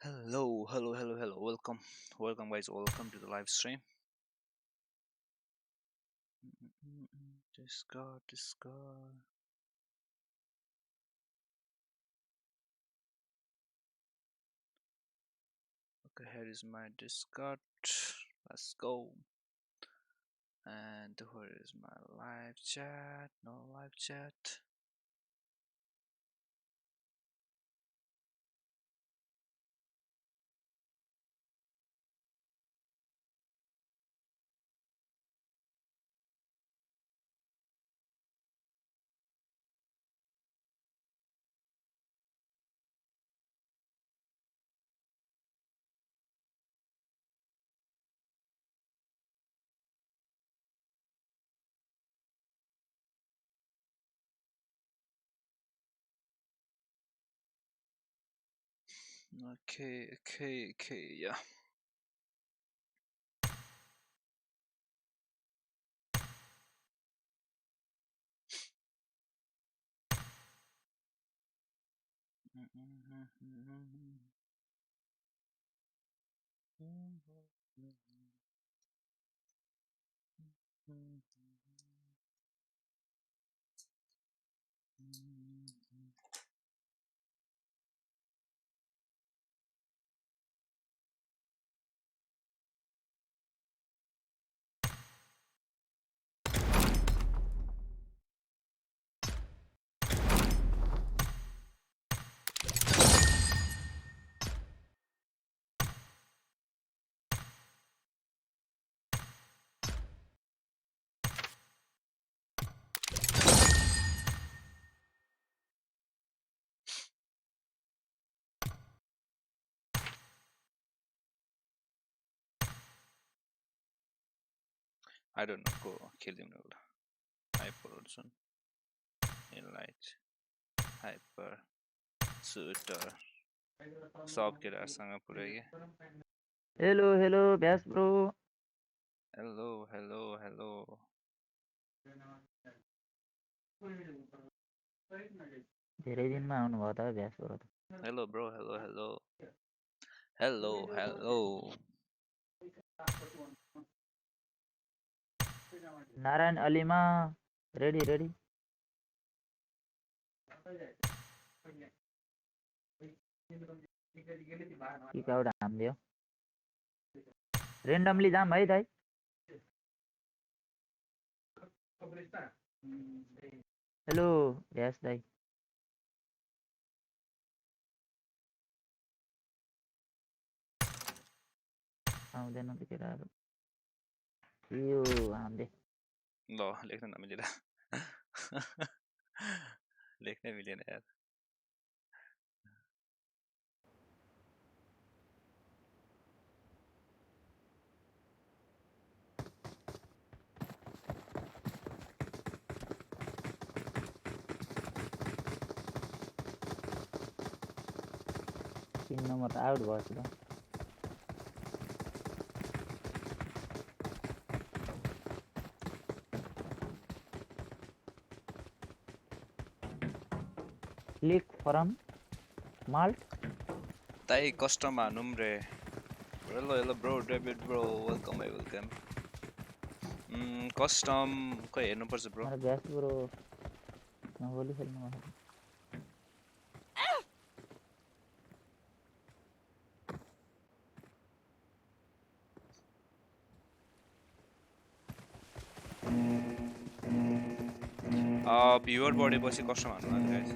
Hello. Welcome, guys. Welcome to the live stream. Discord. Okay, here is my Discord. Let's go. And where is my live chat? No live chat. Okay, yeah. I don't know. Go kill him. Hyper Hudson. Light. Hyper. Shooter. सब केटाहरूसँग पुऱ्याइए. Hello, Bass bro. Hello. धेरै दिनमा आउनुभयो त Bass bro. Hello, bro. Hello. Narayan Aleema ready. Kick out हान्दियो. Randomly जाम है दाइ. Hello, Bass दाइ. आउँदैन त केटाहरु. यो हान्दे. ल लेख्न नमिलेर. लेख्नै मिलेन यार. तीन नम्बर त आउट भएछ त. Click from Malt. Tay custom हानुम रे. Hello bro, David bro, welcome. Custom खै हेर्नु पर्छ bro. मेरो Bass bro नबोली खेल्नु भयो. भ्युअर बढेपछि कस्टम हान्नु लाग्यो गाइस.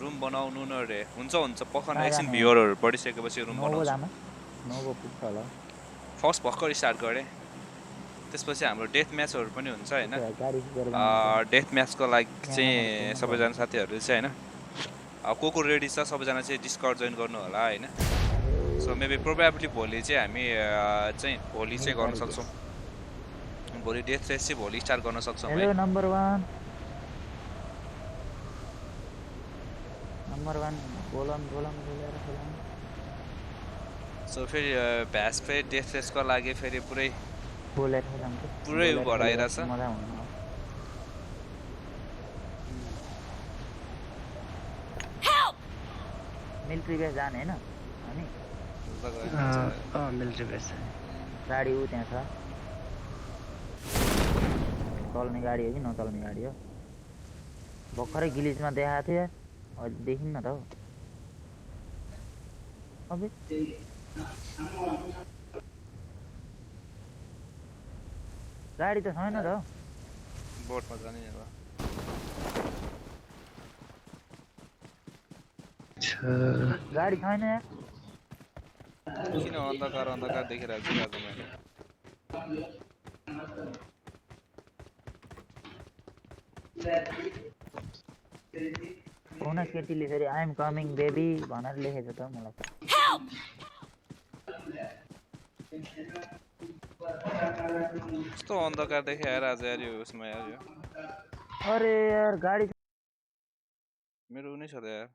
रुम बनाउनु न रे. हुन्छ पखन एकछिन भ्युअरहरु बढिसकेपछि रुम बनाउँछु. नोभो पुग्छ होला. फर्स्ट भर्खर स्टार्ट गरे. त्यसपछि हाम्रो डेथ म्याचहरु पनि हुन्छ हैन. डेथ म्याचको लागि चाहिँ सबैजना साथीहरु चाहिँ हैन. को रेडी छ सबैजना चाहिँ डिस्कर्ड जोइन गर्नु होला हैन. सो मेबी प्रोबेबली भोलि चाहिँ हामी चाहिँ भोलि चाहिँ गर्न सक्छौं. भोलि डेथ रेस चाहिँ भोलि स्टार्ट गर्न सक्छौं है. हेलो नम्बर 1 बोलम बोलेर खेलौँ. सो फेरि भ्यास फेरि डेथ रेसको लागि फेरि पुरै बोलेर खेलाउँछ पुरै बोलेर खेलेर भराइरहेछ मजा हुन्न मिलिट्री बेस जाने हैन हामी मिलिट्री बेस गाडी ऊ त्यहाँ छ चल्ने गाडी हो कि नचल्ने गाडी हो भर्खरै गिलिजमा देखाएको थियो अहिले देखिन्न त हौ अबे गाडी त छैन त हौ बोटमा जाने अब गाडी छैन यार किन अन्धकार अन्धकार देखिरहेको छु कि आज मैले हुन केटीले फेरि आइएम कमिङ बेबी भनेर लेखेछ त मलाई कस्तो अन्धकार देखाएर आज यार यो उसमा यार यो अरे यार गाडी मेरो उनी छ त यार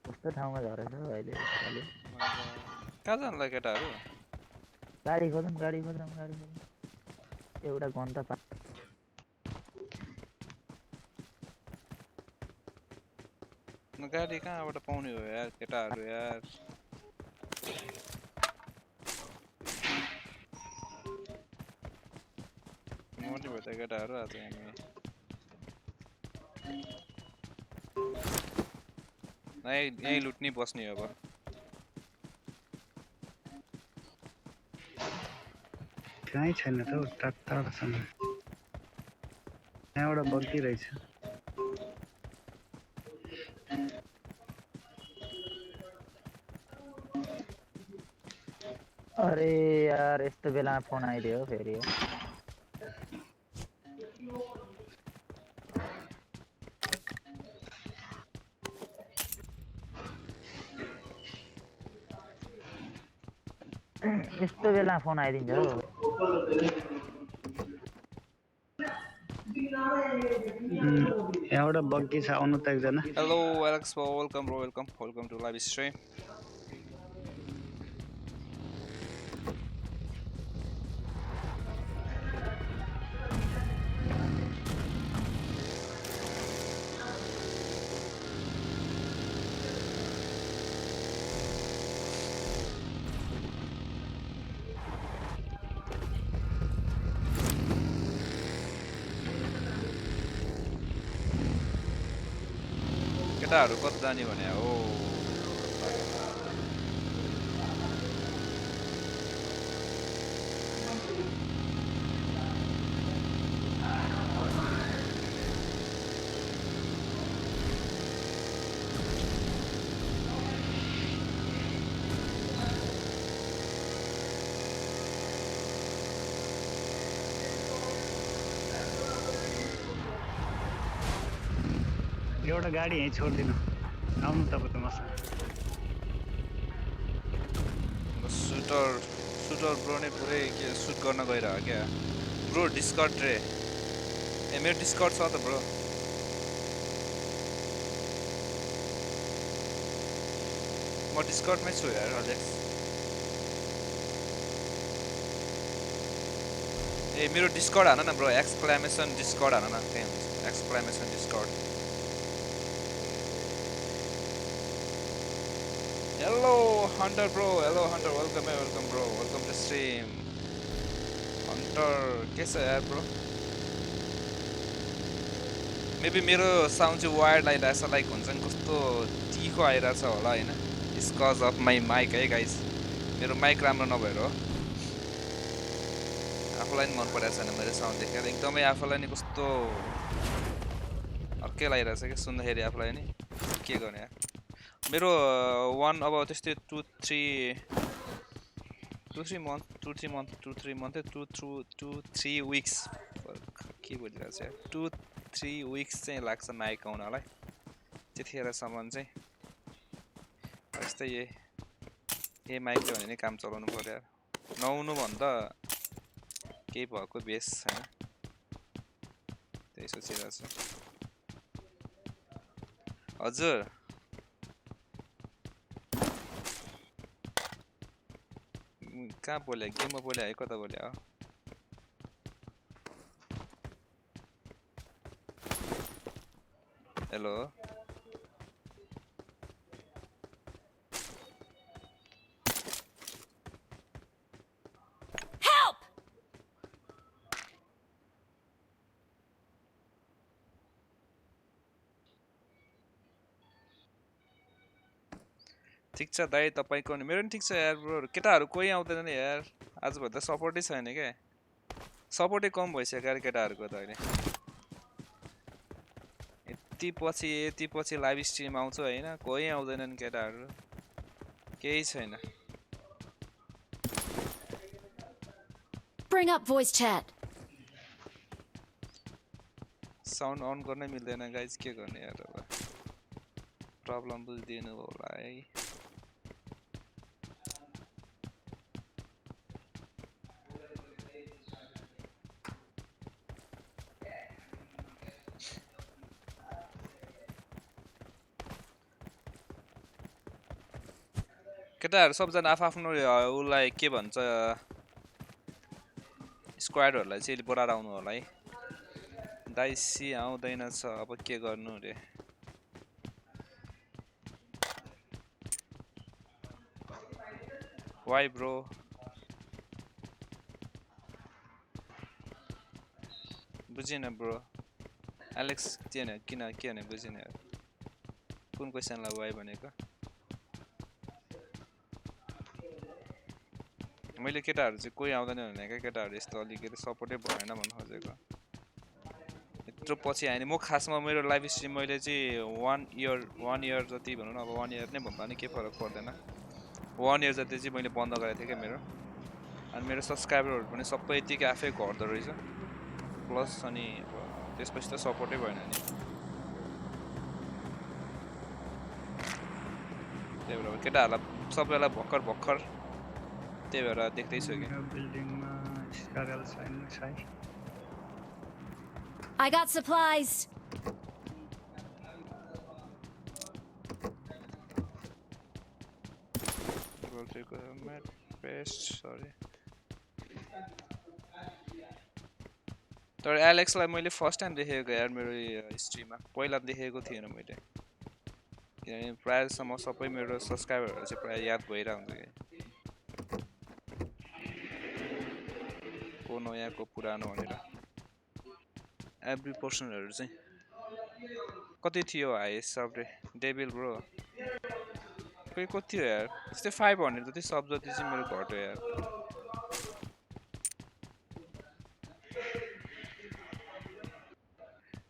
कस्तो ठाउँमा झरेछ अहिले कहाँ जानलाई केटाहरू गाडी खोजौँ एउटा घन्टा गाडी कहाँबाट पाउने हो यार केटाहरू यार मोटी भयो त केटाहरू आज हामी यहीँ लुट्नै बस्ने अब कहीँ छैन त हौ टाढासम्म यहाँबाट बग्दिरहेछ अरे यार यस्तो बेलामा फोन आइदियो फेरि यस्तो बेलामा फोन आइदिन्छ हौ यहाँबाट बग्गी छ आउनु त एकजना hello Alex welcome bro welcome to live stream केटाहरू कता जाने भने हो एउटा गाडी यहीँ छोडिदिनु आउनु तपाईँ त मसँग सुटर ब्रो नै पुरै के सुट गर्न गइरह क्या ब्रो डिस्कर्ड रे ए मेरो डिस्कर्ड छ त ब्रो म डिस्कर्डमै छु यार अलेक्स ए मेरो डिस्कर्ड हान न ब्रो एक्सक्लेमेसन डिस्कर्ड हान न त्यही हुन्छ एक्सक्लेमेसन discard Hello Hunter bro, hello Hunter, welcome bro, welcome to stream. Hunter, कैसा है bro? Maybe मेरो sound चाहिँ wired लाइरहेछ लाइक हुन्छ नि कस्तो टिको आइरहेछ होला हैन? It's cause of my mic है guys. मेरो माइक राम्रो नभएर हो. आफुलाई नि मन परेको छैन मेरो साउन्ड देखेर एकदमै आफुलाई नि कस्तो अर्कै लागिरहेछ के सुन्दाखेरि आफुलाई नि के गर्ने यार. मेरो अब त्यस्तै 2-3 weeks के बोलिरहेको छ 2-3 weeks चाहिँ लाग्छ माइक आउनलाई त्यतिखेरसम्म चाहिँ यस्तै यही माइकले भने नि काम चलाउनु पर्यो यार नहुनु भन्दा केही भएको बेस हैन त्यही सोचिरहेको छु हजुर कहाँ बोले गेममा बोले है कता बोले हो हेलो ठीक छ दाइ तपाईको नि मेरो नि ठीक छ यार ब्रो केटाहरु कोही आउँदैन यार आजभन्दा त सपोर्टै छैन के सपोर्टै कम भइसक्यो यार केटाहरुको त अहिले यति पछि लाइभ स्ट्रिम आउँछु हैन कोही आउँदैनन् केटाहरु केही छैन Bring up voice chat. Sound on गर्न मिल्दैन गाइस के गर्ने यार अब प्रब्लम बुझिदिनु होला है केटाहरु सबजना आफ्नो उलाई के भन्छ स्क्वाडहरुलाई चाहिँ बोलाएर आउनु होला है दाइसी आउँदैन छ अब के गर्नु रे वाइ ब्रो बुझिन ब्रो एलेक्स किन के भने बुझिन कुन क्वेशनलाई वाइ भनेको मैले केटाहरु चाहिँ कोही आउँदैन भनेको केटाहरु यस्तो अलिकति सपोर्टै भएन भन्नु खोजेको यत्रो पछि आएन म खासमा मेरो लाइभ स्ट्रिम मैले चाहिँ 1 इयर जति भनौँ न अब 1 इयर नै भन्दा नि के फरक पर्दैन 1 इयर जति चाहिँ मैले बन्द गरेको थिएँ के मेरो अनि मेरो सब्स्क्राइबरहरु पनि सबै यतिकै आफै घट्दो रहेछ प्लस अनि त्यसपछि त सपोर्टै भएन नि त्यही भएर केटाहरुलाई सबैलाई भक्कर त्यही भएर देख्दै छु कि बिल्डिङमा स्कारल छैन I got supplies. sorry तर एलेक्सलाई मैले फर्स्ट टाइम देखेको यार मेरो स्ट्रिममा पहिला देखेको थिएन मैले किनभने प्रायःसम्म सबै मेरो सब्स्क्राइबरहरु चाहिँ प्राय याद भइरा हुन्छ के को नयाँ को पुरानो भनेर एभ्री पर्सनहरु चाहिँ कति थियो हाइएस्ट सब रे डेभिल ब्रो खै कति थियो यार त्यस्तै 500 जति सब जति चाहिँ मेरो घट्यो यार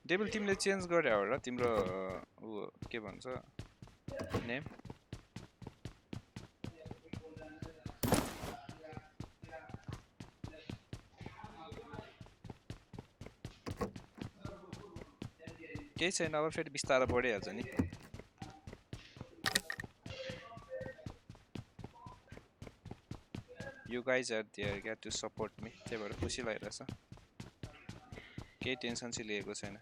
डेभिल तिमीले चेन्ज गर्या हो र तिम्रो उ के भन्छ नेम केही छैन अब फेरि बिस्तारै बढिहाल्छ नि You guys are there, get to support me. त्यही भएर खुसी लागिरहेछ केही टेन्सन चाहिँ लिएको छैन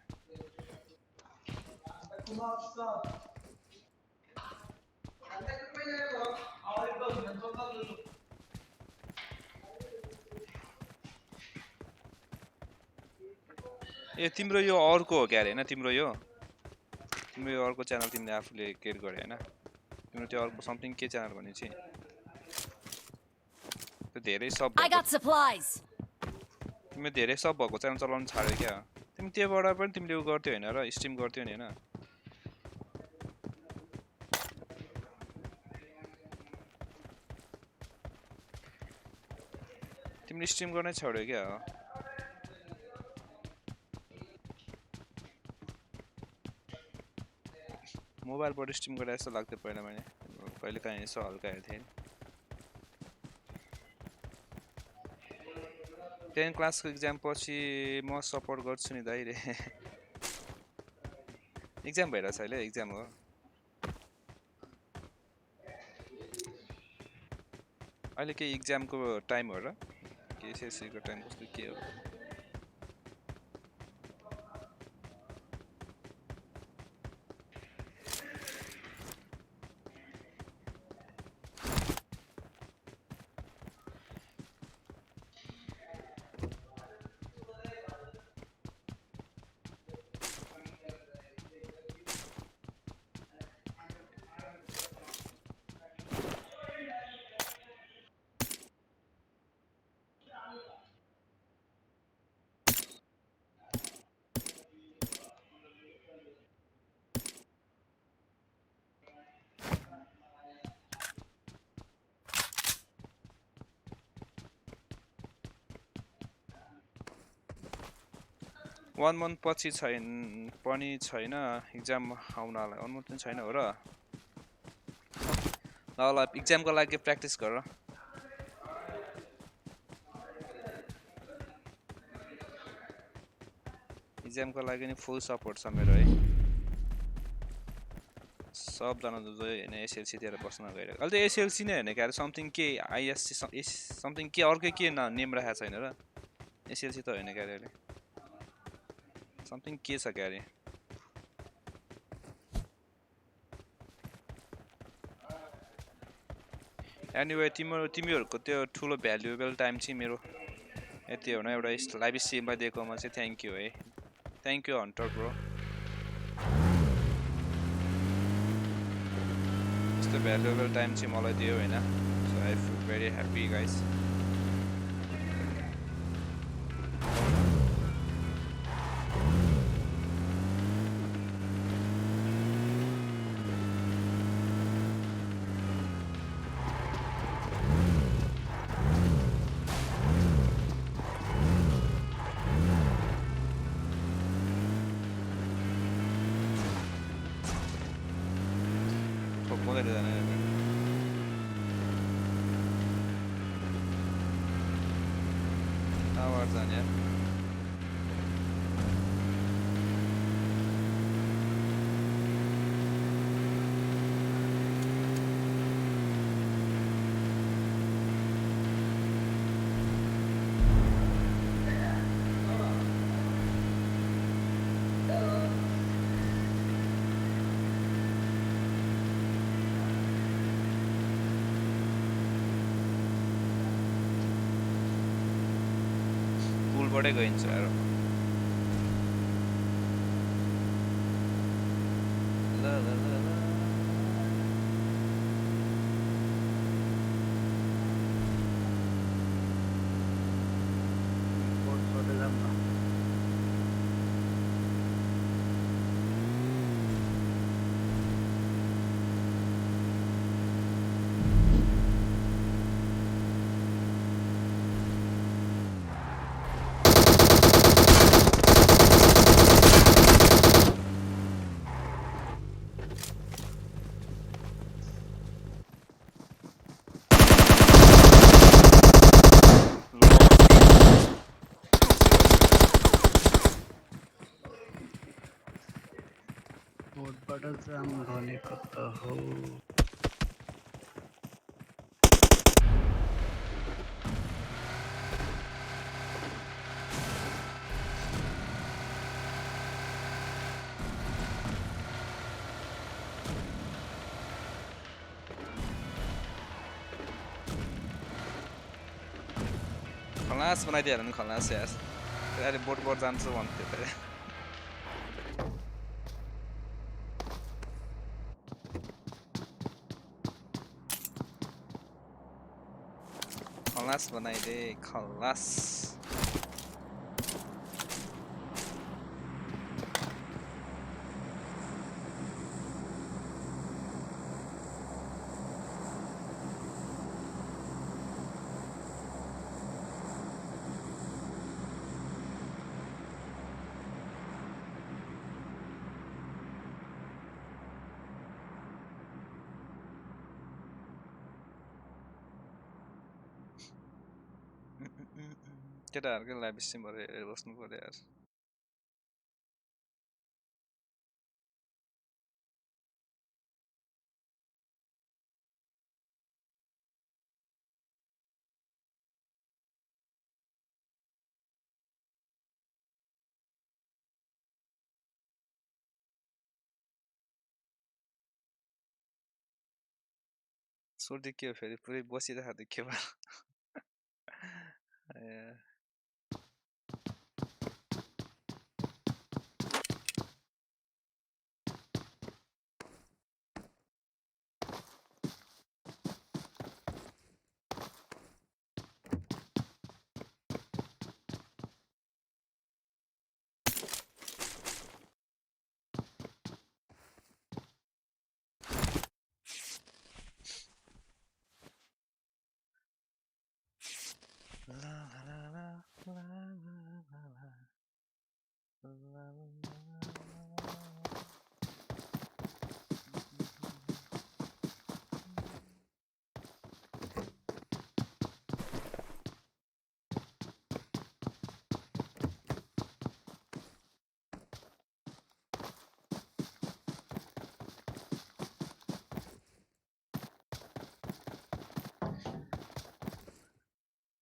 ए तिम्रो यो अर्को हो क्या हैन तिम्रो यो अर्को च्यानल तिमीले आफूले क्रिएट गरे हैन तिम्रो त्यो अर्को समथिङ के च्यानल भने चाहिँ त्यो धेरै सब I got supplies. तिमी धेरै सब भएको च्यानल चलाउन छाड्यो क्या तिमी त्योबाट पनि तिमीले उ गर्थ्यौ हैन र स्ट्रिम गर्थ्यौ नि हैन तिमीले स्ट्रिम गर्नै छोड्यौ क्या मोबाइलबाट स्ट्रिम गरे जस्तो लाग्थ्यो पहिला मैले कहिले काहीँ यसो हल्का हेर्थेँ 10 क्लासको एक्जाम पछि म सपोर्ट गर्छु नि दाइ रे एक्जाम भइरहेछ अहिले एक्जाम हो अहिले के एक्जामको टाइम हो र के एसएससीको टाइम कस्तो के हो 1 month पछि पनि छैन एक्जाम आउनलाई 1 month पनि छैन हो र ल एक्जामको लागि प्र्याक्टिस गर एक्जामको लागि नि फुल सपोर्ट छ मेरो है सबजना जो हैन एसएलसी तिर बस्न गइरहेको अहिले त एसएलसी नै हैन के समथिङ के आईएससी समथिङ के अर्कै के नेम राखेको छैन र एसएलसी त हैन के अहिले समथिङ के छ के अरे एनीवे तिमीहरुको त्यो ठुलो भ्यालुएबल टाइम चाहिँ मेरो यति हो न एउटा लाइभ स्ट्रिममा दिएकोमा चाहिँ थ्यांक यू है थ्यांक यू हन्टर ब्रो यस्तो भ्यालुएबल टाइम चाहिँ मलाई दियो हैन so I feel very happy guys पुलबाटै गइन्छ यार बोटबाट जाम भनेको त हो खलास बनाइदिएर नि खलास यार अहिले बोटबाट जान्छु भन्थ्यो त खलास बनाइदे खलास केटाहरुकै लाइभ स्ट्रिमहरु हेरेर बस्नु पर्यो यार सोध्दै के हो फेरि पुरै बसिरहेको देखियो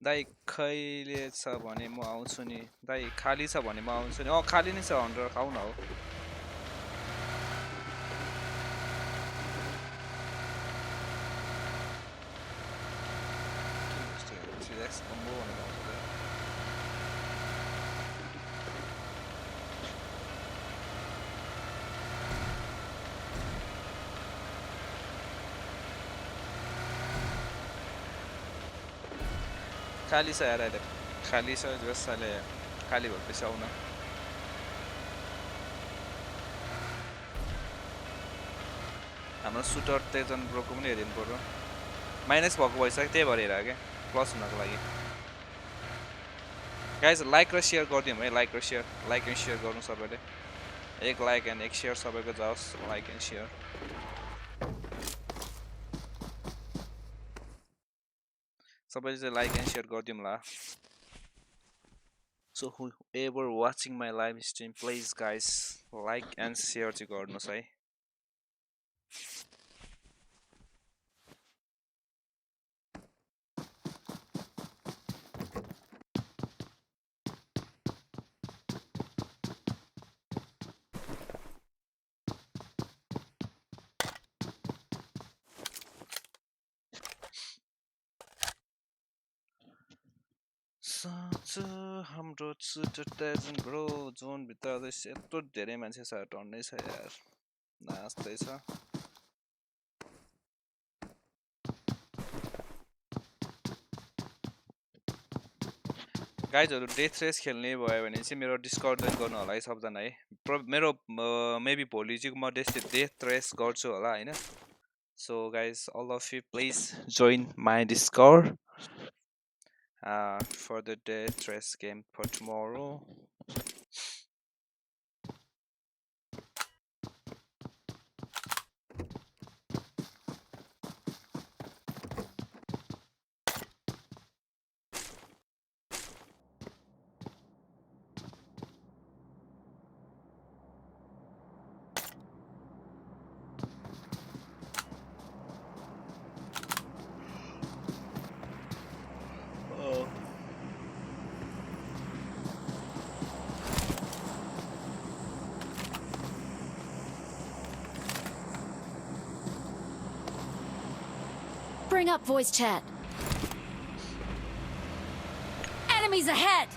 दाइ खैले छ भने म आउँछु नि दाइ खाली छ भने म आउँछु नि खाली नै छ 100 खाऊ न हो खाली छ यार अहिले खाली छ जसले खाली भएपछि आउन हाम्रो सुटर तेजन ब्रोको पनि हेरिनु पर्यो माइनस भएको भइसक्यो त्यही भएर हेर के प्लस हुनको लागि गाइज लाइक र शेयर गरिदिउँ है लाइक एन्ड शेयर गर्नु सबैले एक लाइक एन्ड एक शेयर सबैको जाओस् लाइक एन्ड शेयर सबैले चाहिँ लाइक एन्ड शेयर गरिदिउँ ला So whoever watching my live stream, please guys like and share चाहिँ गर्नुस् है हाम्रो सुटर ब्रो जोन भित्र यत्रो धेरै मान्छे छ टन्नै छ यार नाच्दै छ गाइजहरु डेथ रेस खेल्ने भयो भने चाहिँ मेरो डिस्कर्ड जोइन गर्नु होला है सबजना है मेरो मेबी भोलि चाहिँ म डेथ रेस गर्छु होला हैन so guys all of you please join my discord for the death race game for tomorrow Bring up voice chat. Enemies ahead!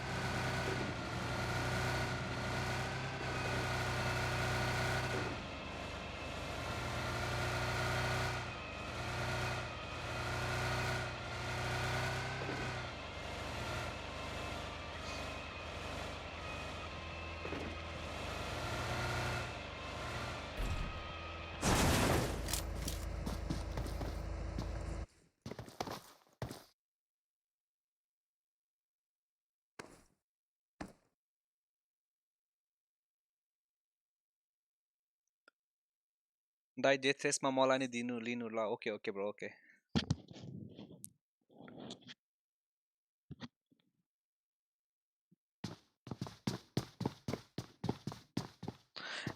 दाइ डेथ रेसमा मलाई नि दिनु लिनु ल ओके ओके ब्रो ओके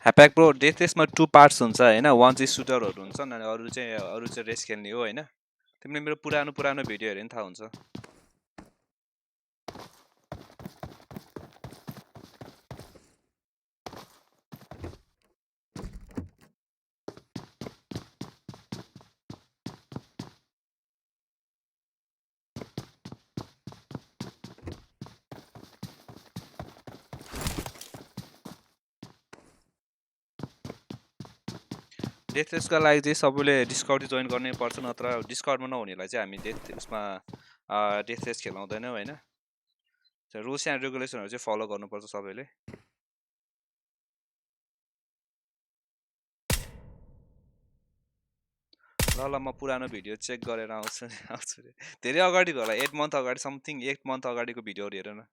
ह्याप्याक ब्रो डेथ रेसमा 2 पार्ट्स हुन्छ हैन वान चाहिँ सुटरहरु हुन्छन् अनि अरु चाहिँ रेस खेल्ने हो हैन तिमीले मेरो पुरानो भिडियो हेर्यो नि थाहा हुन्छ डेथ रेसका लागि चाहिँ सबैले डिस्कर्ड जोइन गर्नै पर्छ नत्र डिस्कर्डमा नहुनेलाई चाहिँ हामी डेथ रेस खेलाउँदैनौँ हैन रुल्स एन्ड रेगुलेसनहरु चाहिँ फलो गर्नुपर्छ सबैले ल म पुरानो भिडियो चेक गरेर आउँछु धेरै अगाडिको होला 8 मन्थ अगाडि समथिङ 8 मन्थ अगाडिको भिडियोहरु हेर न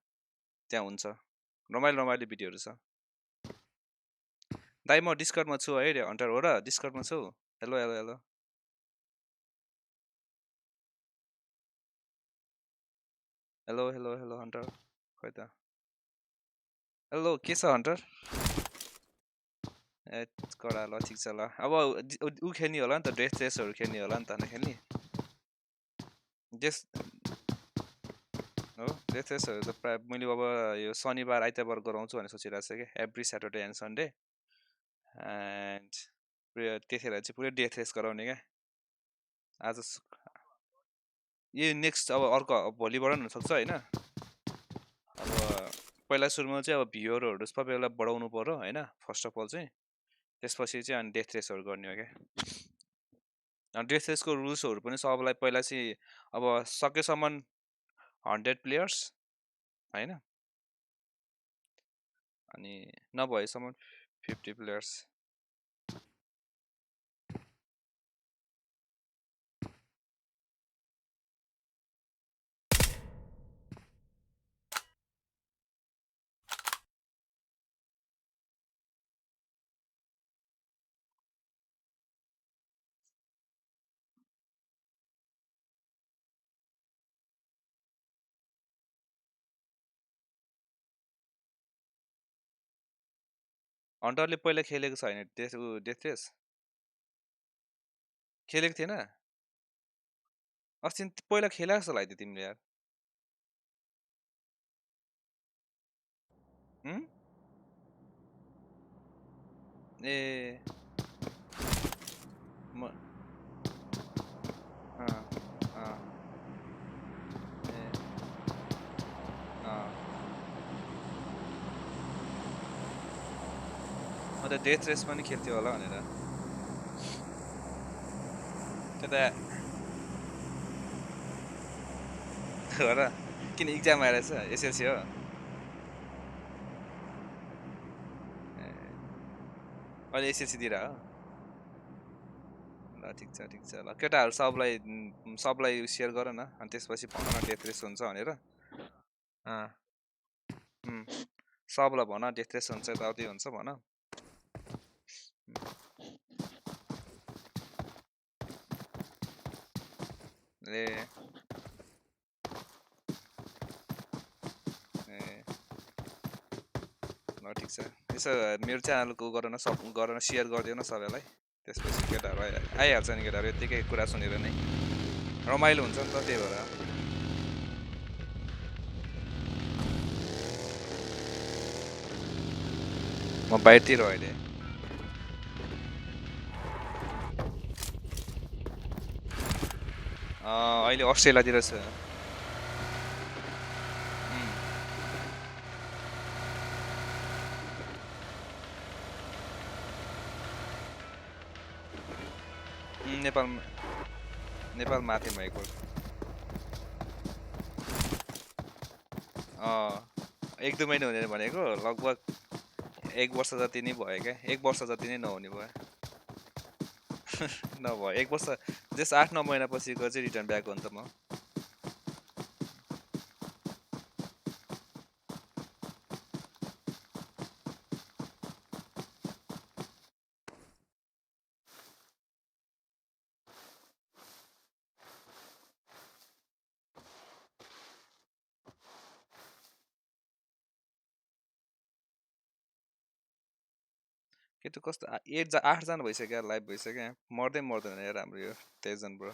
त्यहाँ हुन्छ रमाइलो भिडियोहरु छ दाइ म डिस्कर्डमा छु है हन्टर हो र डिस्कर्डमा छु hello hello hello hello hello hello hunter खै त हेलो के छ हन्टर ए कडा ल ठिक छ ल अब उ खेल्ने होला नि त डेथ रेसहरु खेल्ने होला नि त नखेल्ने हो डेथ रेसहरू त प्रायः मैले अब यो शनिबार आइतबार गराउँछु भनेर सोचिरहेको छु कि every Saturday end Sunday end त्यतिखेर चाहिँ पुरै डेथ रेस गराउने क्या आज यो नेक्स्ट अब अर्को भोलिबाट पनि हुनसक्छ होइन अब पहिला सुरुमा चाहिँ अब भ्युअरहरू सबैलाई बढाउनु पर्यो होइन फर्स्ट अफ अल चाहिँ त्यसपछि चाहिँ अनि डेथ रेसहरू गर्ने हो क्या डेथ रेसको रुल्सहरू पनि सबलाई पहिला चाहिँ अब सकेसम्म 100 प्लेयर्स होइन अनि नभएसम्म 50 प्लेयर्स हन्टरले पहिला खेलेको छ होइन डेथ रेस खेलेको थिएन अस्ति पहिला खेला जस्तो लाग्थ्यो तिमीले यार ए म ए अन्त डेथ रेस पनि खेल्थ्यो होला भनेर त्यता हो र किन इक्जाम आएर छ एसएलसी हो अहिले एसएलसी दिएर हो ल ठिक छ ल केटाहरू सबलाई सेयर गर न अनि त्यसपछि भन न डेथ रेस हुन्छ भनेर सबलाई भन डेथ रेस हुन्छ यताउति हुन्छ भन ए ल ठिक छ यसो मेरो च्यानलको गरेर सेयर गरिदियो न सबैलाई त्यसपछि केटाहरू आइहाल्छ नि केटाहरू यत्तिकै कुरा सुनेर नै रमाइलो हुन्छ नि त त्यही भएर म बाहिरतिर अहिले अहिले अस्ट्रेलियातिर छ नेपाल माथि भएको 1-2 महिना हुने भनेको लगभग 1 वर्ष जति नै भयो क्या 1 वर्ष जति नै नहुने भयो नभयो 1 वर्ष जस 8-9 महिनापछिको चाहिँ रिटर्न ब्याक हो नि त म के त कस्तो 8 जना भइसक्यो लाइभ भइसक्यो मर्दैन यार हाम्रो यो तेजन ब्रो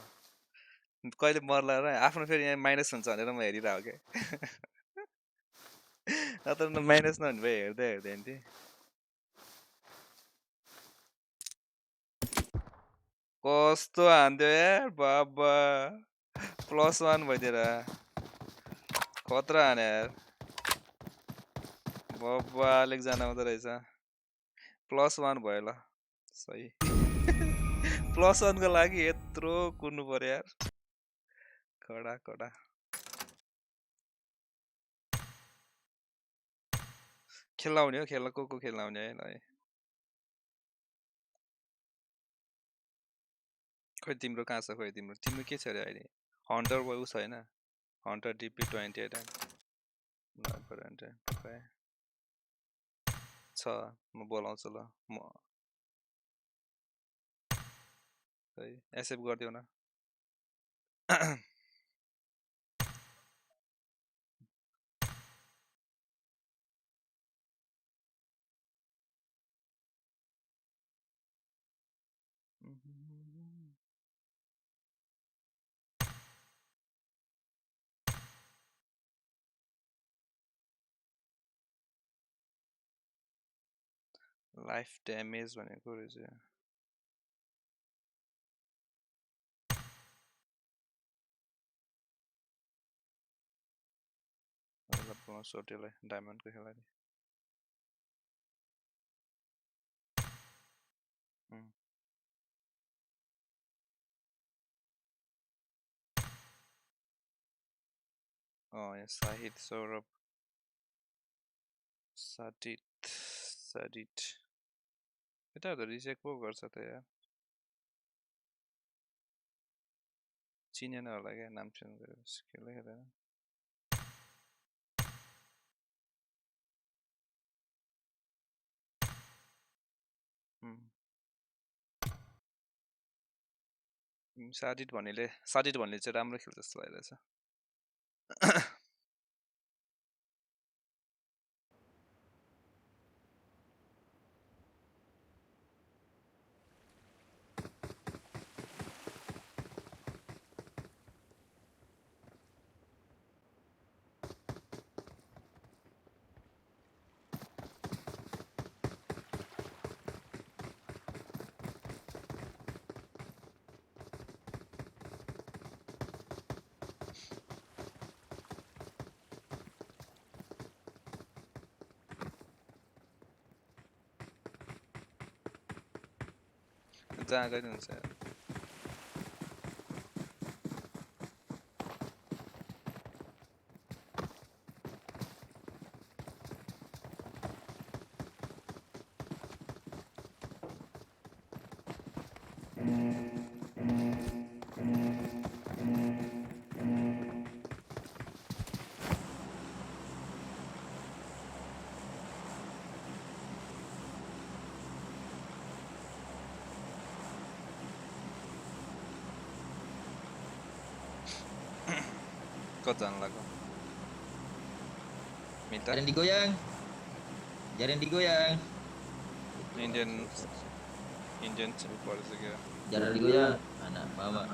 कहिले मर्ला र आफ्नो फेरि यहाँ माइनस हुन्छ भनेर म हेरिरहेको के नत्र माइनस नहुने भए हेर्दै हुन्थेँ कस्तो हान्थ्यो यार बाबा +1 भइदिएर खतरा हाने यार बाबा अलिक जान आउँदो रहेछ +1 भयो ल सही +1 को लागि यत्रो कुर्नु पर्यो यार कडा खेल्न आउने हो खेल्न को खेल्न आउने है ल खोइ तिम्रो कहाँ छ खोइ तिम्रो के छ अरे अहिले हन्टर उ छैन हन्टर DP28 छ म बोलाउँछु ल म एक्सेप्ट गरिदेऊ न लाइफ ड्यामेज भनेको रहेछ ल सोटेलाई डायमन्डको खेलाडी यहाँ साहिद सौरभ साडिट यता त रिजेक्ट पो गर्छ त यार चिनेन होला क्या नाम चेन्ज गरेर खेलै खेलेन साडिट भन्नेले चाहिँ राम्रो खेल्छ जस्तो लागिरहेछ जहाँ गए हुन्छ Jangan lagu. Minta. Jangan digoyang. Jangan digoyang. Indian super juga. Jangan digoyang. Anak mama.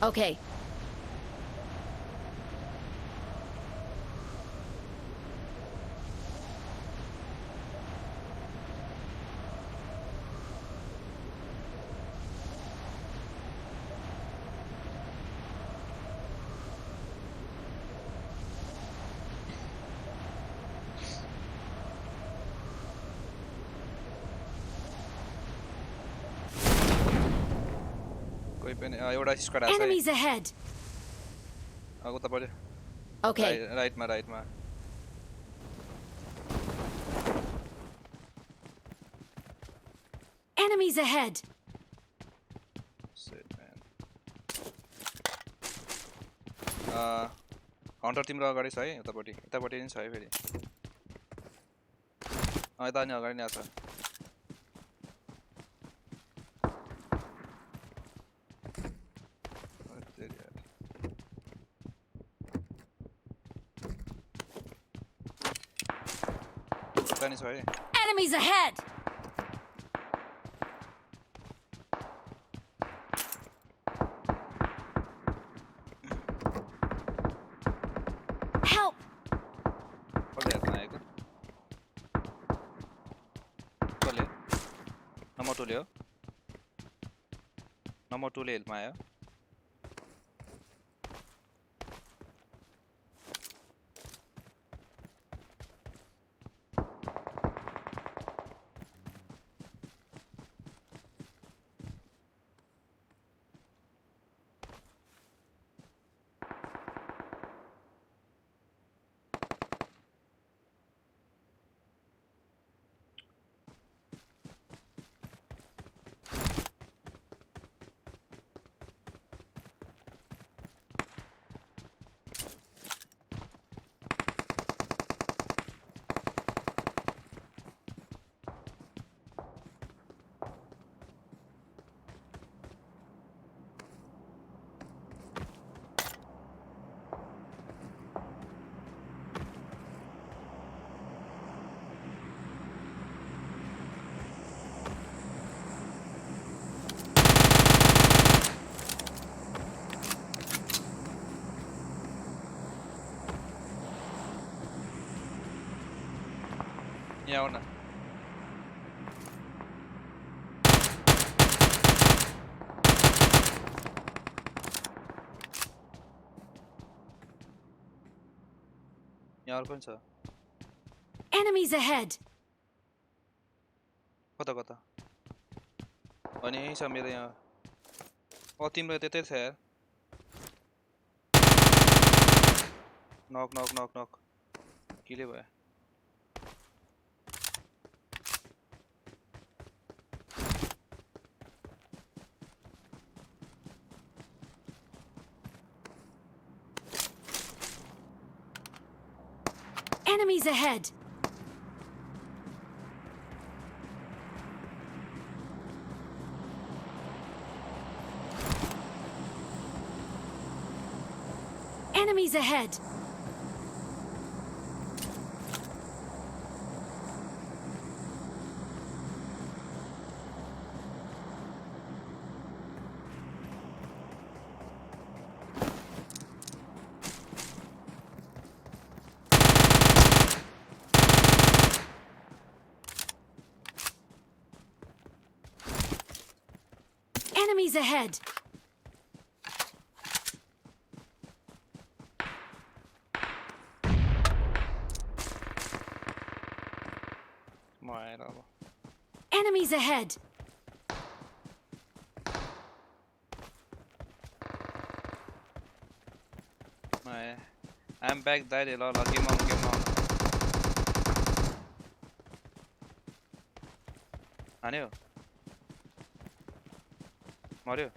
Okay. Enemies ahead. Aku tak boleh. Okay. Right ma. Enemies ahead. Shit, man. Hunter तिम्रो अगाडि छ है यतापट्टि नि छ है फेरि यता नि अगाडि नि आछ Enemies ahead. Help. Nomor 2 ले हेल्पमा आयो यहाँ आऊ न यहाँ अर्को पनि छ Enemies ahead. कता कता अनि यही छ मेरो यहाँ तिम्रो त्यतै छ यार नक नक नक नक किले भयो Enemies ahead. Enemies ahead. Enemies ahead. Enemies ahead. I'm back there a lot game on Anyo Mario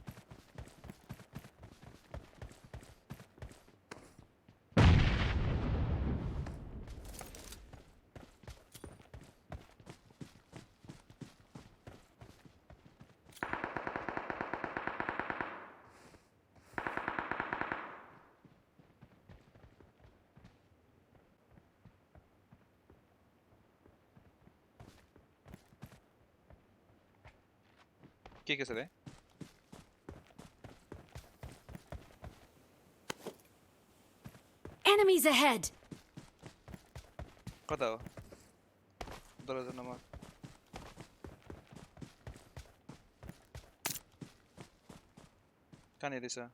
के छ रे Enemies ahead. कता हो दरवाजा नम्बर कहाँनिर छ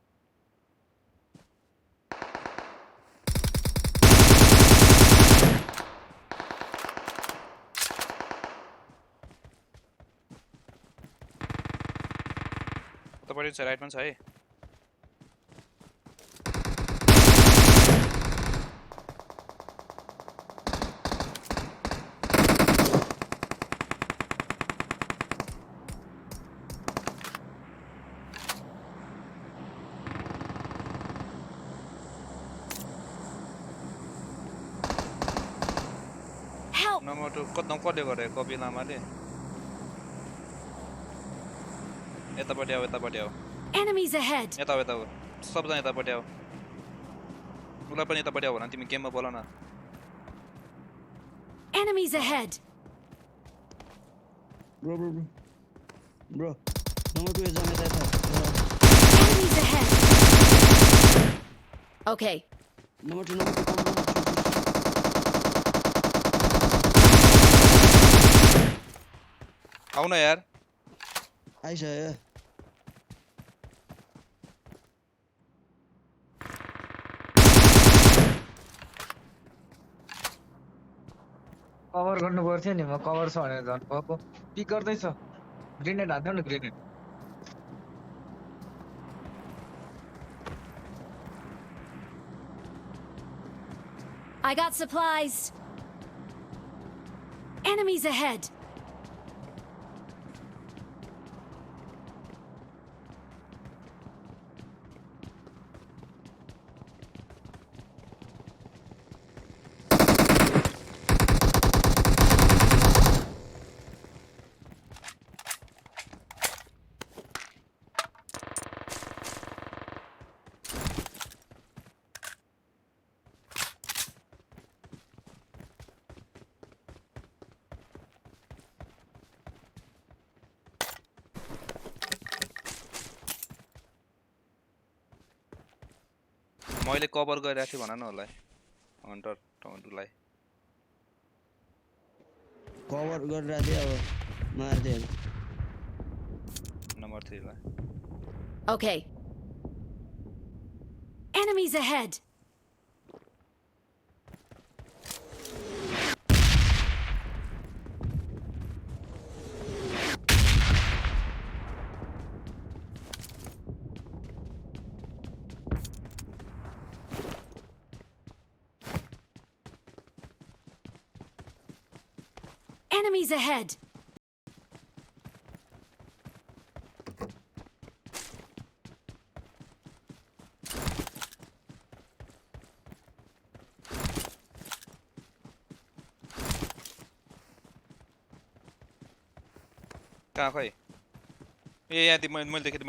तपाईले चाहिँ राइटमा छ है Help. नम्बर 2 कतै कसले गरे कपी लामाले यतापट्टि आऊ Enemies ahead. यता हो सबजना यतापट्टि आऊ उसलाई पनि यतापट्टि आऊ भन तिमी गेममा बोल न Enemies ahead. Bro. Number 2 is on it. Enemies ahead. Okay. Number 2. आऊ न यार Hi, sir. कभर गर्नु पर्थ्यो नि म कभर छ भनेर झन् भएको पिक गर्दै छ ग्रेनेड हान्थ्यो नि grenade I got supplies. Enemies ahead. मैले कभर गरिराख्थे भन न होला हन्टर टमाटुलाई कभर गरेर थिए अब मार्थे नम्बर 3 लाई Okay. Enemies ahead. Enemies ahead. कहाँ खै ए यहाँ ती मैले देखेँ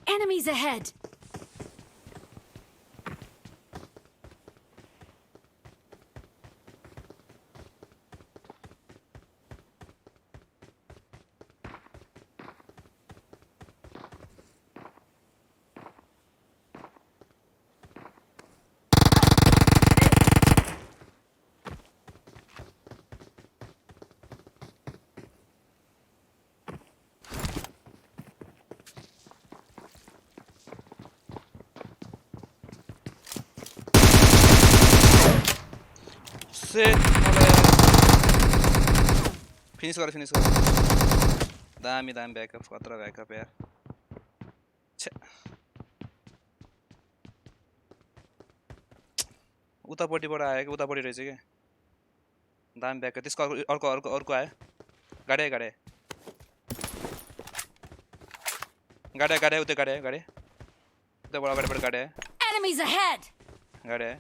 Enemies ahead. सेट फिनिश गर दामी ब्याकअप खतरा ब्याकअप यार छे उतापट्टिबाट आयो कि उतापट्टि रहेछ के दामी ब्याकअप त्यसको अर्को आयो गाडे उताबाट अगाडिबाट गाडे Enemies ahead. गाडे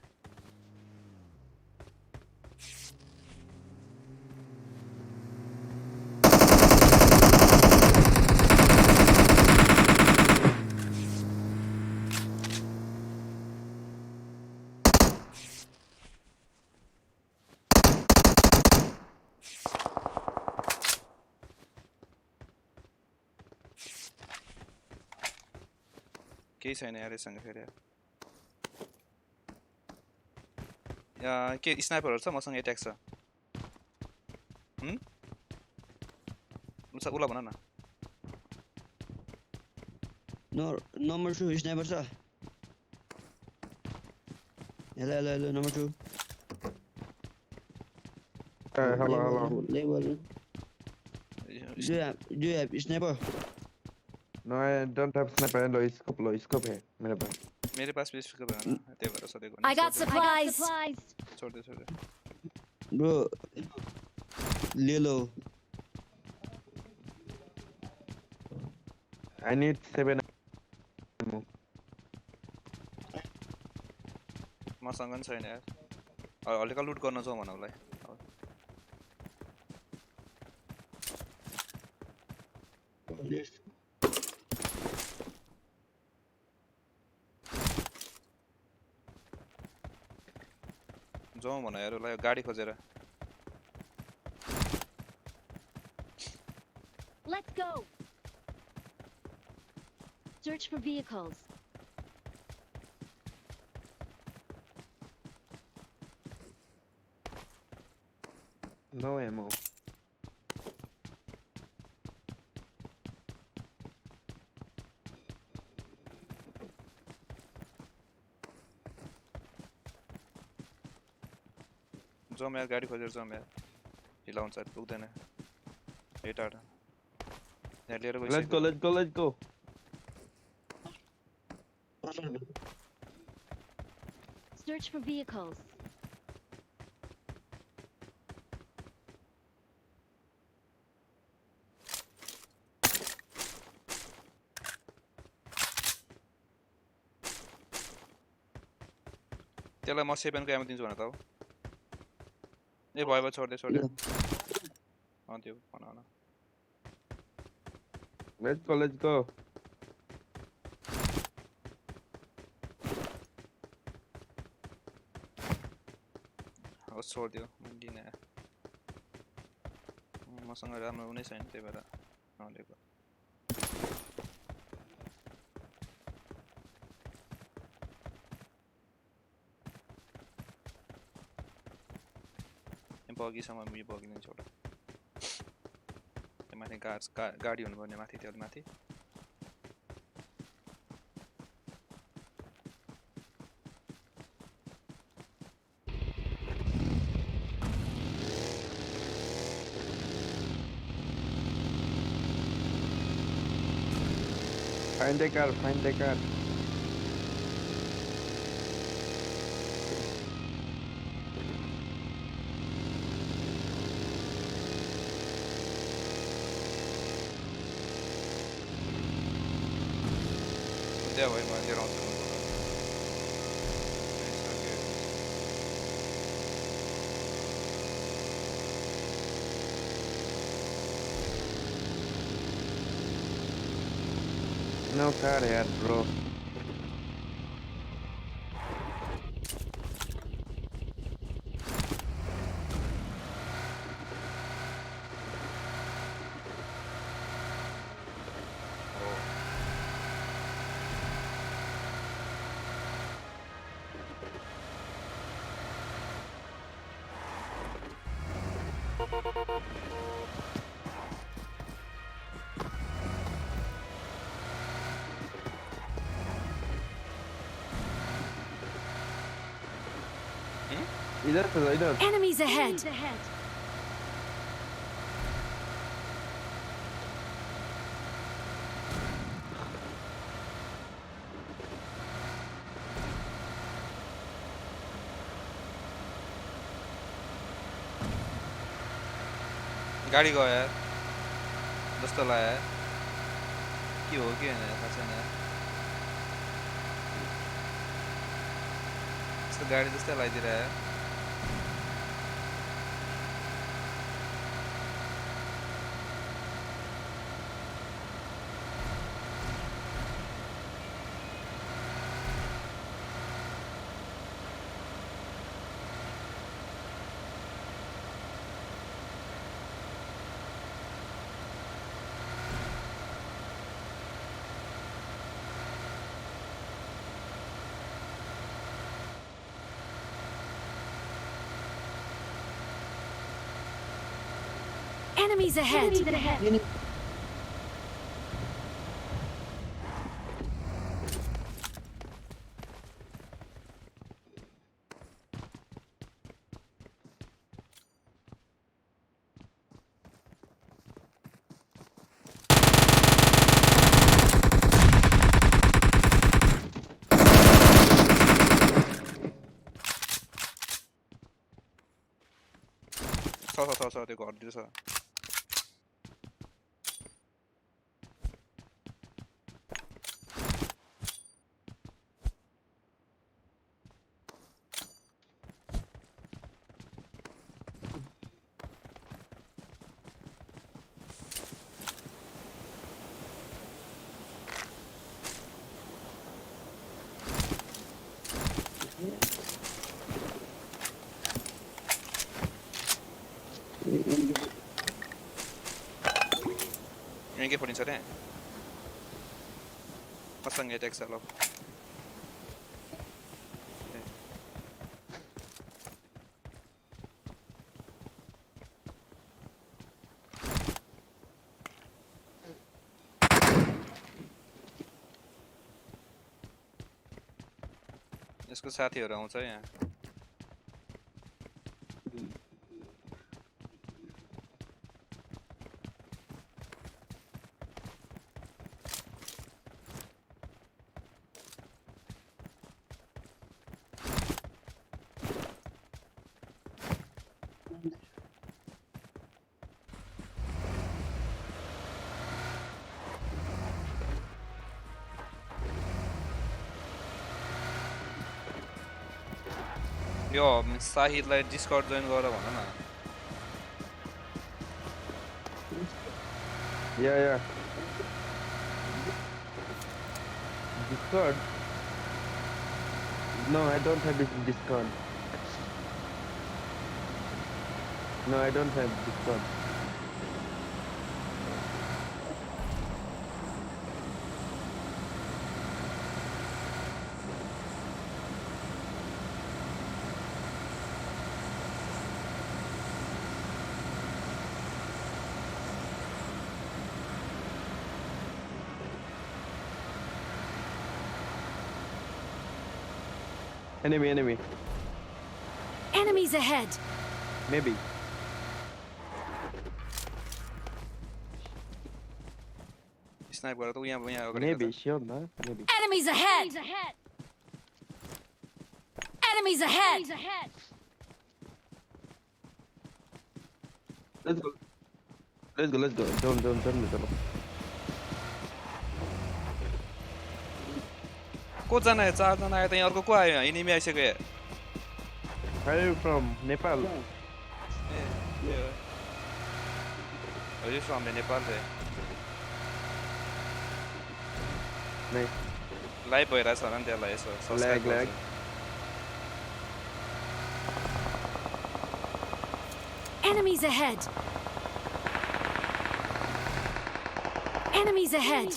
केही छैन यार यससँग फेरि यार के स्नाइपरहरु छ मसँग एट्याक छ उला भन न नम्बर 2 स्नाइपर छ hello number 2 hello label do you have sniper no I don't have sniper and low scope है मेरे पास भी स्कोप है ना त्यही भएर सोधेको I got supplies. छोड दे bro lelo I need 7 मसँग पनि छैन यार हल्का लुट गर्न जाउँ भनौलाई जाउँ भन यार उसलाई गाडी खोजेर Let's go. Search for vehicles. no ammo जाउँ यार गाडी खोजेर जाउँ यार ढिला हुन्छ पुग्दैन यही टाढा यहाँ लिएर गइसक्यो let's go Search for vehicles. त्यसलाई म 7 को एमो दिन्छु भने त अब ए भयो छोड्दे ल त्यो भन Let's go. होस् छोड्दियो मैले दिने मसँग राम्रो हुनै छैन त्यही भएर नलिएको बगीसम्म म बगिदिन्छु एउटा त्यो माथि गाडी हुनुपर्ने माथि त्यो माथि Find the car, find the car. त्यहाँ भयो म लिएर आउँछु No car yet, bro. इधर Enemies ahead. गाडी गयो यार जस्तो लाग्यो यार के हो के होइन थाहा छैन यार यस्तो गाडी जस्तै लगाइदिएर यार Enemies ahead. छ त्यो घरतिर छ यहाँ के पढिन्छ रे मसँग एटेक्स ल यसको साथीहरु आउँछ यहाँ यो साहिदलाई डिस्कर्ड जोइन गर भन न Yeah. Discord? No, I don't have this Discord. No, I don't have Discord. Enemy. Enemies ahead! Maybe. Snipe गरेर त यहाँ अगाडि Maybe, sure, no? Maybe. Enemies ahead! Enemies ahead! Let's go. Don't. को जना है 4 जना आयो त यहाँ अर्को को आयो एनिमी आइसक्यो यार Where are you from? Nepal? Are you from Nepal? Nice. Live भइरहेछ होला नि त्यसलाई यसो subscribe Lag. Enemies ahead! Enemies ahead!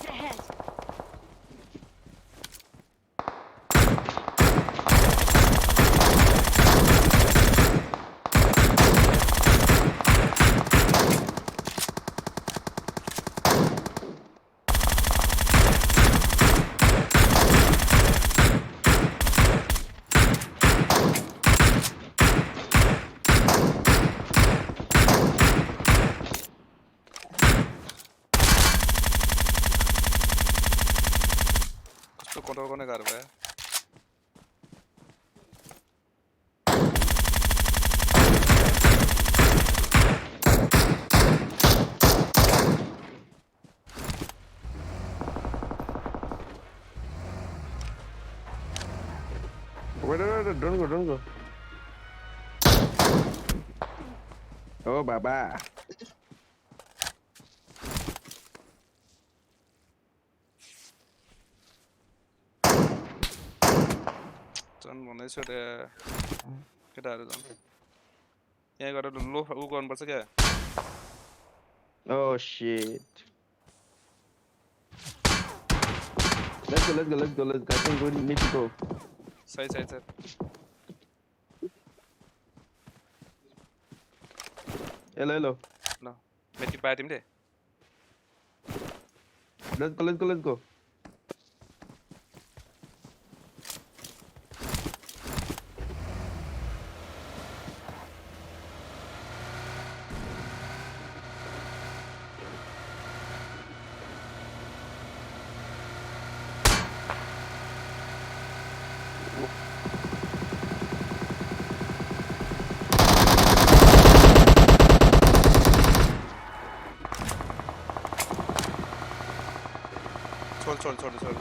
कस्तो कन्ट्रोल गर्ने गाह्रो भयो Wait, don't go. Oh, Baba. झन् भन्दैछ केटाहरू झन् यहाँ गएर लो उ गर्नुपर्छ क्या Oh, shit. Let's go. I think we need to go. सही Hello. ल मेटी पायो तिमीले Let's go. छोड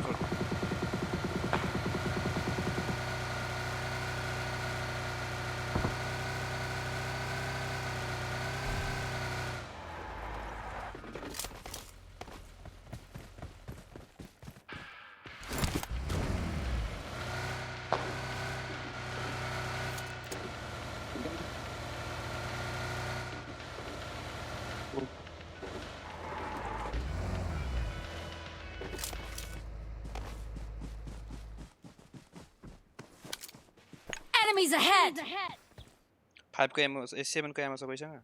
Enemies ahead! 5 को एमो 7 को एमो सबैसँग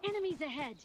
Enemies ahead!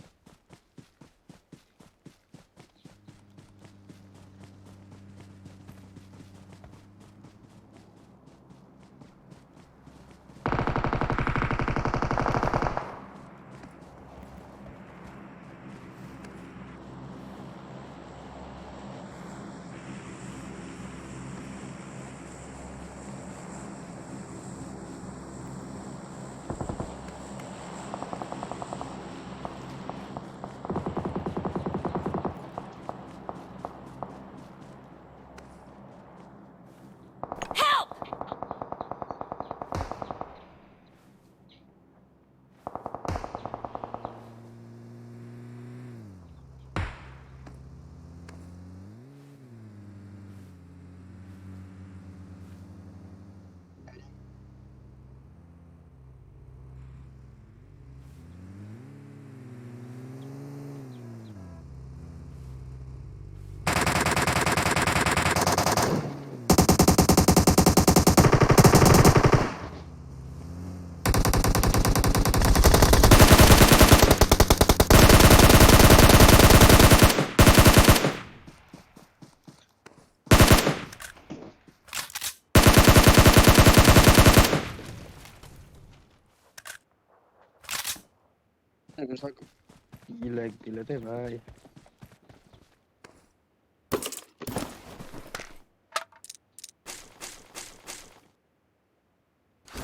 Gila gila deh भाई.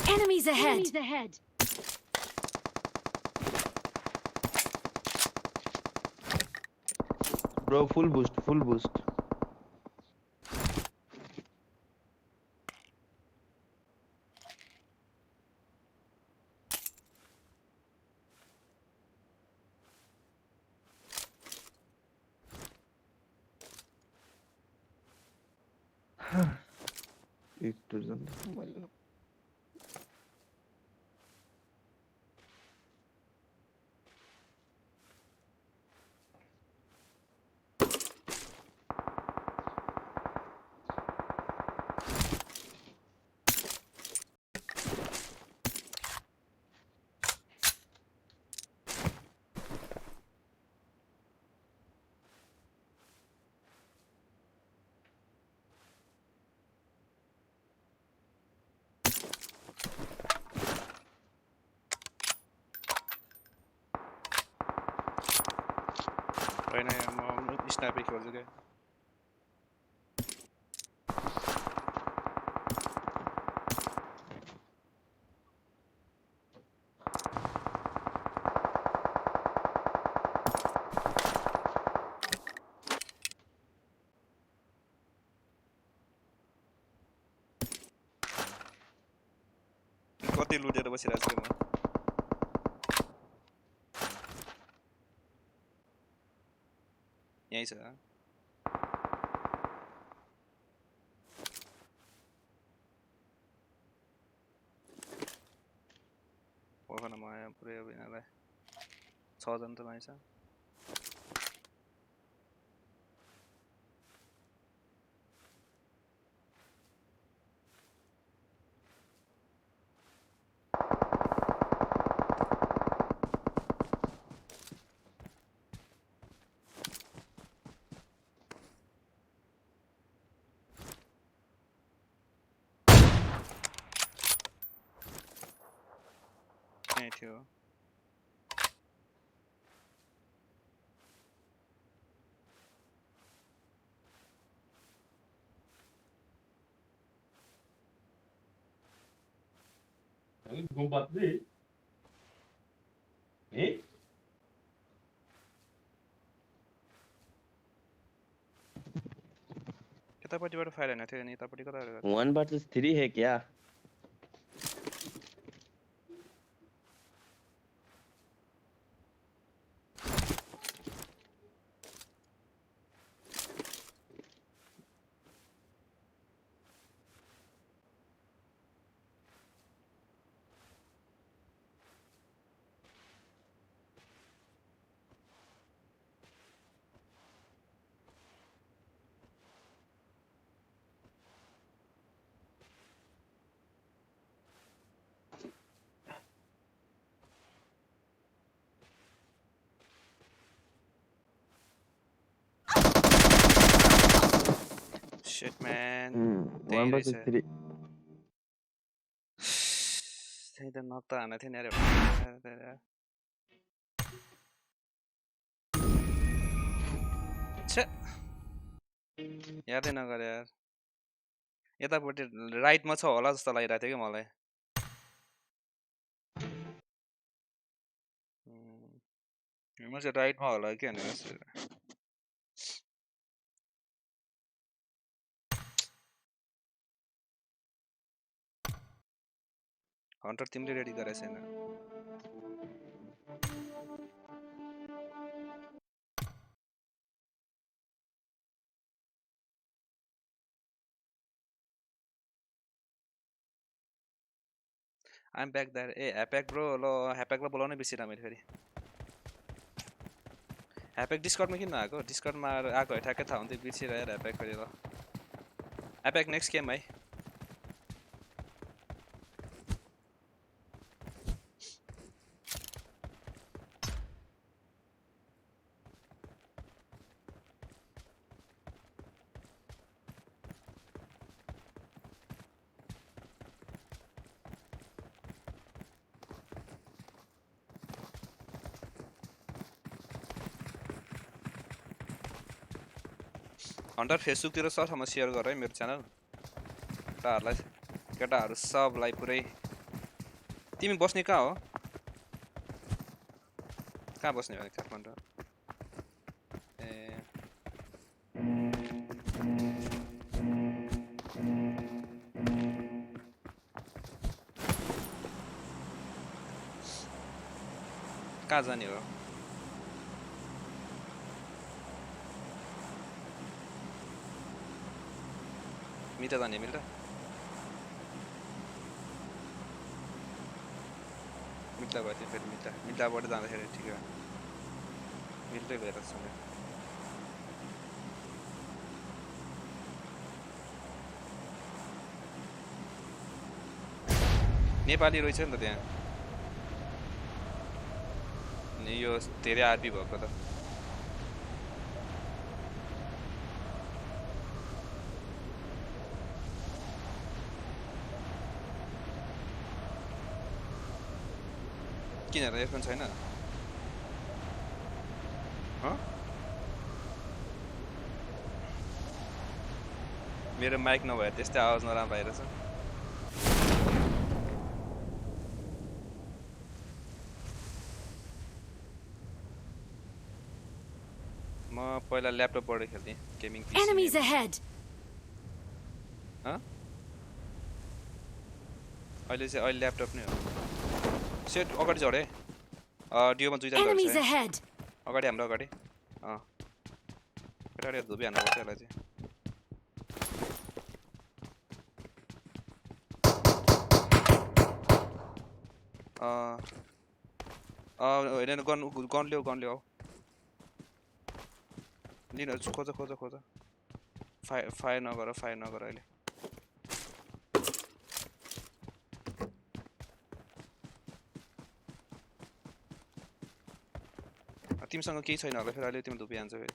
Enemies ahead! Enemies ahead! Bro, full boost, full boost. एक तो जन होइन म स्नाइपर खेल्छु क्या कति लुटेर बसिरहेको छु म यही छ ओखन म आयो पुरै अब यिनीहरूलाई 6 जना त माइछ यही थियो यतापट्टिबाट फायर हैन थियो नि यतापट्टि कता गयो 1 versus 3 है क्या शिट म्यान 1 versus 3. त्यही त नक त हान्न थियो नि अरे छे यादै नगरे यार यतापट्टि राइटमा छ होला जस्तो लागिरहेको थियो कि मलाई म चाहिँ राइटमा होला कि भनेर हन्टर तिमीले रेडी गरेको छैन आइम ब्याक द्याट ए ह्याप्याक ब्रो ल ह्याप्याकलाई बोलाउनै बिर्सिरहेँ मैले फेरि ह्याप्याक डिस्कर्डमा किन नआएको डिस्कर्डमा आएको है ठ्याक्कै थाहा हुन्थ्यो बिर्सिरहेँ ह्याप्याक फेरि ल ह्याप्याक नेक्स्ट गेम है हन्टर फेसबुकतिर सठमा सेयर गर है मेरो च्यानल केटाहरु सबलाई पुरै तिमी बस्ने कहाँ हो कहाँ बस्ने हो काठमाडौँ ए कहाँ जाने हो मिटा जाने मिल्टा मिल्टा भयो फेरि मिल्टाबाट जाँदाखेरि ठिक हो मिल्टै गएर सँगै नेपाली रहेछ नि त त्यहाँ अनि यो धेरै आरपी भएको त किन एयरफोन छैन मेरो माइक नभए त्यस्तै आवाज नराम्रो भइरहेछ म पहिला ल्यापटपबाट खेल्थेँ गेमिङ पीसी Enemies ahead. अहिले ल्यापटप नै हो सेट अगाडि झरे डियोमा दुईजना Enemies झर्छ ahead. अगाडि हाम्रो अगाडि केटाले धुबी हान्नु पर्छ यसलाई चाहिँ होइन गन ल्याऊ लिन खोज फायर नगर अहिले तिमीसँग केही छैन होला फेरि अहिले तिमी धुपी हान्छ फेरि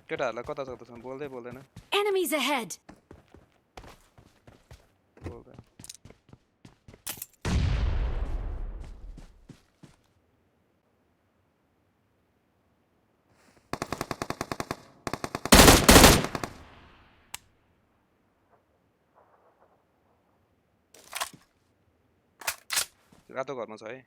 केटाहरूलाई कता छ बोल्दैन Enemies ahead. रातो घरमा छ है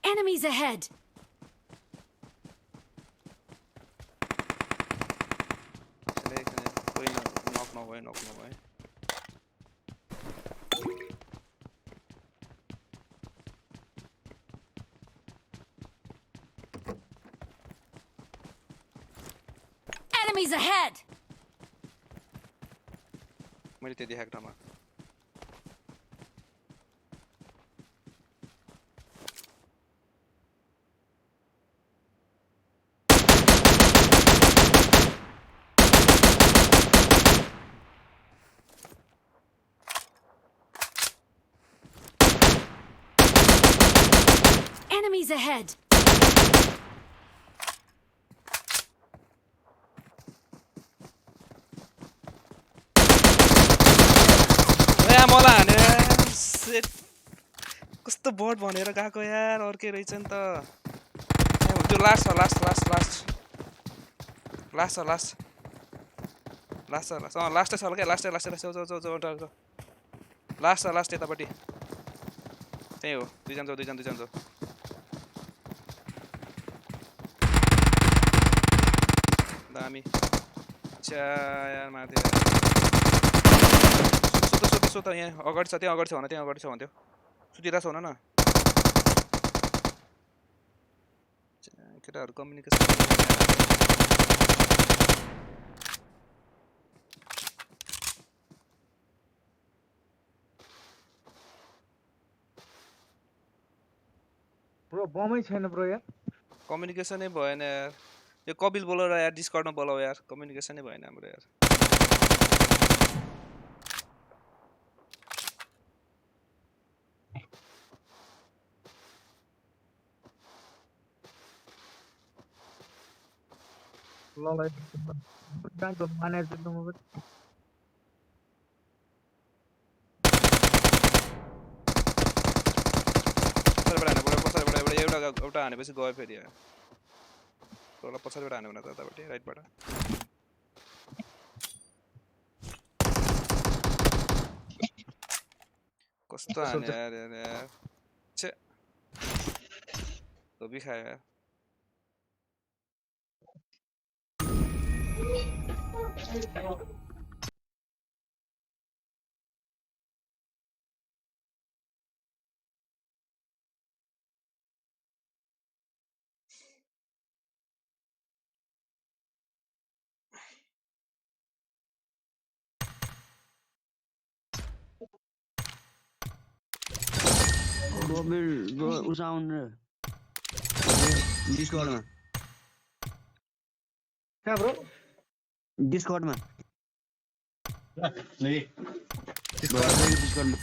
Enemies ahead. knock नभए Enemies ahead. मैले त्यो देखाएको ठाउँमा Enemies ahead. मलाई हाने कस्तो बट भनेर गएको यार अर्कै रहेछ नि त त्यो लास्ट लास्टै छ क्या लास्टै लास्ट यतापट्टि त्यही हो दुईजना छ दामी यार माथि सुत यहाँ अगाडि छ त्यहाँ अगाडि छ भन्थ्यो सुतिरहेको छ हुन न केटाहरू कम्युनिकेसन ब्रो बमै छैन ब्रो यार कम्युनिकेसनै भएन यार यो कपिल बोलाउ यार डिस्कर्डमा बोलाउ यार कम्युनिकेसनै भएन हाम्रो यार ललाई डान्स माने चाहिँ म पछाडिबाट एउटा हानेपछि गयो फेरि तल पछाडिबाट हान्यो भने त यतापट्टि राइटबाट कस्तो हाने यार यार छे धोबी खायो यार Bro, usahawan Discord ma. कहाँ ब्रो Discord ma. ले Discord ma.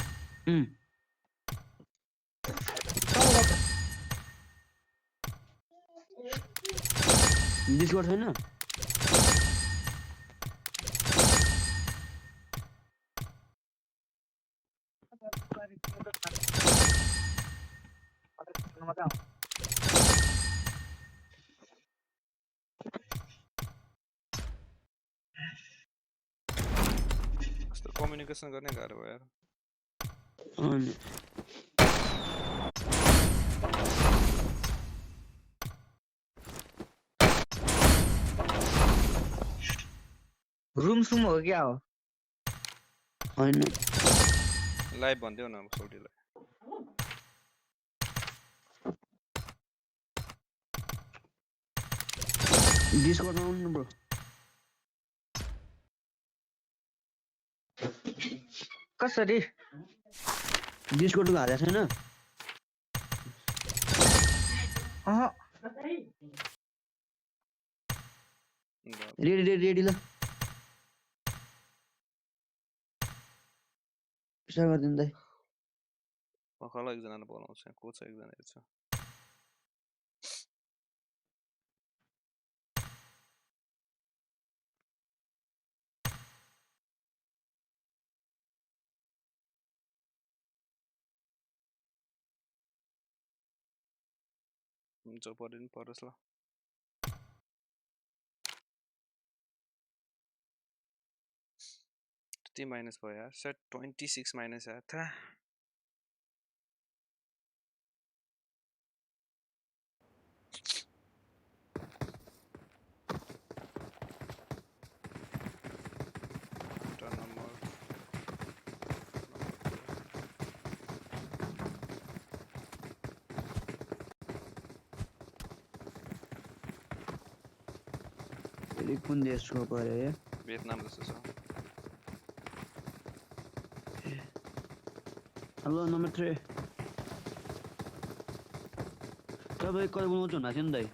Discord छैन कस्तो कम्युनिकेसन गर्ने गाह्रो भयो यार अनि रूम सुम हो क्या हो हैन लाइभ भन्दियो न अब सौडीलाई Discord मा आउनु ब्रो कसरी Discord मा हालेको छैन अह रेडी ल पिसा गर्दिनु दाइ पखाल एकजनाले बोलाउँछ को छ एकजना हेर्छ हुन्छ परे नि परोस् ल कति माइनस भयो यार सेट 26 माइनस आयो था कुन देशको पर्यो या भियतनाम जस्तो छ हेलो नम्बर 3 तपाईँ कहिले बोल्नुहुन्छ भन्नुभएको थियो नि दाइ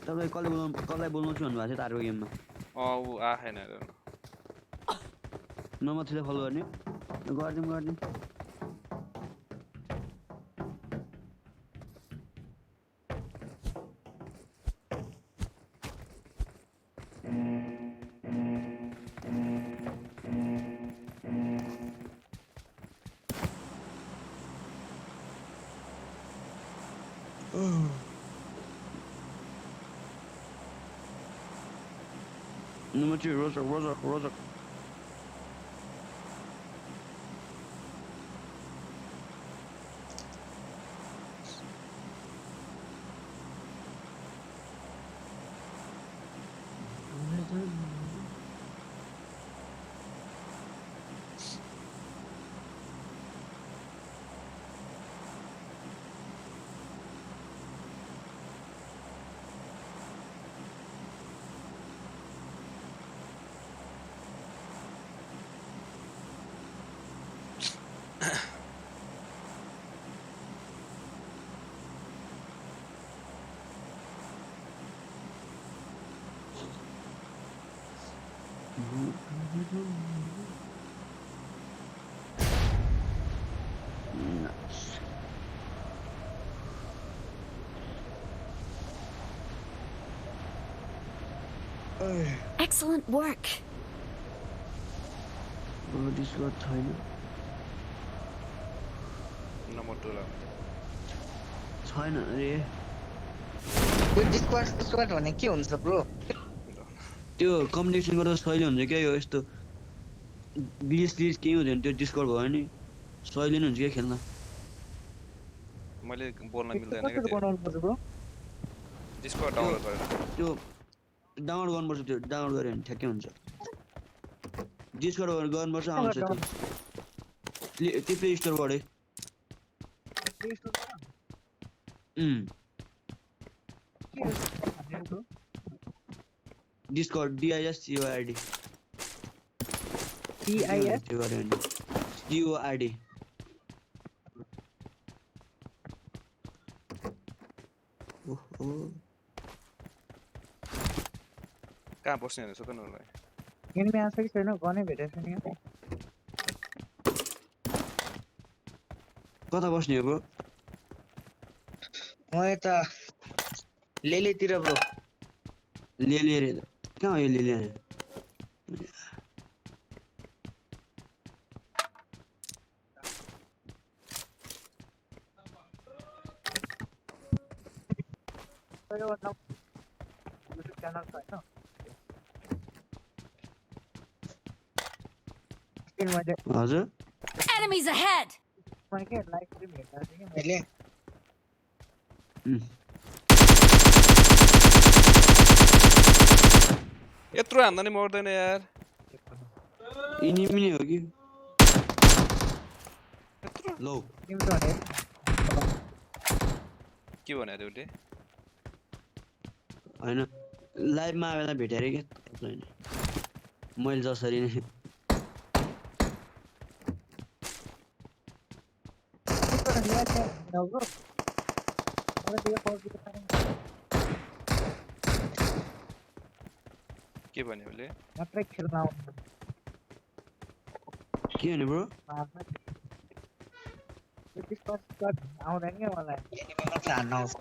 तपाईँ कसलाई बोल्नुहुन्छ भन्नुभएको थियो तारको गेममा ऊ आएन नम्बर 3 लाई फलो गर्ने गरिदिउँ Number 2, Rosa. Excellent work. Discard छैन नम्बर 2 ला छैन अरे यो डिस्कर्ड भने के हुन्छ ब्रो त्यो कम्युनिकेसन गर्दा सहिले हुन्छ क्या यो यस्तो ग्लिच केही हुँदैन त्यो डिस्कर्ड भयो नि सहिले नै हुन्छ क्या खेल्न मैले बोल्न मिल्दैन के कसरी बनाउनु पर्छ ब्रो डिस्कर्ड डाउनलोड गरेर त्यो डाउनलोड गर्नुपर्छ त्यो डाउनलोड गऱ्यो भने ठ्याक्कै हुन्छ डिस्कर्ड गर्नुपर्छ आउँछ त्यो प्ले स्टोरबाटै डिस्कर्ड DISCORD त्यो गऱ्यो भने CORD ओहो कहाँ बस्ने भनेर सोध्नु मलाई एनिमी आछ कि छैन गनै भेटेको छैन यहाँ कता बस्ने हो ब्रो म यता लेलेतिर ब्रो लेले रे कहाँ हो यो लेले हजुर Enemies ahead. मैले यत्रो हान्दा नि मर्दैन यार इनिमी नै हो कि लो के भने अरे उसले हैन लाइभमा आएर भेटे अरे के हैन मैले जसरी नै के भने उसले मात्रै खेल्न आउनु के भने ब्रो आउँदैन क्या मलाई एनिमी मात्र हान्न आउँछ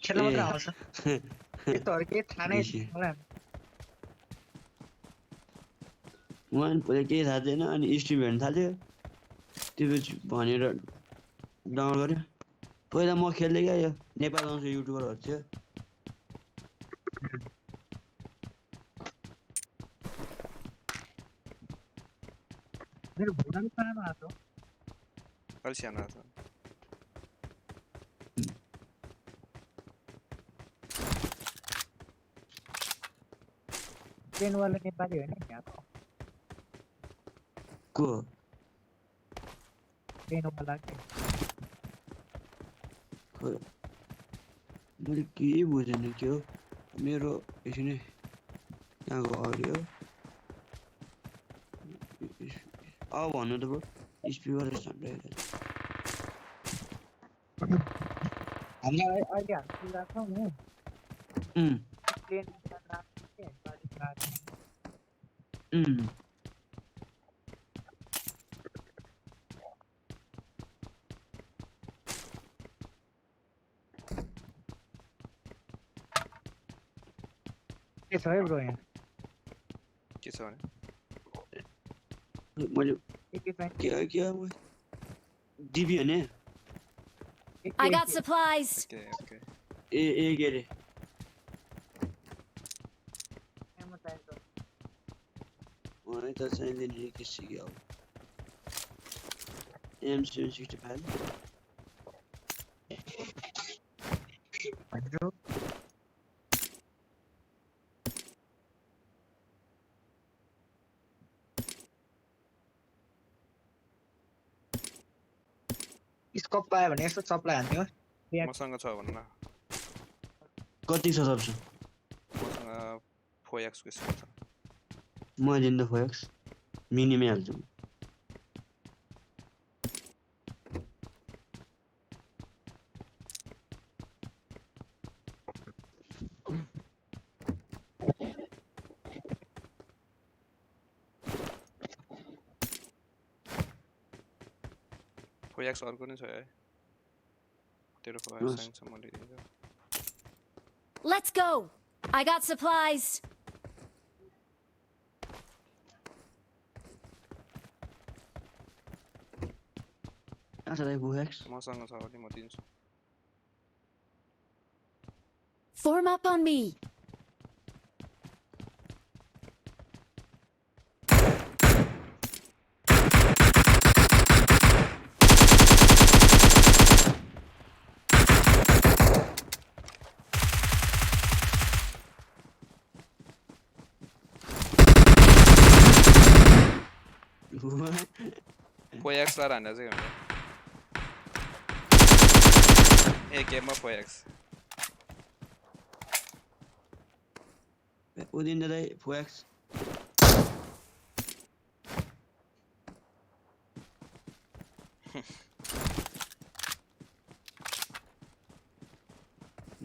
खेल्न मात्र आउँछ त्यस्तोहरू केही थाहा नै छैन मलाई उहाँ पहिला केही थाहा थिएन अनि स्ट्रिम हेर्न थाल्यो त्यसपछि भनेर डाउनलोड गर्यो पहिला म खेल्दै क्या यो नेपाल आउँछ युट्युबरहरू थियो मेरो भुँडा पनि सानो आएको अलि सानो छ ट्रेनवाला नेपाली होइन यहाँको को ट्रेनवाला के मैले केही बुझेन के हो मेरो एकछिन यहाँको अडियो अब भन्नु त ब्रो स्पिकर हामीलाई अहिले हामी राख्छौँ नि प्लेन के छ है ब्रो यहाँ के छ भने मैले के चाहिन्छ के डिबी भने I got supplies. Okay okay ए के अरे मलाई त चाहिँदैन के सिक्यो अब M765 स्कोप पायो भने यसो चप्लाई हान्थ्यो मसँग छ भन्न कति छ सबसे मसँग 4x को स्कोप छ म दिन्दा फोक्स मिनिमै हाल्छु फोक्स अर्को नै छ है तेरो फोक्स चाहिन्छ मैले दिन्छु Let's go. I got supplies. कहाँ छ दाइ बुक्स मसँग छ भने म दिन्छु Form up on me. PYX ला हान्दा चाहिँ हुन्छ एक गेममा PYX उदिन दाइ बुक्स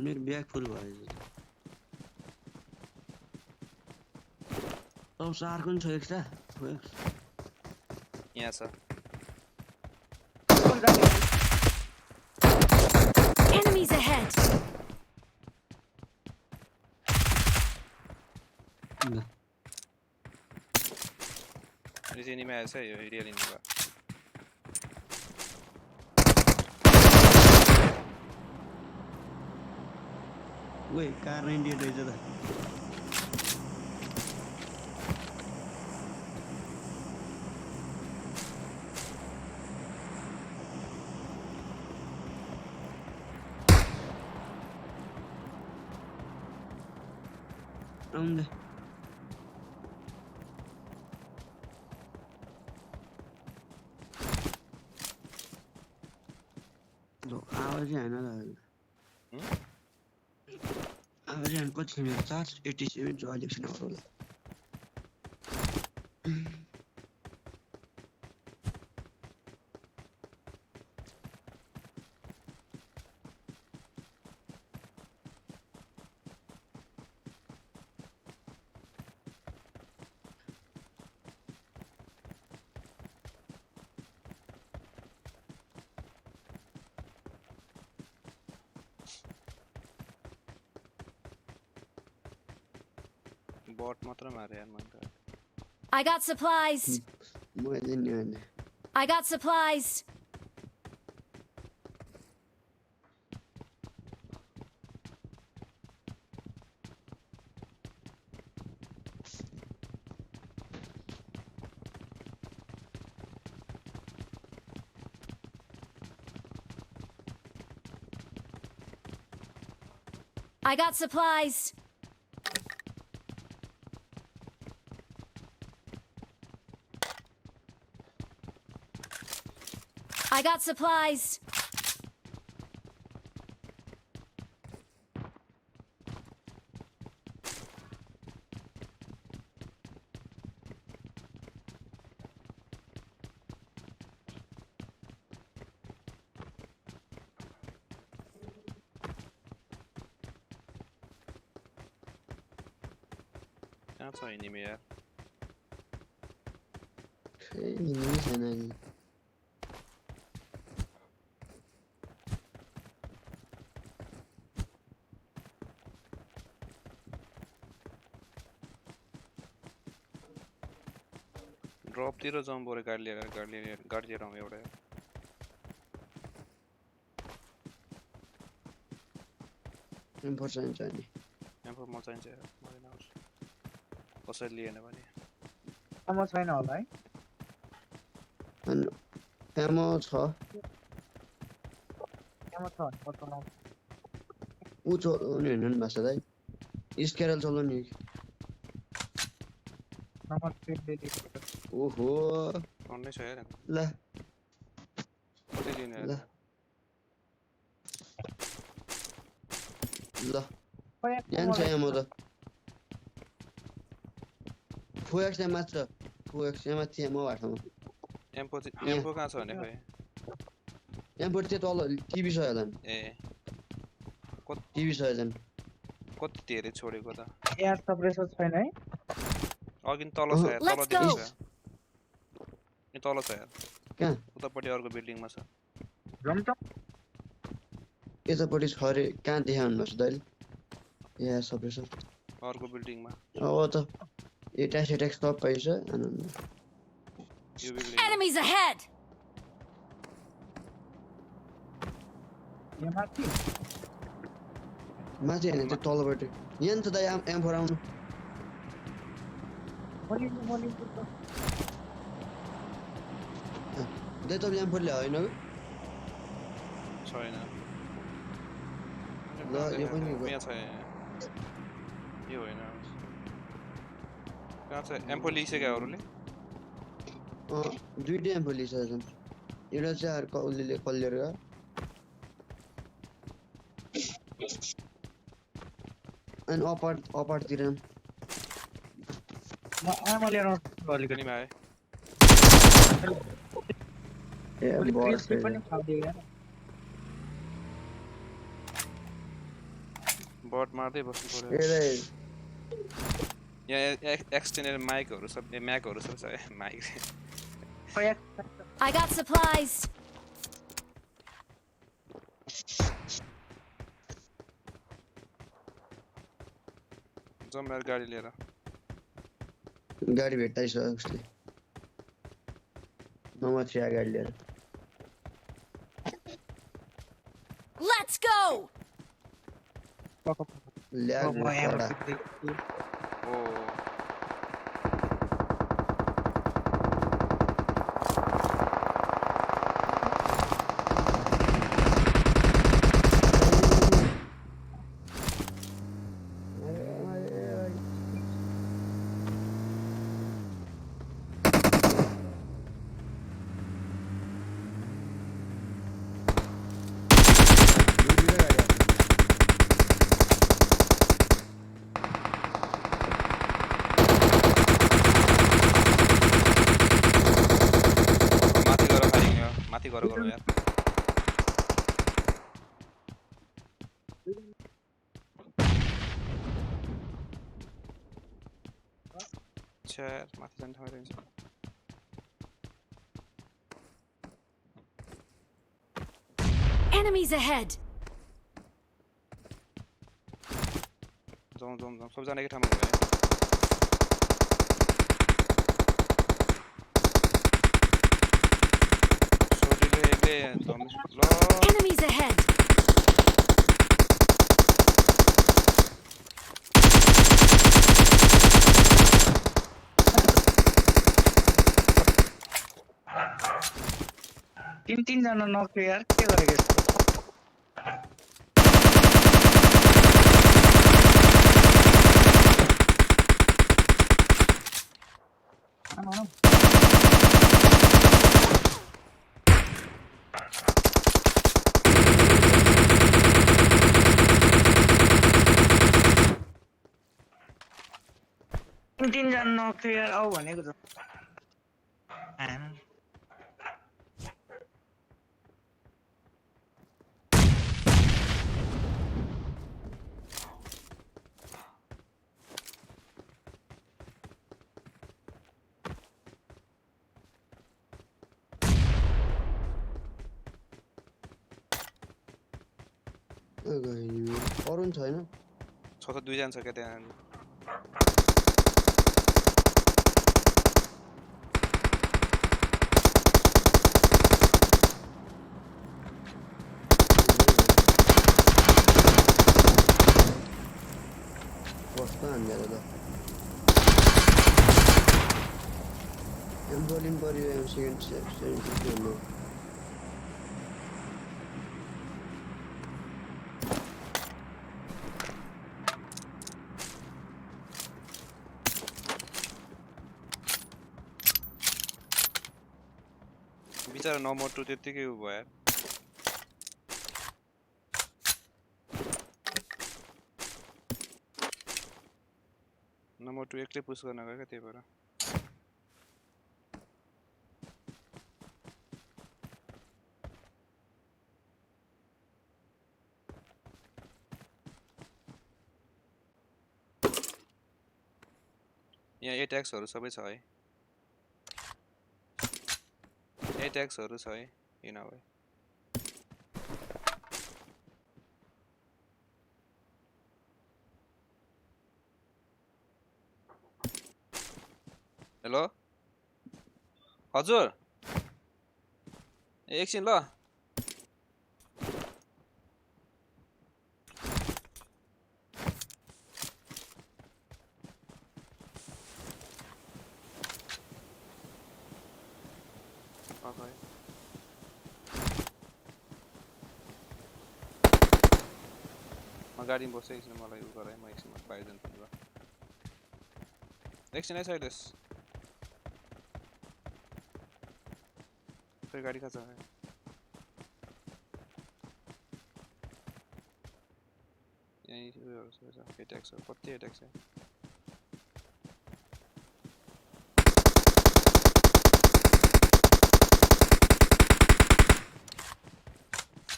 मेरो ब्याग फुल भयो अब चार कुन छ एक्स्ट्रा बुक्स यहाँ छ Enemies ahead. ल रिजेनीमा आएछ यो एरिया लिनु भयो ओइ कार 98 रहेछ त आउँदै आवाजै होइन आवाजै होइन कति छ मेरो चार्ज 87 छ अहिले एकछिन आउनु होला बट मात्र मारे यार मैले I got supplies. मैले नि होइन I got supplies. I got supplies. I got supplies. कहाँ छ एनिमी यार खै हिँड्नै छैन अहिले ड्रपतिर जाउँ बरु गाडी लिएर आउँ एउटा M4 चाहिन्छ नि M4 म चाहिन्छ यार मलाई नआउँछ कसैले लिएन भने आमा छैन होला है अनि एमो छ आमा छ भने बताउनु ऊ चलाउने होइन नि भाषा दाइ स्क्यारल चलाउने नम्बर 3 ले ओहो अन्नै छ यार ल कति लिने ल यार ल यहाँ छ एमो त फोएक्स यहाँ मात्र फोएक्स यहाँ माथि एमो बाटोमा M4 कहाँ छ भने खोइ एमो त्यो तल टिभी छ होला ए टिभी छ होला कति धेरै छोडेको त एयर सप्रेसर छैन है अघि तल छ यार तल Let's go. देखिन्छ नि तल छ यार कहाँ उतापट्टि अर्को बिल्डिङमा छ जम्प यतापट्टि छ अरे कहाँ देखाउनु भएको छ दाइले यहाँ सप्रेसर अर्को बिल्डिङमा अब त एटा सेटेक्स सब पाइछ यो बिल्डिङ Enemies ahead. यहाँ माथि माथि हैन त्यो तलबाट यहाँ नि त दाइ M4 आउनु मलिन्छ त दाइ तपाईँ M4 ल्या होइन छैन ल यो पनि यहाँ छ यो होइन कहाँ छ M4 लिइसक्यो अरूले दुईटै M4 लिइसकेको छन् एउटा चाहिँ अर्को उसले कलियर गर अनि अपार्टतिर म आमा लिएर आउँछु अलिकति पनि आए ए बस पनि खाउँदै यार बट मार्दै बस्नु पर्यो ए दाइ यहाँ एक्सटेन्डेड माइकहरू सब म्याकहरू सब छ माइक I got supplies. जाउँ यार गाडी लिएर गाडी भेट्टाइसक्यो उसले नम्बर 3 गाडी लिएर Let's go. ल्याग म यहाँ कडा ओ माथि गएर गरौँ यार अच्छा यार माथि जाने ठाउँ रहेछ Enemies ahead. जाउँ सबजना एकै ठाउँमा भयो सोरीले एक्लै जाउँ ल Enemies ahead. तीन जना नक्यो यार के गरेको यस्तो तीन जना नक्यो यार आऊ भनेको त अरू नि छैन छ त दुईजना छ क्या त्यहाँ कस्तो हामीलाई त एम्बोलिन पऱ्यो सेकेन्ड बिचारा नम्बर 2 त्यतिकै उ भयो नम्बर 2 एक्लै पुश गर्न गयो क्या त्यही भएर यहाँ 8 एक्सहरु सबै छ है 8 एक्सहरु छ है किन भए हेलो हजुर एकछिन ल गाडीमा बस्छ एकछिन मलाई उ गराए म एकछिन बाहिर जानु पर्ने भयो एकछिन है साइलेस फेरि गाडी कहाँ छ यहीँ उयोहरू छ एट्याक्सहरू कति एट्याक्स छ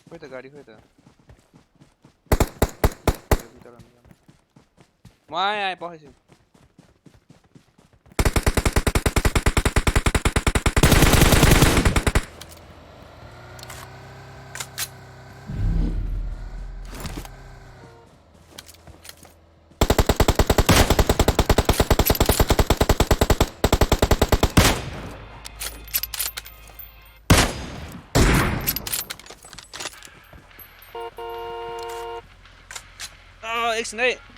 खोइ त गाडी खोइ त म आएँ पछि एकछिन है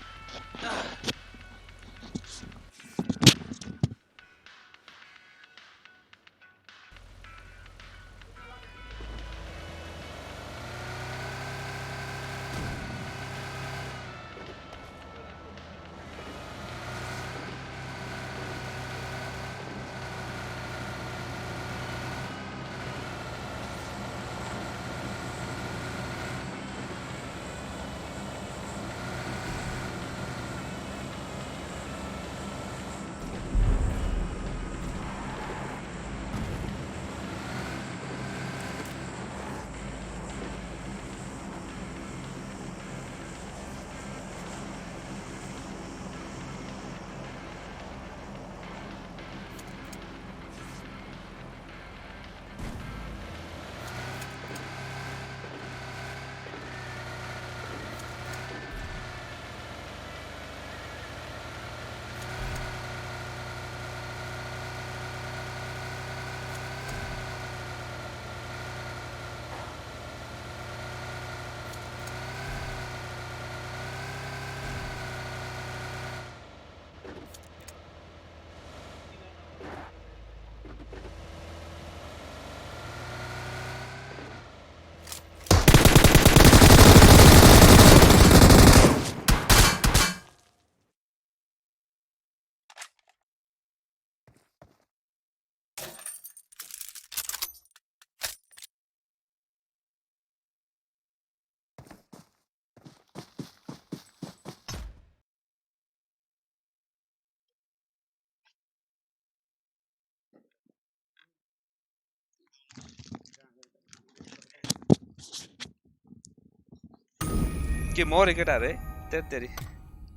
के मरे केटाहरू है त्यही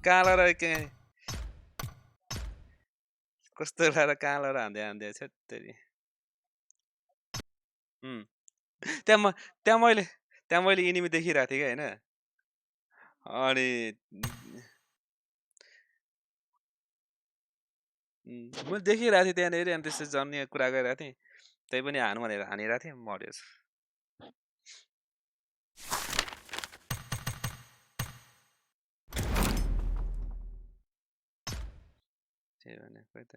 कहाँ लगाएर के कस्तो लगाएर कहाँ लगाएर हान्दै छ त्यही त्यहाँ मैले इनिमी देखिरहेको थिएँ कि होइन अनि मैले देखिरहेको थिएँ त्यहाँनिर अनि त्यसपछि जन्ने कुरा गरिरहेको थिएँ त्यही पनि हानु भनेर हानिरहेको थिएँ मर्यो त्यही भने खोइ त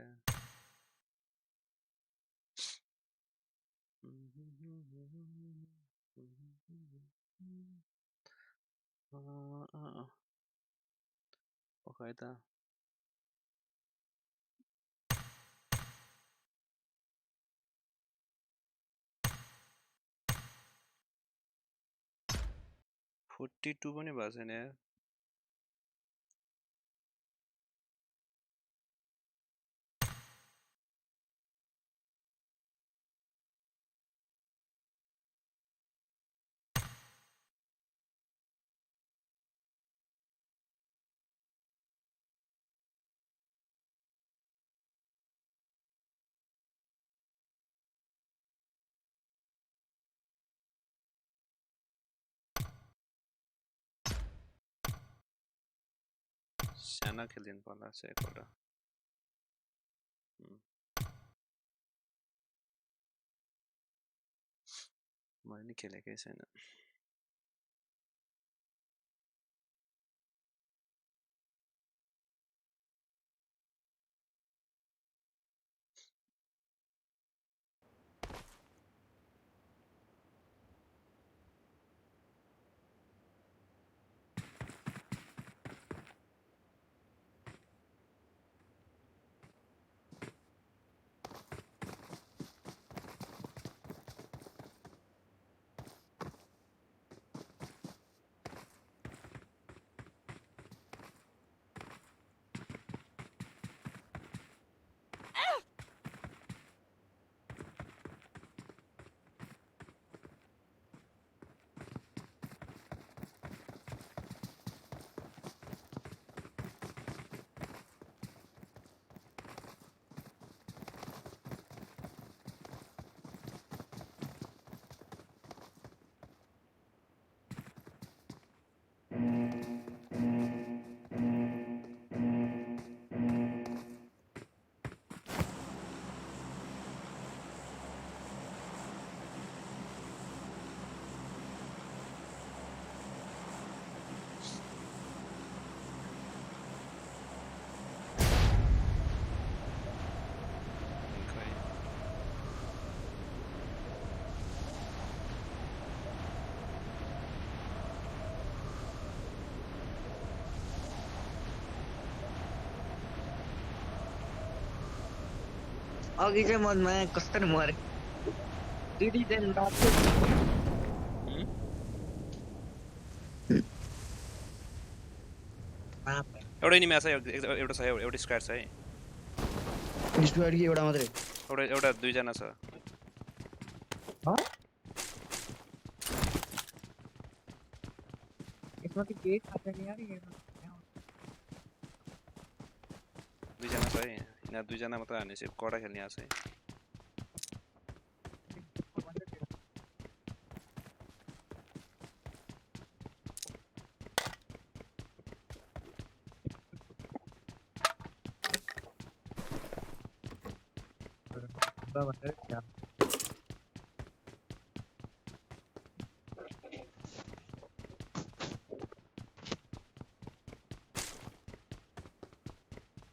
खोइ त फोर्टी टू पनि भएको छैन यार सानो खेलिदिनु पर्ला चाहिँ एकपल्ट मैले नि खेलेकै छैन अघि चाहिँ ममा कसरी मरे दिदी चाहिँ एउटा एनिमी छ एउटा छ एउटा स्क्वाड छ है स्क्वाड कि एउटा मात्रै एउटा दुईजना छ यसमा के थाहा छैन यार दुईजना छ है यिनीहरू दुईजना मात्र हानेपछि कडा खेल्ने आछ है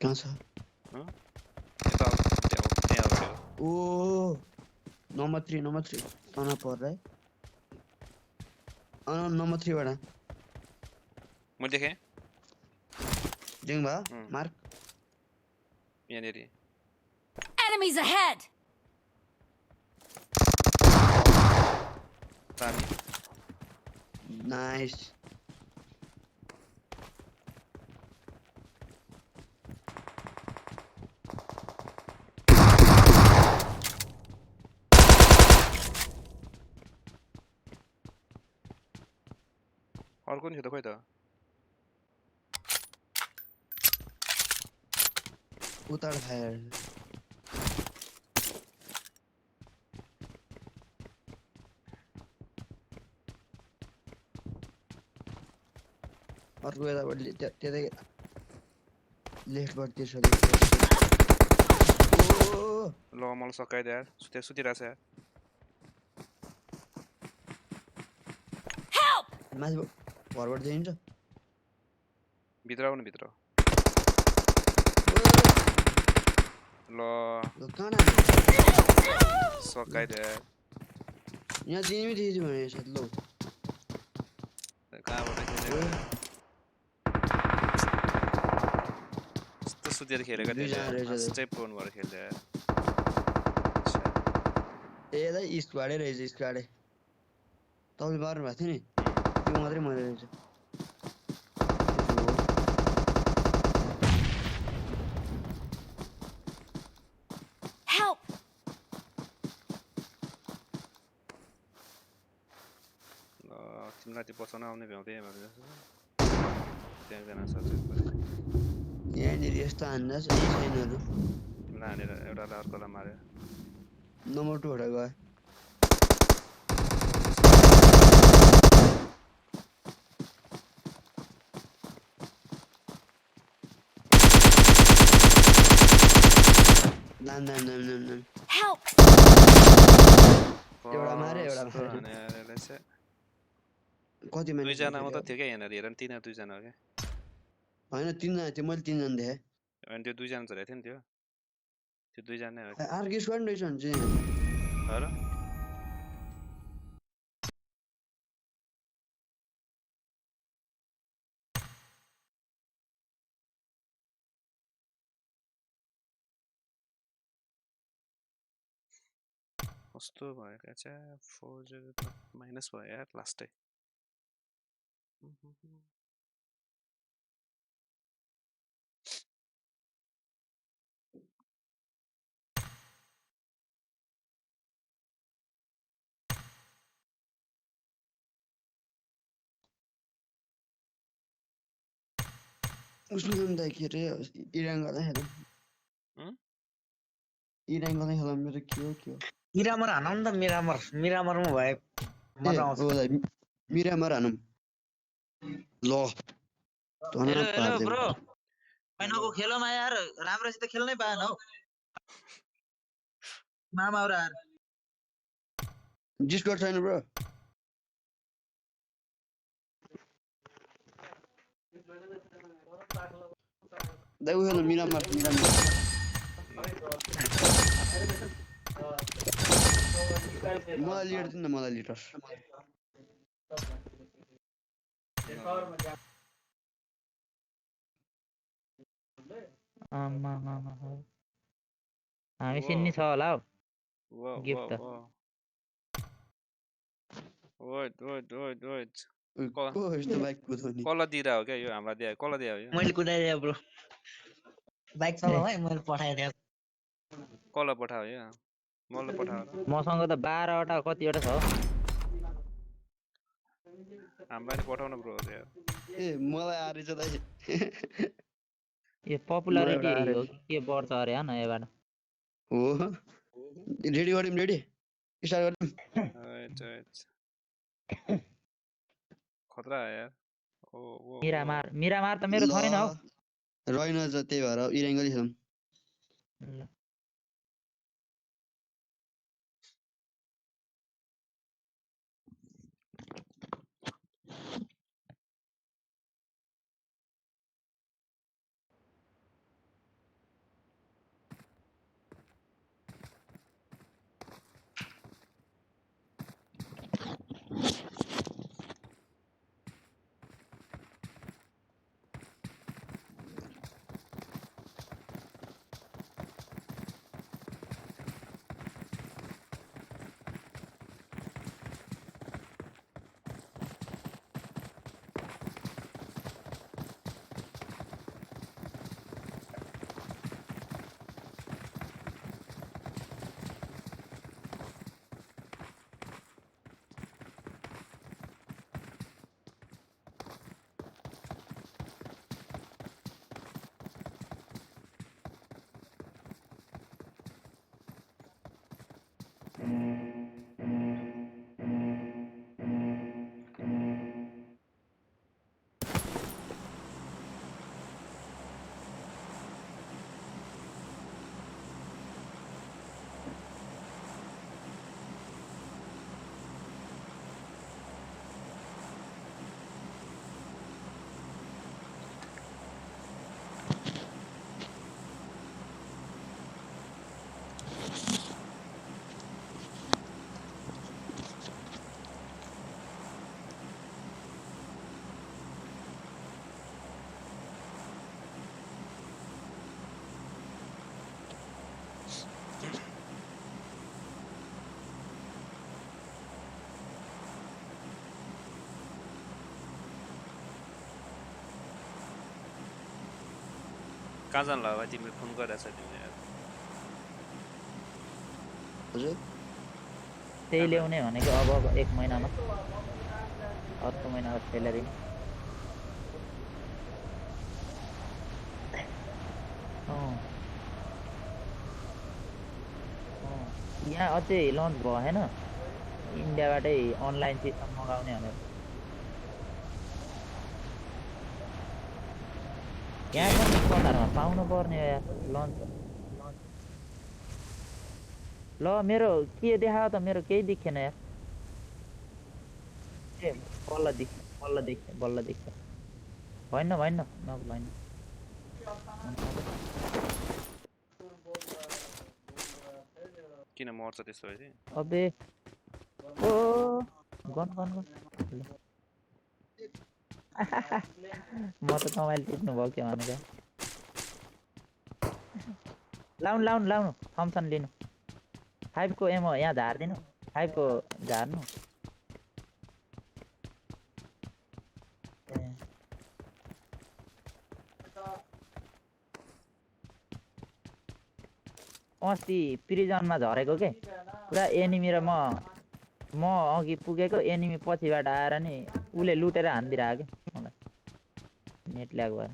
कहाँ छ ओ नम्बर 3 कहाँ पर्छ नम्बर 3 बाट म देखेँ जिङ भा मार्क यहाँनेरि Enemies ahead! नाइस अर्को नि थियो त खोइ त उतार फायर अर्को यताबाट त्यतै लेफ्टबाट त्यसो ल मलाई सकाइदियो यार सुतिरहेछ यार माथि घरबाट जाइन्छ भित्र आउनु भित्र ल कहाँ सकाइदियो यार यहाँ जिमी दिएछु भने साथ लौ कहाँबाट खेलेको यस्तो सुतेर खेलेको त्यही प्रोन भएर खेल्दै यार ए दाइ स्क्वाडै रहेछ स्क्वाडै तपाईँले मार्नु भएको थियो नि त्यो मात्रै मरे रहेछ Help! तिमीलाई त्यो बचाउन आउने भ्याउँदै त्यहाँ एकजना छ यहाँनिर यस्तो हान्दा छैनहरू तिमीलाई हानेर एउटालाई अर्कोलाई मार्यो नम्बर 2 बाट गयो नाम Help! एउटा मारे कति माने दुईजना मात्र थियो क्या यहाँनिर हेर तिनीहरू दुईजना हो क्या होइन 3 जना थियो मैले 3 जना देखेँ अनि त्यो दुईजना झरेको थियो नि त्यो दुईजना हो अर्को स्क्वाड रहेछ भने चाहिँ र कस्तो भयो क्या चाहिँ 4 माइनस भयो यार लास्टै उसले दाइ के अरे इरान गर्दा खेलौँ इरान गर्दा खेलौँ मेरो के हो मिरामर हानौँ नि त मिरामरमा भए मजा आउँछ मिरामर हानौँ ल हेलो ब्रो मैनको खेलमा यार राम्रोसित खेल्नै पाएन हौ मामा यार डिस्कर्ड छैन ब्रो दाइ उ हेर्नु मिरामर मलाई लिएर दिनु न मलाई लिटर हामी सिन्नी छ होला हौ वो गिफ्ट त वेट को यस्तो बाइक कुदाउने कसलाई दिइरा हो क्या यो हामीलाई दिए कसलाई दिए हो यो मैले कुदाइदिएँ ब्रो बाइक चलाऊ है मैले पठाइदिएँ कसलाई पठायो यो मलाई पठायो र मसँग त 12 वटा कतिवटा छ हामीलाई नि पठाउन ब्रो यार ए मलाई आरेछ दाइ यो पपुलारिटी हो कि के बढ्छ अरे हैन यबाट हो रेडी गर्यौँ रेडी स्टार्ट गर्यौँ वेट खतरा है यार ओ मिरामार त मेरो छैन हौ रहेन ज त्यही भएर इराङ्गली छौँ कहाँ जानु होला भाइ तिमीले फोन गरिरहेछ तिमीले यार हजुर त्यही ल्याउने भनेको अब 1 महिनामा अर्को महिनाको स्यालेरी यहाँ अझै लन्च भयो हैन इन्डियाबाटै अनलाइन सिस्टम मगाउने भनेर यहाँ पनि कतारमा पाउनु पर्ने यार लन्च ल मेरो के देखायो त मेरो केही देखिएन यार ए बल्ल देख्छ भएन नभएन किन मर्छ त्यस्तो भएपछि अबे ओ गन म त कमाइल टिप्नु भयो के भनेको लाउनु थम्सन लिनु 5 को एमो यहाँ झार्दिनु 5 को झार्नु अस्ति प्रिजनमा झरेको के पुरा एनिमी र म अघि पुगेको एनिमी पछिबाट आएर नि उले लुटेर हान्दिरहेको के मलाई नेट ल्याग भएर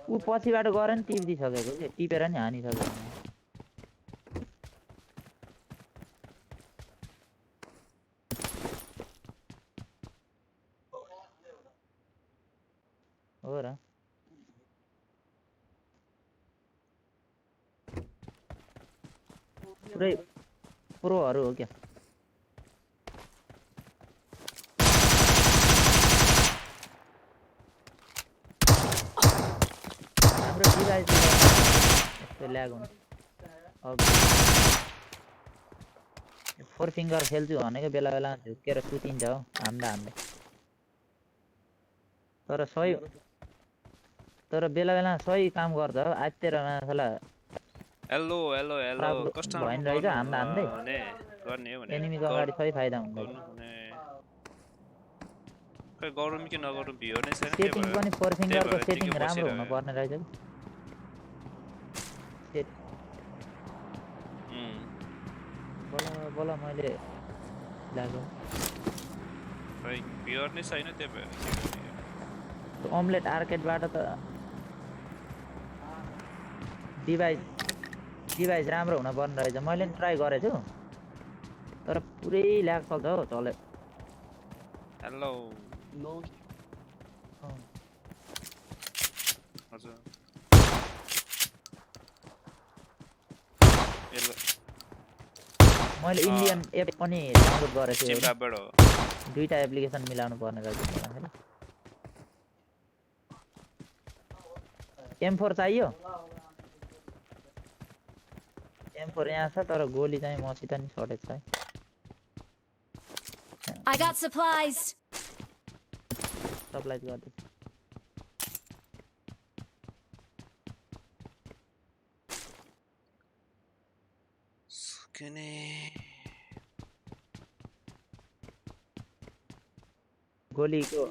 ऊ पछिबाट गएर नि टिपिदिसकेको के टिपेर नि हानिसकेको हो र पुरै प्रोहरू हो क्या हाम्रो डिभाइस यस्तो ल्याग हुन्छ अब 4 फिङ्गर खेल्छु भनेको बेला बेला झुक्केर सुतिन्छ हो हान्दा तर सही तर बेला बेला सही काम गर्छ हो आत्तेर साला हेलो हेलो हेलो खराब कस्टमरमा भइन रहेछ गर्नु हान्दा हान्दै भने गर्ने हो भने एनिमीको अगाडि सही फाइदा हुँदैन गर्नु भने खै गरौँ कि नगरौँ भिउ नै छैन सेटिङ पनि फोर त्यही फिङ्गरको भएर सेटिङ यत्तिकै राम्रो बसिरहेको हुनुपर्ने रहेछ कि बल बल मैले लाग्यो खै भिउ नै छैन त्यही भएर के गर्ने अम्लेट आर्केडबाट त डिभाइस राम्रो हुनुपर्ने रहेछ मैले पनि ट्राई गरेछु तर पुरै ल्याग चल्छ हौ चल्यो हेलो नो हजुर हेलो मैले इन्डियन एप पनि डाउनलोड गरेको छु जिम्बाबाट हो दुईटा एप्लिकेसन मिलाउनु पर्ने रहेछ मलाई M4 चाहियो M4 यहाँ छ तर गोली चाहिँ मसित नि सर्टेज छ I got supplies. सप्लाई गर्दै किने गोलीको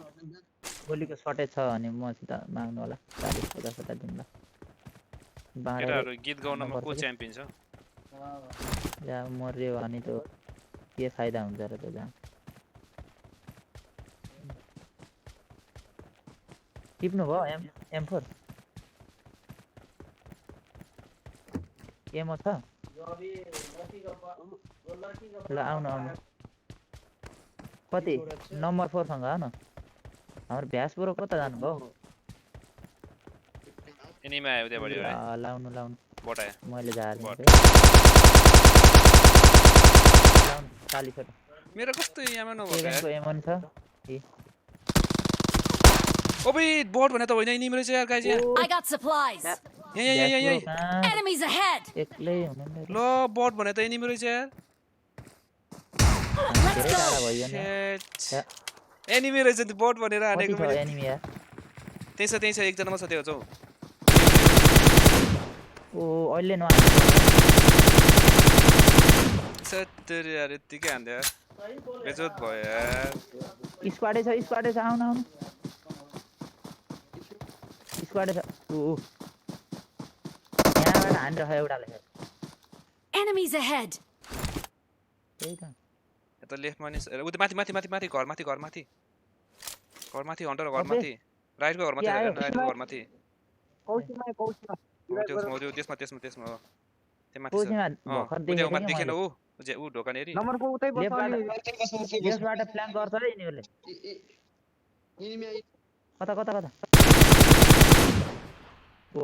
सर्टेज छ भने मसित माग्नु होला 40-50 दिउँला केटाहरू गीत गाउनमा को च्याम्पियन छ या मर्यो भने त के फाइदा हुन्छ र त जहाँ टिप्नु भयो M4 केमा छ ल आउनु कति नम्बर 4 सँग हो न हाम्रो भ्यासपुरो कता जानुभयो एनिमी आयो त्यहाँबाट लाउनु बटाए मैले झार्नु चाली छोटो मेरो कस्तो यामा नभएको सेभेनको M1 छ ओबे बोट भने त होइन एनिमी रहेछ यार गाइज यहाँ I got supplies. यही Enemies ahead. एक्लै हुनुहुन्न ल बोट भने त एनिमी रहेछ यार Let's go. एनिमी रहेछ त्यो बोट भनेर हानेको मैले एनिमी यार त्यही छ एकजनामा छ त्यो चाहिँ ओ अहिले न सत्तरी यार यतिकै हान्दै यार बेजोत भयो यार स्क्वाडै छ आउनु स्क्वाडै छ यहाँबाट हानिरह एउटाले Enemies ahead. त्यही त यता लेफ्टमा नि उ माथि घरमाथि हन्टर घरमाथि राइटको घरमाथि त्यसमा हो त्यहाँ माथि छ देखेन ऊ ढोका नेरी नम्बरको उतै बस्छ अलि यसबाट प्लान गर्छ है यिनीहरूले कता ओ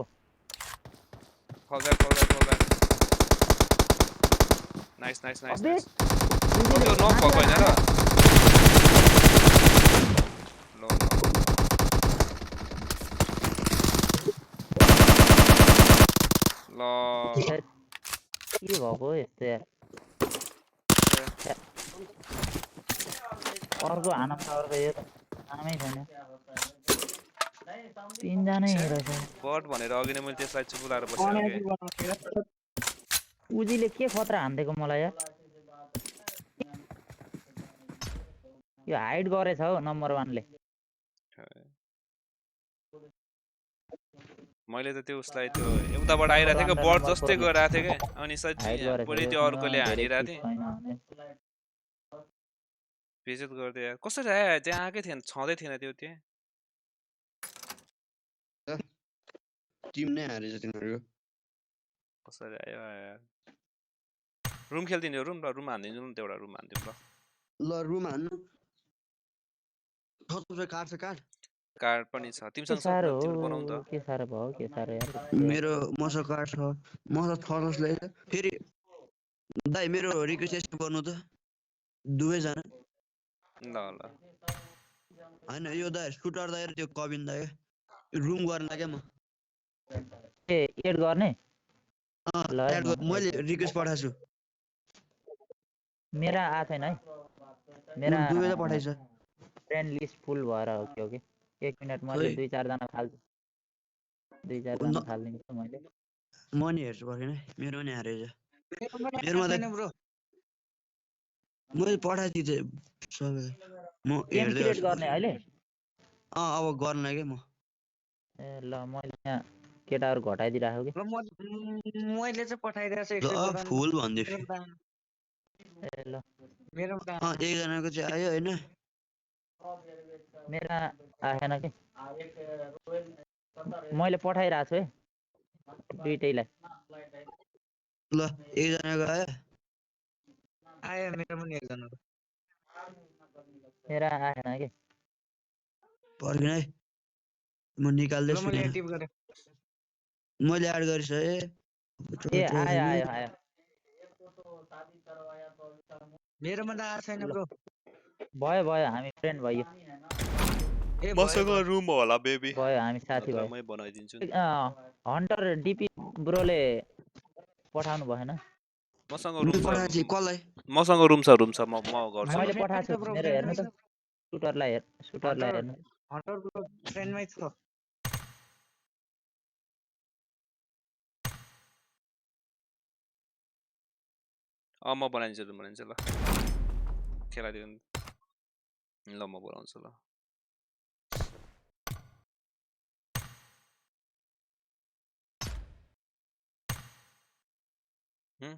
fall back nice त्यो नक भएको हैन र ल के भएको यस्तो यार अर्को हानम अर्को यो नामै छैन तीनजना रहेछ बट भनेर अघि नै मैले त्यसलाई चुपुलाएर बसेको उजीले के खतरा हान्देको मलाई यार यो हाइड गरेछ हौ नम्बर 1 ले मैले त त्यो उसलाई त्यो उताबाट आइरहेको थियो बट जस्तै गइरहेको थियो के अनि सायद पुरै त्यो अर्कोले हानिरहेको थियो भिजिट गर्दै यार कसरी आयो त्यहाँ आएकै थिएन छँदै थिएन त्यो त्यहाँ टिम नै हारेछ तिनीहरु कसरी आयो यार रुम खेल्दिनु रुम र रुम हान्दिनु नि एउटा रुम हान्दिनु ल रुम हान्नु कार्ड पनि छ तिमीसँग छ तिम्रो बनाउँ त के सारो भयो के सारो यार मेरो मसँग कार्ड छ मसँग थर्स लै फेरि दाइ मेरो रिक्वेस्ट एक्सेप्ट गर्नु त दुवै जना ल हैन यो दाइ सुटर दाइ र त्यो कबिन दाइ रुम गर्न लाग्यो म ए एड गर्ने मैले रिक्वेस्ट पठाछु मेरा आ छैन है मेरा दुवैले पठाइछ फ्रेन्ड लिस्ट फुल भएर हो कि 1 मिनेट मैले 2-4 जना फाल्छु 2-4 जना थालिदिन्छु मैले म नि हेर्छु पर्खेन है मेरो नि हारेछ मेरोमा नि मेरोमा आएको त छैन ब्रो मैले पठाइदिएँ सबै म गेम हेर्दै क्रिएट गर्छु गर्ने अहिले अब गर्न के म ए ल मैले यहाँ केटाहरू घटाइदिइराखेको कि ल मैले चाहिँ पठाइदिएको छु ल एकछिन बटन फुल भन्दैछु ए ल मेरोमा त एकजनाको चाहिँ आयो होइन मेरा आएन कि मैले पठाइरहेको छु है दुइटैलाई ल एकजनाको आयो आयो मेरो पनि एकजनाको मेरा आएन कि पर्खिन है म ल निकाल्दैछु मैले यहाँ एक्टिभ गरेँ मैले एड गरिसकेँ ए आयो आयो आयो मेरोमा त आएको छैन ब्रो भयो भयो हामी फ्रेन्ड भयो ए भयो मसँग भयो रुम होला बेबी भयो हामी साथी नत्र भयो मै बनाइदिन्छु नि हन्टर डिपी ब्रोले पठाउनु भएन मसँग मैले रुम छ पठाएको थिएँ कसलाई मसँग रुम छ म गर्छु ल मैले पठाएको छु ब्रो मेरो हेर्नु त सुटरलाई हेर्नु हन्टर ब्रो फ्रेन्डमै छ म बनाइदिन्छु ल खेलाइदिनु ल म बनाउँछु ल Hmm?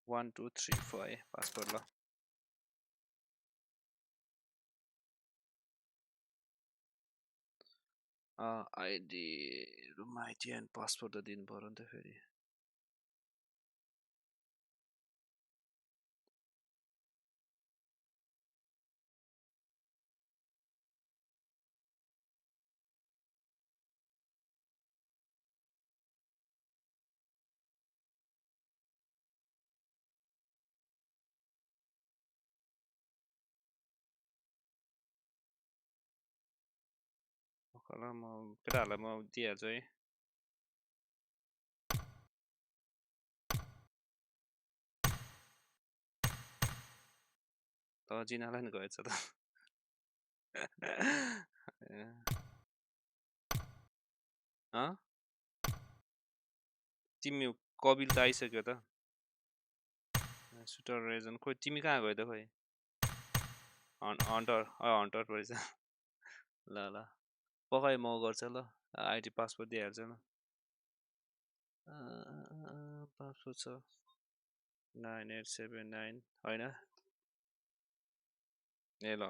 One, two, three, four. Passport ल ID room ID end passport त दिनु पर्यो नि त फेरि म केटाहरूलाई म दिइहाल्छु है त जिनालाई नि गएछ त तिमी कबिल त आइसक्यो त सुटर रेजन खोइ तिमी कहाँ गयो त खोइ हन्टर रहेछ ल पकाइ म गर्छ ल आइडी पासपोर्ट दिइहाल्छ ल पासपोर्ट छ 9879 होइन ए ल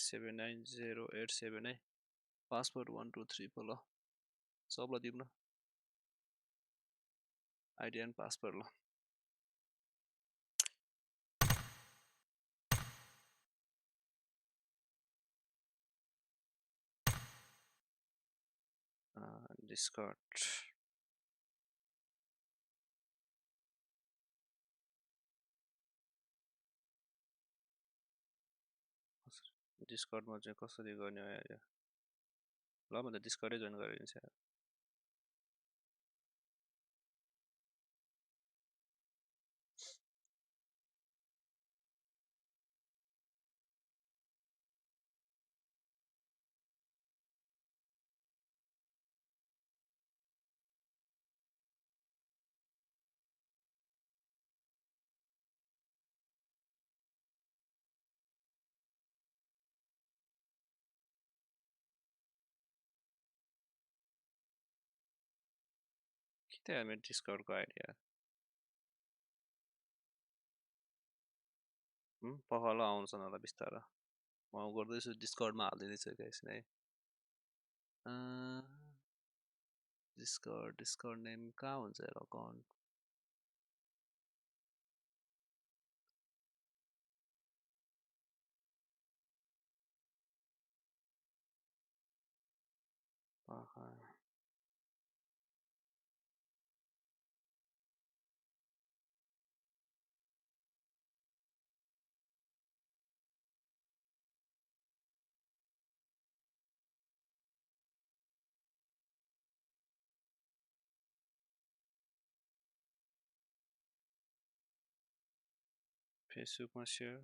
9879 है पासपोर्ट 123 पो ल सबलाई दिउँ न आइडी एन्ड पासपोर्ट ल डिस्कर्ड डिस्कर्डमा चाहिँ कसरी गर्ने हो यो ल म त डिस्कर्डै जोइन गरिदिन्छु के त मेरो डिस्कर्डको आइडिया पखाल आउँछन् होला बिस्तारो म गर्दैछु डिस्कर्डमा हालिदिँदैछु एकैछिन है डिस्कर्ड नेम कहाँ हुन्छ अकाउन्ट फेसबुकमा सेयर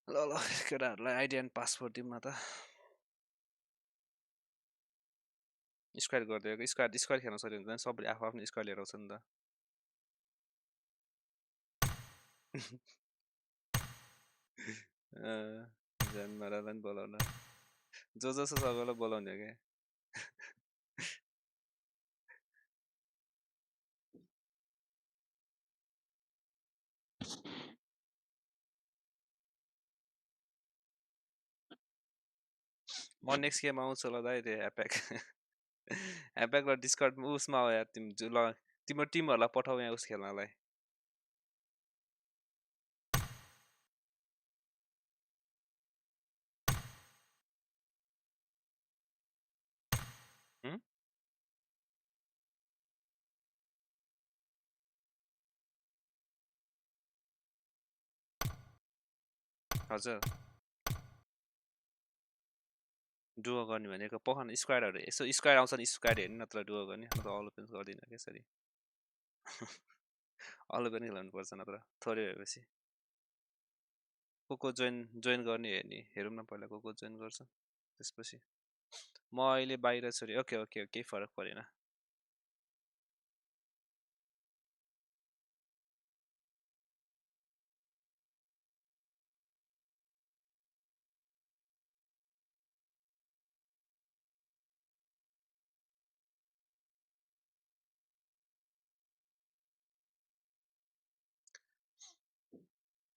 ल ल केटाहरूलाई आइडी एन्ड पासवर्ड दिउँ न त स्क्वायर गरिदिएको स्क्वायर खेल्न सक्यो भने सबैले आफू आफ्नो स्क्वायर लिएर आउँछ नि त जनमारालाई पनि बोलाउन जसो सबैलाई बोलाउने क्या म नेक्स्ट गेम आउँछु ल दाइ त्यो एपेक एपेक र डिस्कर्ड उसमा आऊ यार तिम्रो टिमहरूलाई पठाऊ यहाँ उस खेल्नलाई हजुर डुओ गर्ने भनेको पखान स्क्वाडहरू यसो स्क्वाड आउँछ नि स्क्वाड हेर्नु नत्र डुओ गर्ने नत्र अल ओपन गर्दिनँ कसरी अल ओपन खेलाउनु पर्छ नत्र थोरै भएपछि को जोइन गर्ने हेर्ने हेरौँ न पहिला को जोइन गर्छ त्यसपछि म अहिले बाहिर छु रे ओके ओके केही फरक परेन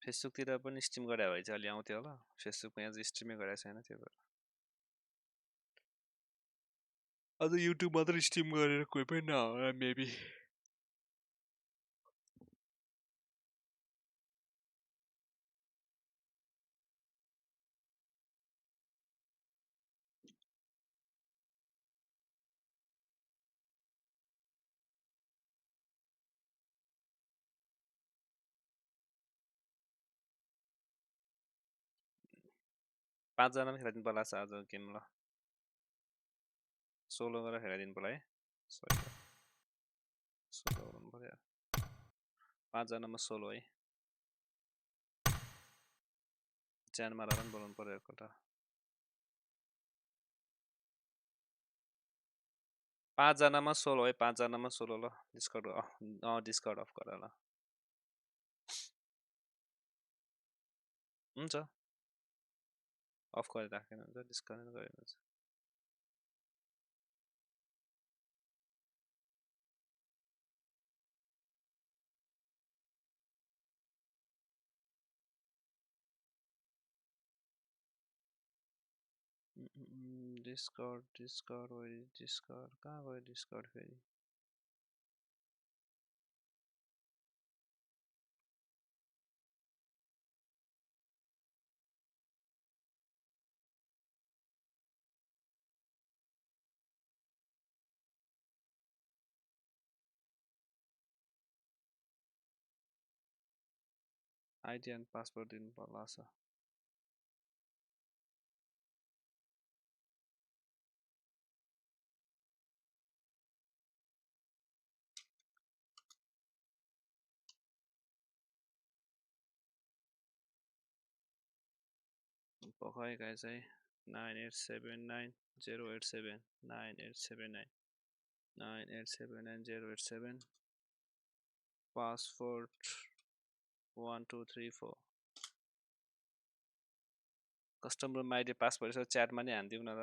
फेसबुकतिर पनि स्ट्रिम गरे भए चाहिँ अलि आउँथ्यो होला फेसबुकमा यहाँ चाहिँ स्ट्रिमै गरेको छैन त्यो भएर अझ युट्युब मात्रै स्ट्रिम गरेर कोही पनि नहोला मेबी पाँचजनामा खेलाइदिनु पर्ला आज गेम ल सोलो गरेर खेलाइदिनु पर्ला है सही हो सोलो गर्नु पर्यो पाँचजनामा सोलो है च्यान मारेर पनि बोलाउनु पर्यो एकपल्ट पाँचजनामा सोलो है पाँचजनामा सोलो ल डिस्कर्ड अफ गर ल हुन्छ अफ गरेर राखेन हुन्छ डिस्कनेक्ट गरेर हुन्छ डिस्कर्ड कहाँ गयो डिस्कर्ड फेरि आइडी एन्ड पासवर्ड दिनु पर्ला छ पखाएका चाहिँ 9879087987 9879087987 password 1234 custom room ID password यसो च्याटमा नि हानिदिउँ न त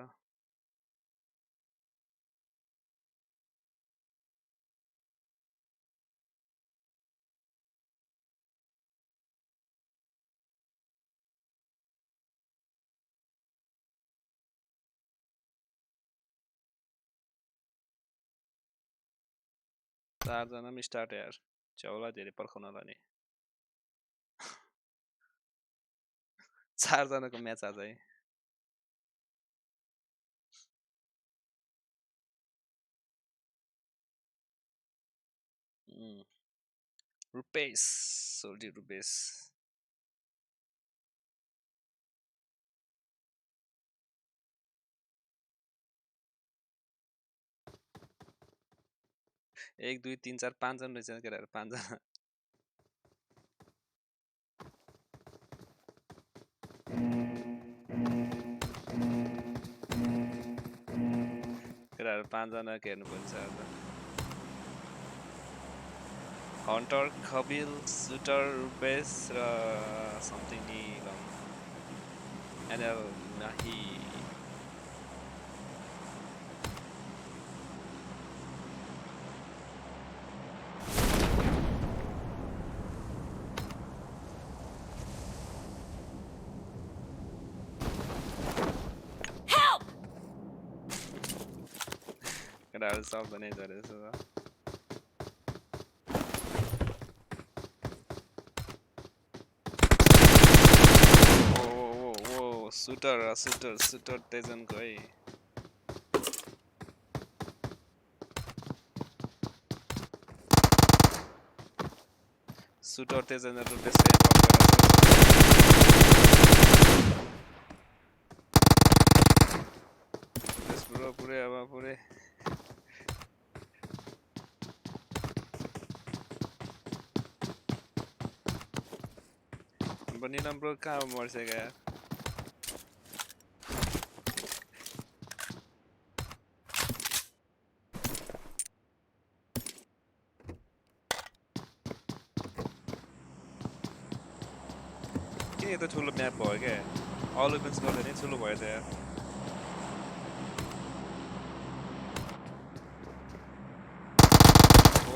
4 जना पनि स्टार्ट यार च्याउला धेरै पर्खाउनला नि 4 जनाको म्याच आज है रुपेश सोल्टी रुपेश एक दुई तीन चार 5 जना रहेछ केटाहरु 5 जना केटाहरु 5 जना हेर्नु पर्छ आज हन्टर खबिल सुटर रुपेश र समथिङ निलम एनएल नाही Help! केटाहरु सब भने झरेछ सुटर तेजनको है सुटर तेजनहरु त्यसै ब्रो पुरै अब पुरै बनिनम ब्रो कहाँ मर्सेगा यार किन यस्तो ठुलो म्याप भयो क्या अल ओपन्स गर्दा नि ठुलो भयो त यार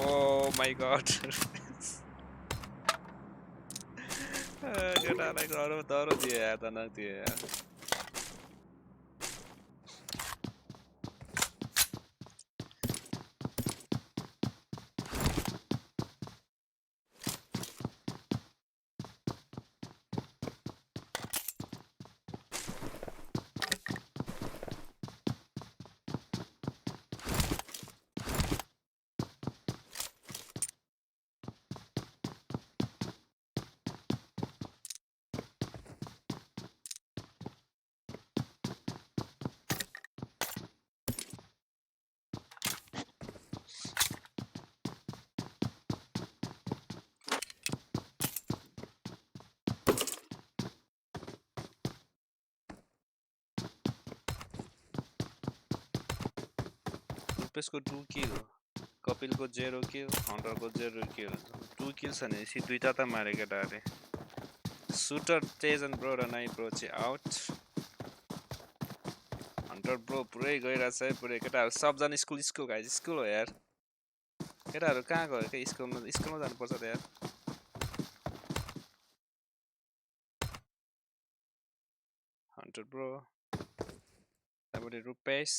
ओ माई गॉड केटालाई डरो दियो यार तनक दियो यार रुपेशको 2 किल कपिलको 0 किल हन्टरको 0 किल 2 किल्स भनेपछि दुईटा त मारे केटाहरुले सुटर तेजन ब्रो र नाइ ब्रो चाहिँ आउट हन्टर ब्रो पुरै गइराछ है पुरै केटाहरु सबजना स्कुल गाइज स्कुल हो यार केटाहरु कहाँ गयो के स्कुलमा जानुपर्छ त यार हन्टर ब्रो त्यहाँबाट रुपेश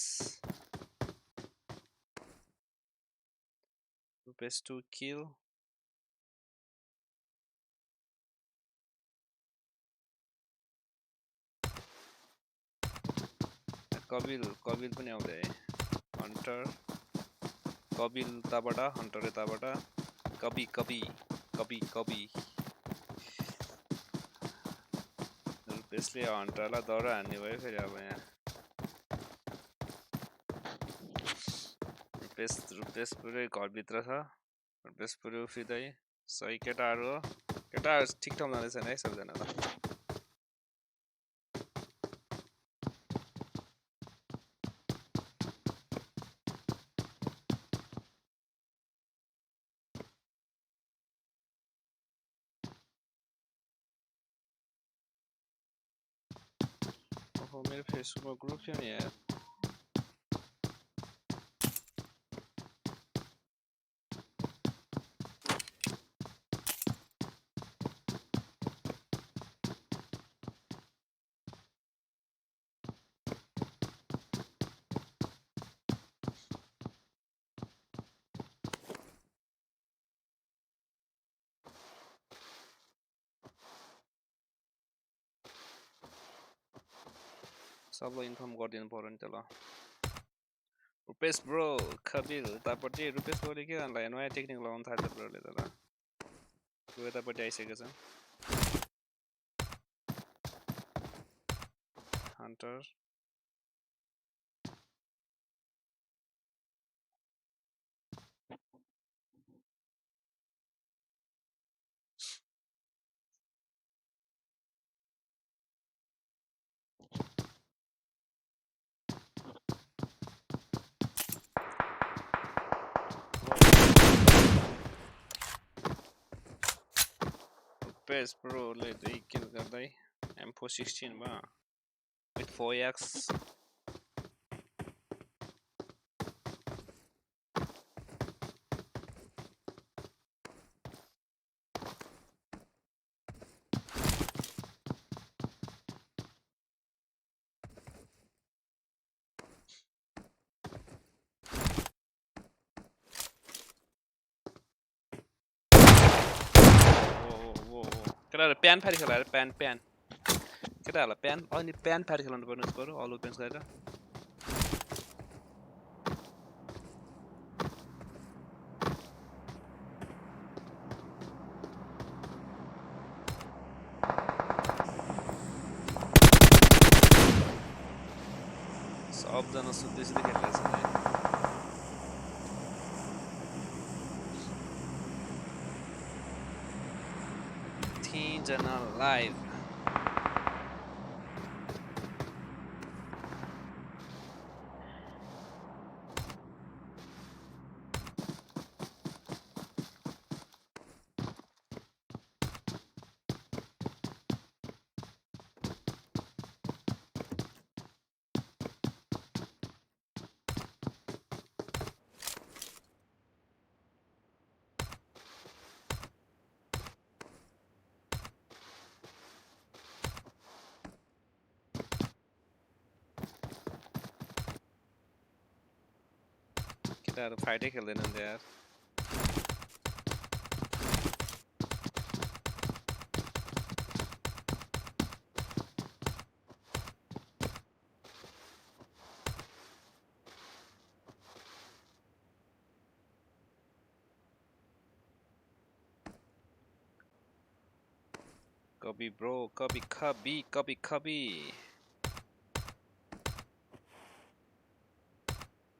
2 kill कबिल पनि आउँदै हन्टर कबिल ताबाट हन्टर यताबाट कबी रुपेशले हन्टरलाई दरो हान्ने भयो फेरि अब यहाँ रुपेश पुरै घरभित्र छ रुपेश पुरै उफ्रिँदै सही केटाहरु हो केटाहरु ठिक ठाउँमा जाँदैछन् है सबजना ल ओहो मेरो फेसबुकमा ग्रुप थियो नि यार सबलाई इन्फर्म गरिदिनु पर्यो नि त ल रुपेश ब्रो खबिर उतापट्टि रुपेश ब्रोले के गर्नु लाग्यो नयाँ टेक्निक लगाउनु थाल्छ ब्रोले त ल त्यो यतापट्टि आइसकेको छ हन्टर रुपेश ब्रोले 2 किल गर्दै M416 मा with 4x केटाहरु प्यान फारी खेला अरे प्यान केटाहरुलाई प्यान अनि प्यान फारी खेलाउनु पर्ने बरु अल ओपेन्स गरेर सबजना सुत्दै खेलिरहेछ है 15 जना लाइभ केटाहरु फाइटै खेल्दैनन् त यार कबी ब्रो कबी खबी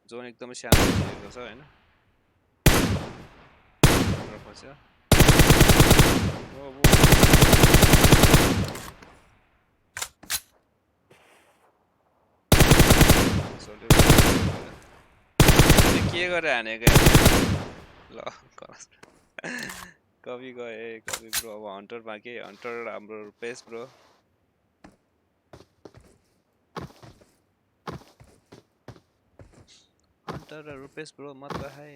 जोन एकदमै सानो दिएको छ हैन र पछि के गरे हानेको ल कवि गए कवि ब्रो अब हन्टर बाँकी हन्टर हाम्रो रुपेश ब्रो हन्टर र रुपेश ब्रो मत है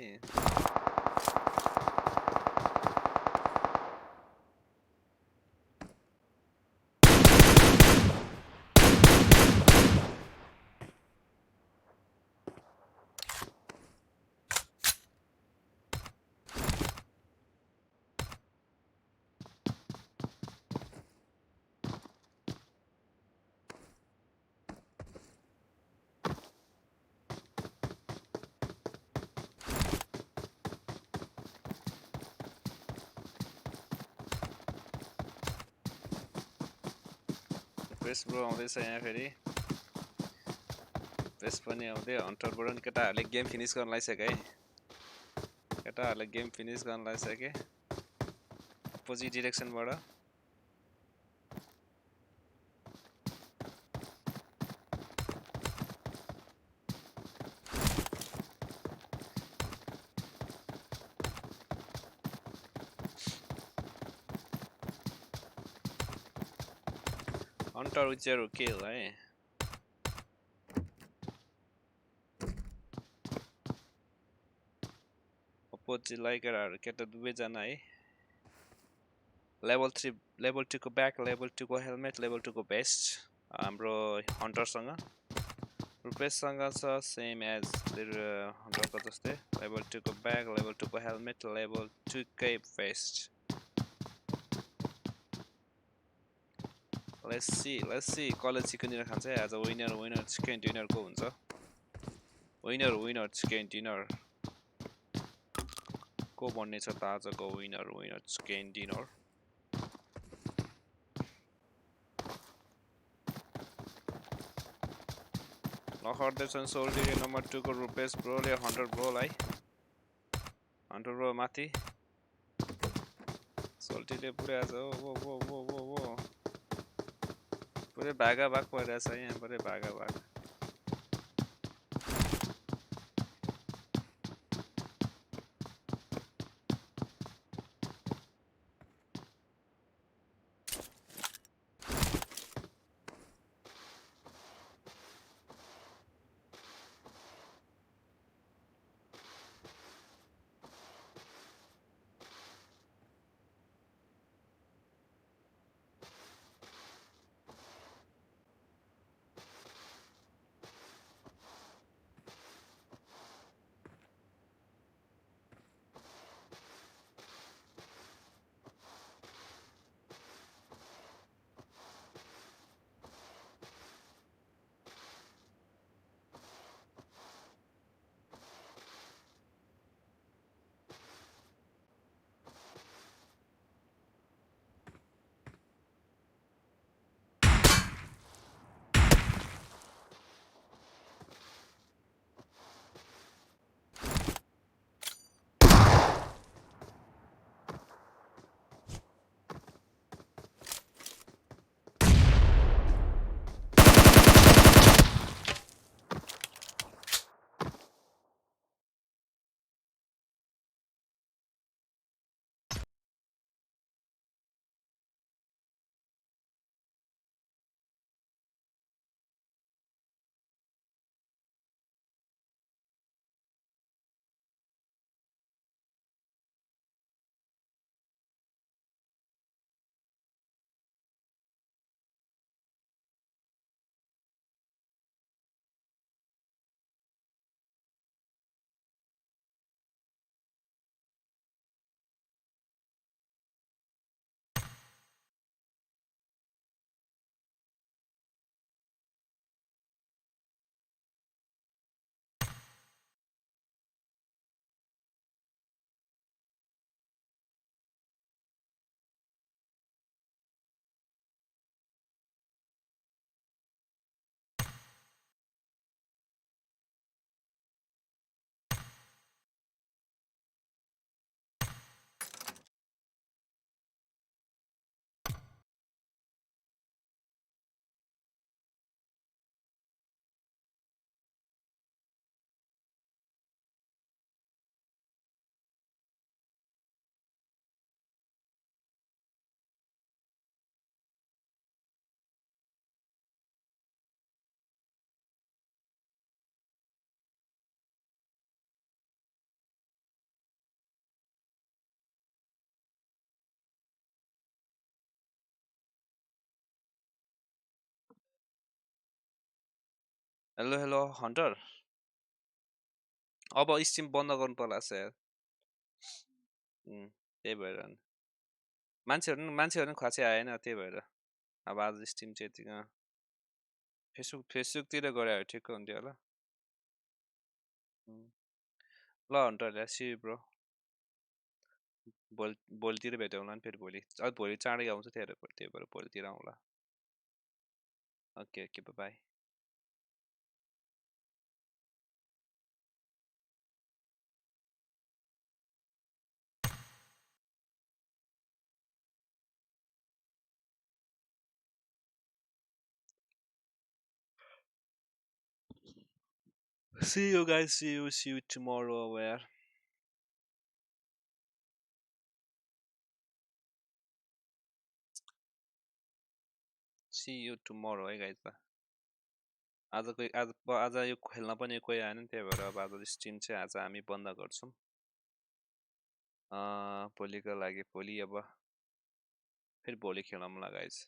रुपेश ब्रो आउँदैछ यहाँ फेरि रुपेश पनि आउँदै हन्टरबाट नि केटाहरूले गेम फिनिस गर्न लागिसक्यो है केटाहरूले गेम फिनिस गर्न लागिसके opposite डिरेक्सनबाट Hunter with 0 kill, eh? Opposite like केटा दुवै जना है level 3 level 2 को back level 2 को helmet level 2 को vest हाम्रो hunter सँग रुपेश सँग छ same as hunter को जस्तै level 2 को back level 2 को helmet level 2 को vest Let's see कसले चिकन डिनर खान्छ है आज विनर चिकन डिनर को हुन्छ विनर चिकन डिनर को बन्ने छ त आजको विनर चिकन डिनर नखर्दैछन् सोल्टीले नम्बर 2 को रुपेश ब्रोले 100 ब्रो लाई 100 ब्रो माथि सोल्टीले पुरै आज वो पुरै भागा भाग परिरहेछ यहाँ पुरै भागा भाग हेलो हन्टर अब स्ट्रिम बन्द गर्नु पर्ला यार त्यही भएर मान्छेहरु खासै आएन त्यही भएर अब आज स्ट्रिम चाहिँ यति फेसबुकतिर गरे भए ठिक हुन्थ्यो होला ल हन्टर सी ब्रो भोलितिर भेटौँला नि फेरि भोलि चाँडै आउँछ त्यही भएर भोलितिर आउँला okay bye See you guys. See you tomorrow. Where? See you tomorrow, guys. आज यो खेल्न पनि कोही आएन त्यही भएर अब आज स्ट्रिम चाहिँ आज हामी बन्द गर्छौं भोलिको लागि भोलि अब फेरि भोलि खेलौँला guys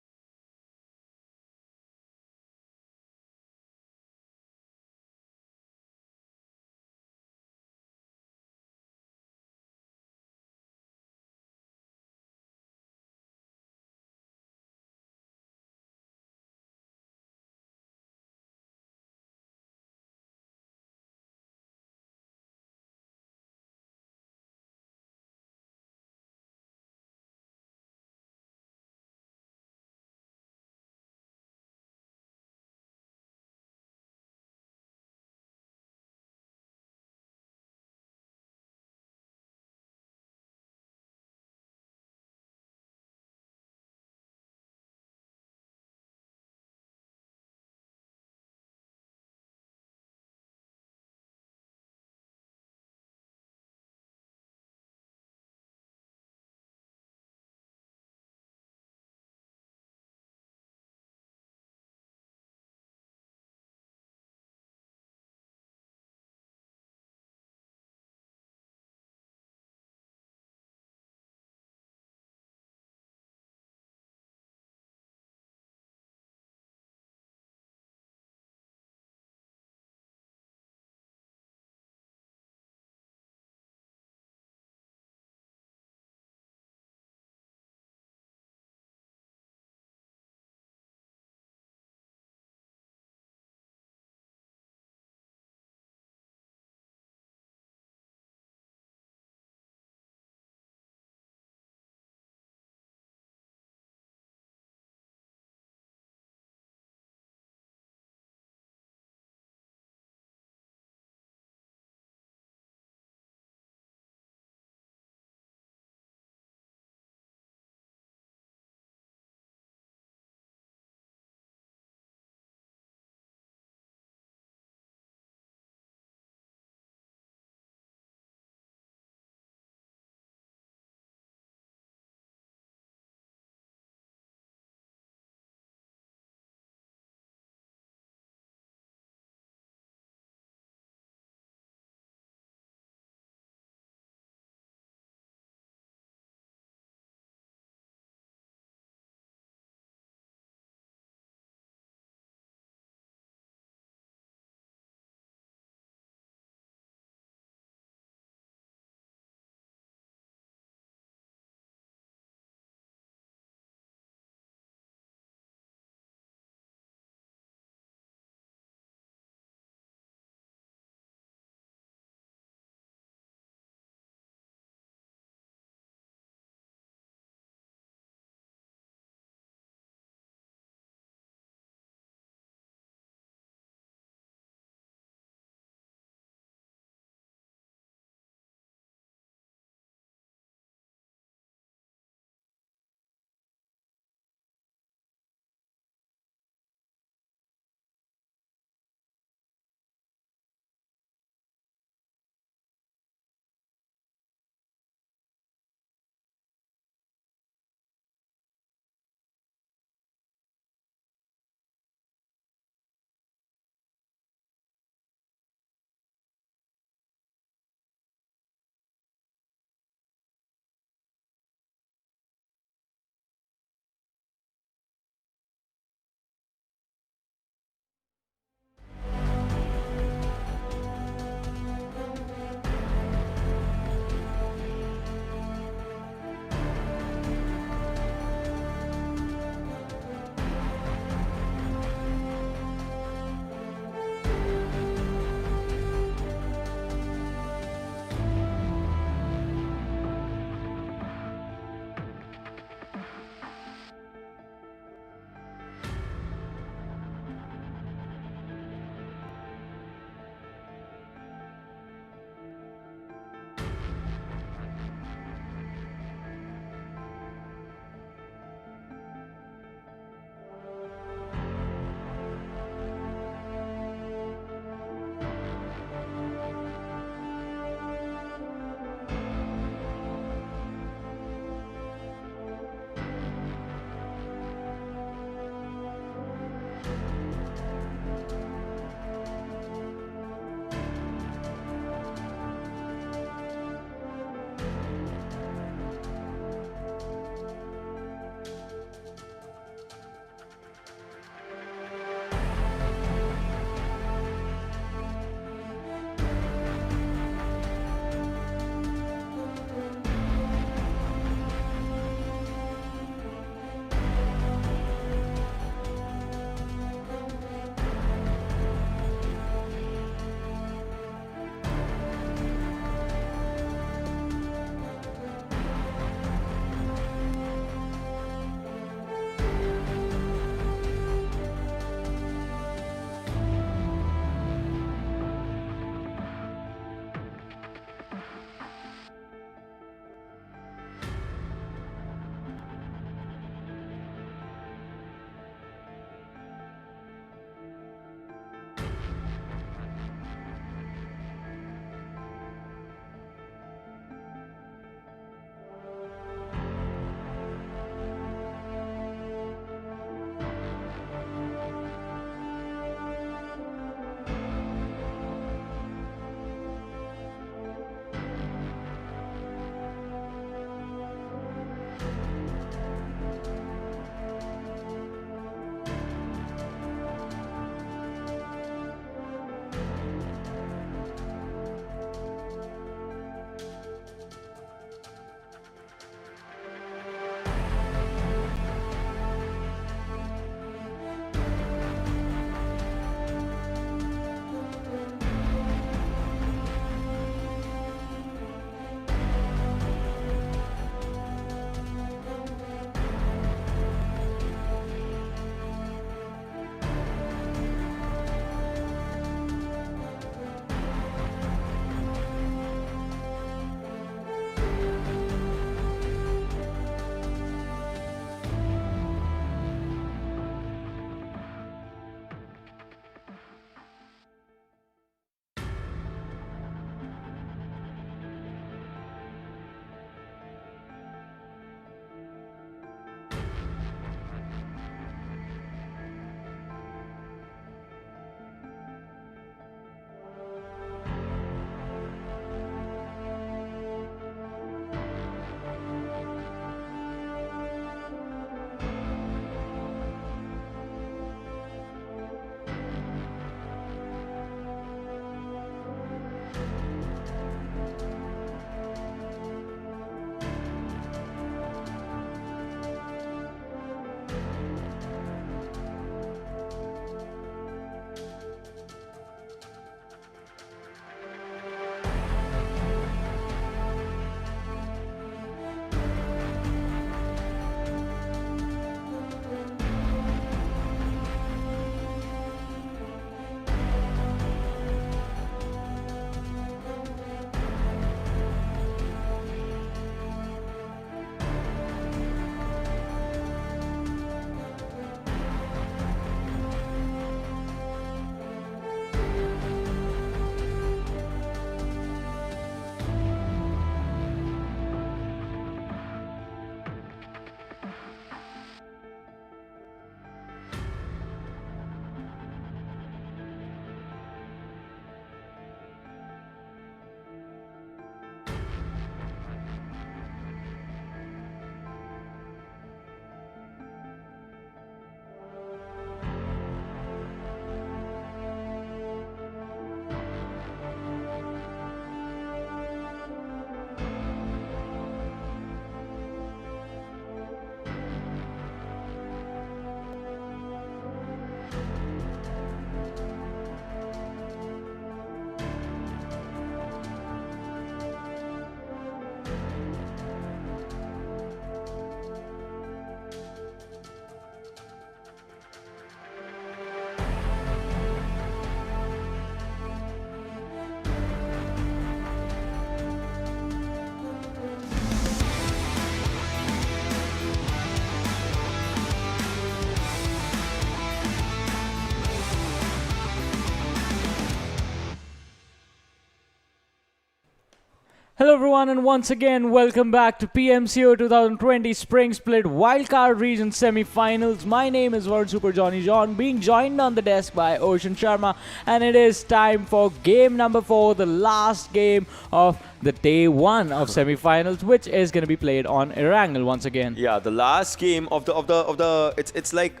Hello everyone, and once again welcome back to PMCO 2020 Spring Split Wildcard Region Semi-Finals. My name is World Super Johnny John, being joined on the desk by Ocean Sharma, and it is time for game number 4, the last game of the day 1 of semi-finals, which is going to be played on Erangel once again. Yeah, the last game of the it's like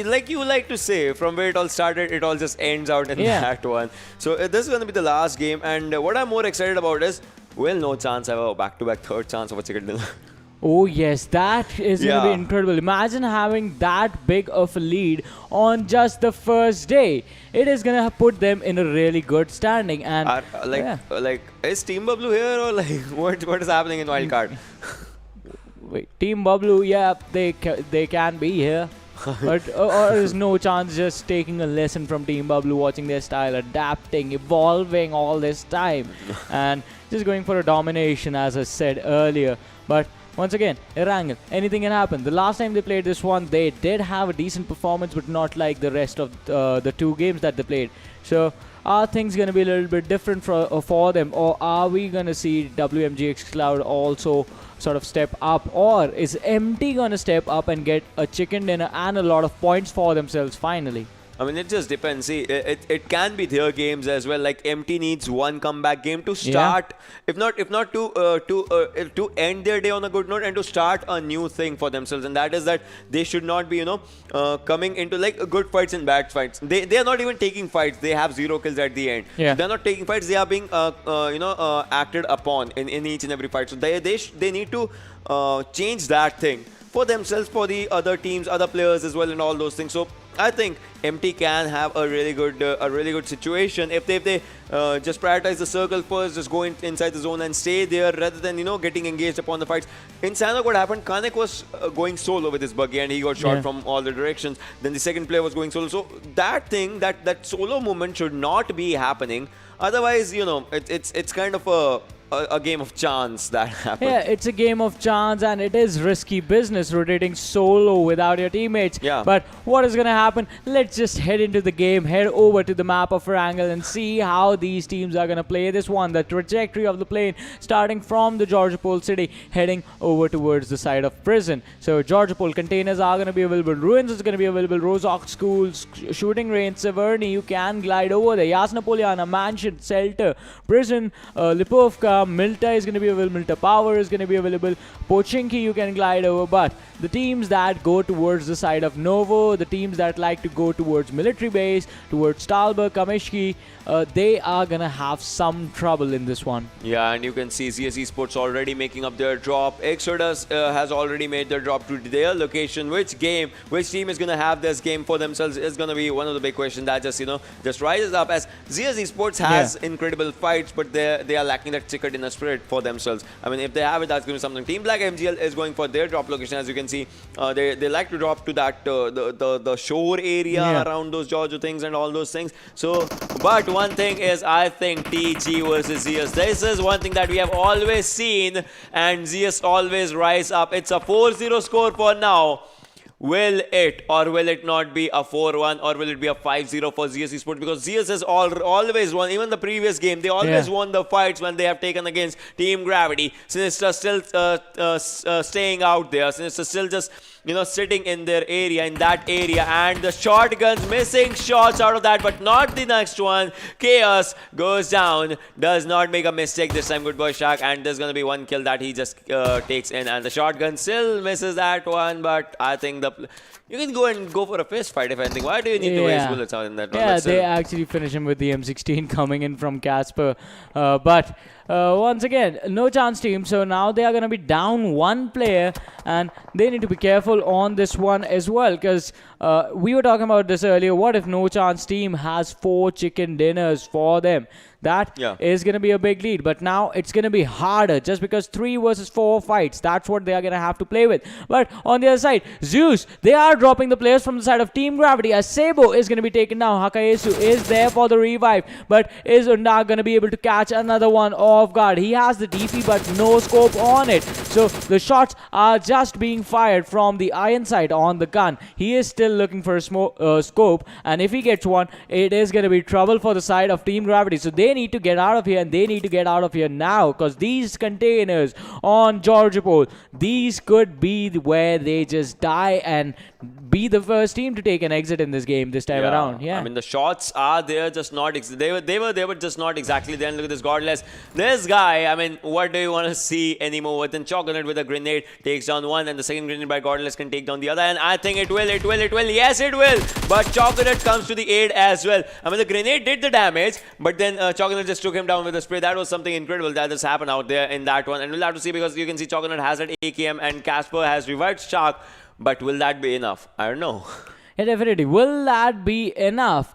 like you like to say, from where it all started, it all just ends out in that one. So this is going to be the last game, and what I'm more excited about is, well, no chance I have a back-to-back third chance of a chicken dinner. Oh yes, that is going to be incredible. Imagine having that big of a lead on just the first day. It is going to put them in a really good standing. And like, is Team Bablu here, or like what is happening in Wildcard? Wait, Team Bablu, yeah, they can be here. But or there's no chance just taking a lesson from Team Bablu, watching their style, adapting, evolving all this time, and just going for a domination, as I said earlier. But once again, Erangel, anything can happen. The last time they played this one, they did have a decent performance, but not like the rest of the 2 games that they played. So are things going to be a little bit different for them, or are we going to see WMGX Cloud also sort of step up, or is MT going to step up and get a chicken dinner and a lot of points for themselves finally? I mean, it just depends. See, it can be their games as well. Like MT needs one comeback game to start, if not to end their day on a good note and to start a new thing for themselves. And that is that they should not be, coming into like good fights and bad fights. They are not even taking fights. They have 0 kills at the end. Yeah. They're not taking fights. They are being acted upon in each and every fight. So they need to change that thing for themselves, for the other teams, other players as well, and all those things. So I think MT can have a really good situation if they just prioritize the circle first, just go inside the zone and stay there rather than getting engaged upon the fights. In Sanok, what happened? Kanek was going solo with his buggy and he got shot from all the directions. Then the second player was going solo. So that thing, that solo movement should not be happening. Otherwise, it's kind of a game of chance that happens. Yeah, it's a game of chance, and it is risky business rotating solo without your teammates. Yeah. But what is going to happen? Let's just head into the game, head over to the map of Erangel and see how these teams are going to play this one. The trajectory of the plane starting from the Georgopol city, heading over towards the side of prison. So Georgopol containers are going to be available. Ruins is going to be available. Rozok schools, shooting range, Severny, you can glide over there. Yasnapoliana, Mansion, Shelter, Prison, Lipovka, Milta is going to be available, Milta Power is going to be available, Pochinki you can glide over. But the teams that go towards the side of Novo, the teams that like to go towards military base, towards Stalberg, Kamishki, they are going to have some trouble in this one. Yeah, and you can see ZS Esports already making up their drop. Exodus has already made their drop to their location. Which team is going to have this game for themselves is going to be one of the big questions that just rises up, as ZS Esports has incredible fights, but they are lacking that chicken dinner spirit for themselves. I mean, if they have it, that's going to be something. Team Black MGL is going for their drop location. As you can see, they like to drop to that the shore area around those Georgia things and all those things. So, but one thing is, I think TG versus ZS. This is one thing that we have always seen, and ZS always rise up. It's a 4-0 score for now. Will it or will it not be a 4-1, or will it be a 5-0 for ZS Esports? Because ZS has always won. Even the previous game, they always won the fights when they have taken against Team Gravity. Sinister still staying out there. Sinister still just sitting in their area, and the shotguns missing shots out of that, but not the next one. Chaos goes down, does not make a mistake this time, good boy Shark, and there's gonna be one kill that he just takes in, and the shotgun still misses that one. But I think you can go for a fist fight if anything. Why do you need to waste bullets out in that one? Yeah, they actually finish him with the M16 coming in from Casper. But once again, no chance team. So now they are going to be down 1 player, and they need to be careful on this one as well, because we were talking about this earlier. What if no chance team has 4 chicken dinners for them? That is going to be a big lead. But now it's going to be harder, just because 3 versus 4 fights. That's what they are going to have to play with. But on the other side, Zeus, they are dropping the players from the side of Team Gravity, as Sabo is going to be taken down. Hakaesu is there for the revive, but is not going to be able to catch another one off guard. He has the DP, but no scope on it. So the shots are just being fired from the iron sight on the gun. He is still looking for a scope, and if he gets one, it is going to be trouble for the side of Team Gravity. So they they need to get out of here, and they need to get out of here now, because these containers on Georgopol, these could be where they just die and be the first team to take an exit in this game this time around. Yeah, I mean, the shots are there, just not they were just not exactly there. And look at this Godless. This guy, I mean, what do you want to see anymore? With then Chocolate with a grenade takes down one, and the second grenade by Godless can take down the other. And I think it will. Yes, it will. But Chocolate comes to the aid as well. I mean, the grenade did the damage, but then Chocolate just took him down with a spray. That was something incredible that just happened out there in that one. And we'll have to see, because you can see Chocolate has that AKM and Casper has revived Shark. But will that be enough? I don't know. Yeah, definitely. Will that be enough?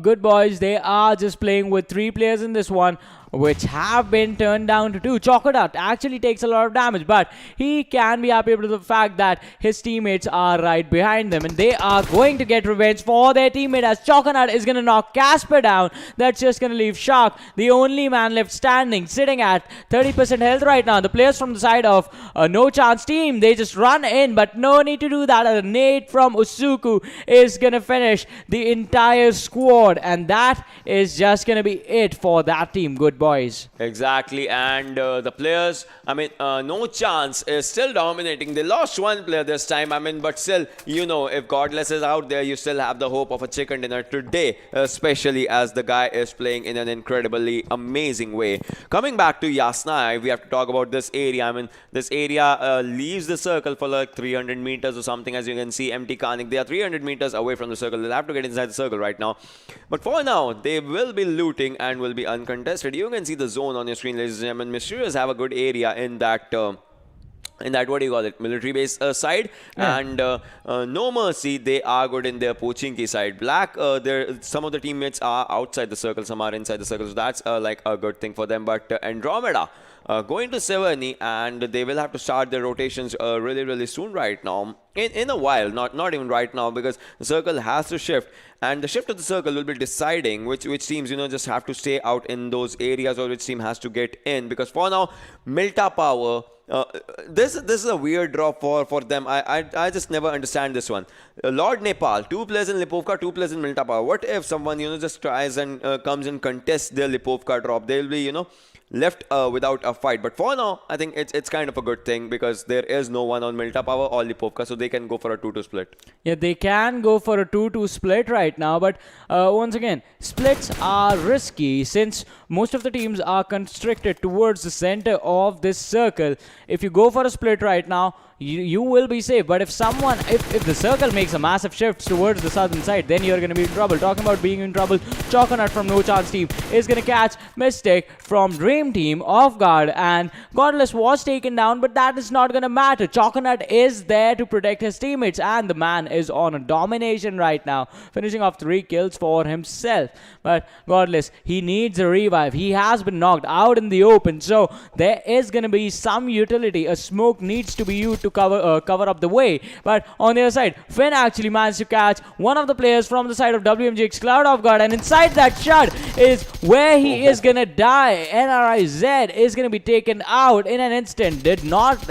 Good boys, they are just playing with 3 players in this one, which have been turned down to 2. Chocodat actually takes a lot of damage, but he can be happy with the fact that his teammates are right behind them, and they are going to get revenge for their teammate, as Chocodat is going to knock Casper down. That's just going to leave Shark, the only man left standing, sitting at 30% health right now. The players from the side of No Chance team, they just run in, but no need to do that. A nade from Usuku is going to finish the entire squad, and that is just going to be it for that team. Good boys. Exactly, and the players, I mean, No Chance is still dominating. They lost 1 player this time, I mean, but still, you know, if Godless is out there, you still have the hope of a chicken dinner today, especially as the guy is playing in an incredibly amazing way. Coming back to Yasnai, we have to talk about this area. I mean, this area leaves the circle for like 300 meters or something. As you can see, empty Karnik, they are 300 meters away from the circle. They'll have to get inside the circle right now. But for now, they will be looting and will be uncontested. You can see the zone on your screen, ladies and gentlemen. Mysterious have a good area in that what do you call it, military base side, and No Mercy, they are good in their Pochinki side. Black, some of the teammates are outside the circle, some are inside the circle, so that's like a good thing for them. But Andromeda going to Severny, and they will have to start their rotations really soon right now. In a while, not even right now, because the circle has to shift, and the shift of the circle will be deciding which teams, you know, just have to stay out in those areas, or which team has to get in. Because for now, Milta Power, this is a weird drop for them. I just never understand this one. Lord Nepal, 2 players in Lipovka, 2 players in Milta Power. What if someone, you know, just tries and comes and contests their Lipovka drop? They'll be, you know, left without a fight. But for now, I think it's kind of a good thing, because there is no one on Milta Power or Lipovka, so they can go for a 2-2 split. Yeah, they can go for a 2-2 split right now, but once again, splits are risky since most of the teams are constricted towards the center of this circle. If you go for a split right now, you will be safe. But if the circle makes a massive shift towards the southern side, then you're going to be in trouble. Talking about being in trouble, Choconut from No Chance team is going to catch Mystic from Dream team off guard, and Godless was taken down, but that is not going to matter. Choconut is there to protect his teammates, and the man is on a domination right now, finishing off 3 kills for himself. But Godless, he needs a revive. He has been knocked out in the open, so there is going to be some utility. A smoke needs to be used to cover up the way. But on the other side, Finn actually managed to catch one of the players from the side of WMGX Cloud off guard, and inside that shot is where he is gonna die. NRIZ is gonna be taken out in an instant. Did not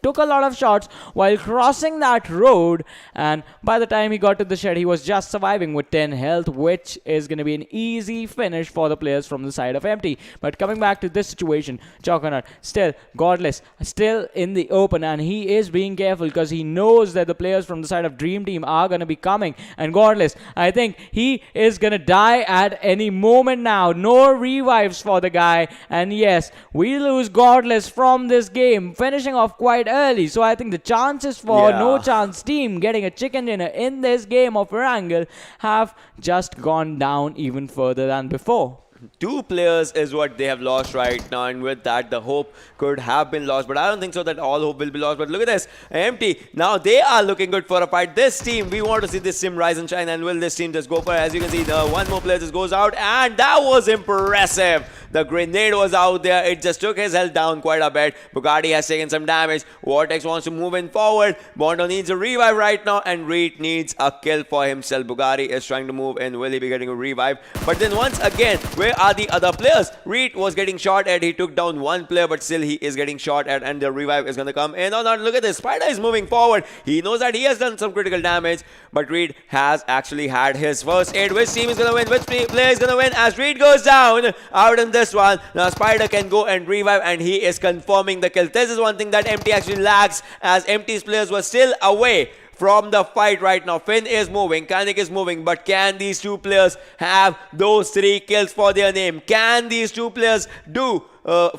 took a lot of shots while crossing that road, and by the time he got to the shed, he was just surviving with 10 health, which is going to be an easy finish for the players from the side of Empty. But coming back to this situation, Choconut still Godless, still in the open, and he is being careful because he knows that the players from the side of Dream Team are going to be coming. And Godless, I think he is going to die at any moment now. No revives for the guy, and yes, we lose Godless from this game, finishing off quite early. So I think the chances for No Chance team getting a chicken dinner in this game of Wrangle have just gone down even further than before. 2 players is what they have lost right now, and with that the hope could have been lost, but I don't think so that all hope will be lost. But look at this, Empty, now they are looking good for a fight. This team, we want to see this team rise and shine, and will this team just go for it? As you can see, the one more player just goes out, and that was impressive. The grenade was out there. It just took his health down quite a bit. Bugatti has taken some damage. Vortex wants to move in forward. Bondo needs a revive right now, and Reed needs a kill for himself. Bugatti is trying to move in. Will he be getting a revive? But then once again, where are the other players? Reed was getting shot at. He took down one player, but still he is getting shot at, and the revive is going to come in or not. Look at this. Spider is moving forward. He knows that he has done some critical damage, but Reed has actually had his first aid. Which team is going to win? Which player is going to win? As Reed goes down out in this one, now Spider can go and revive, and he is confirming the kill. This is one thing that MT actually lacks, as MT's players were still away from the fight right now. Finn is moving, Kanik is moving, but can these two players have those 3 kills for their name? Can these two players do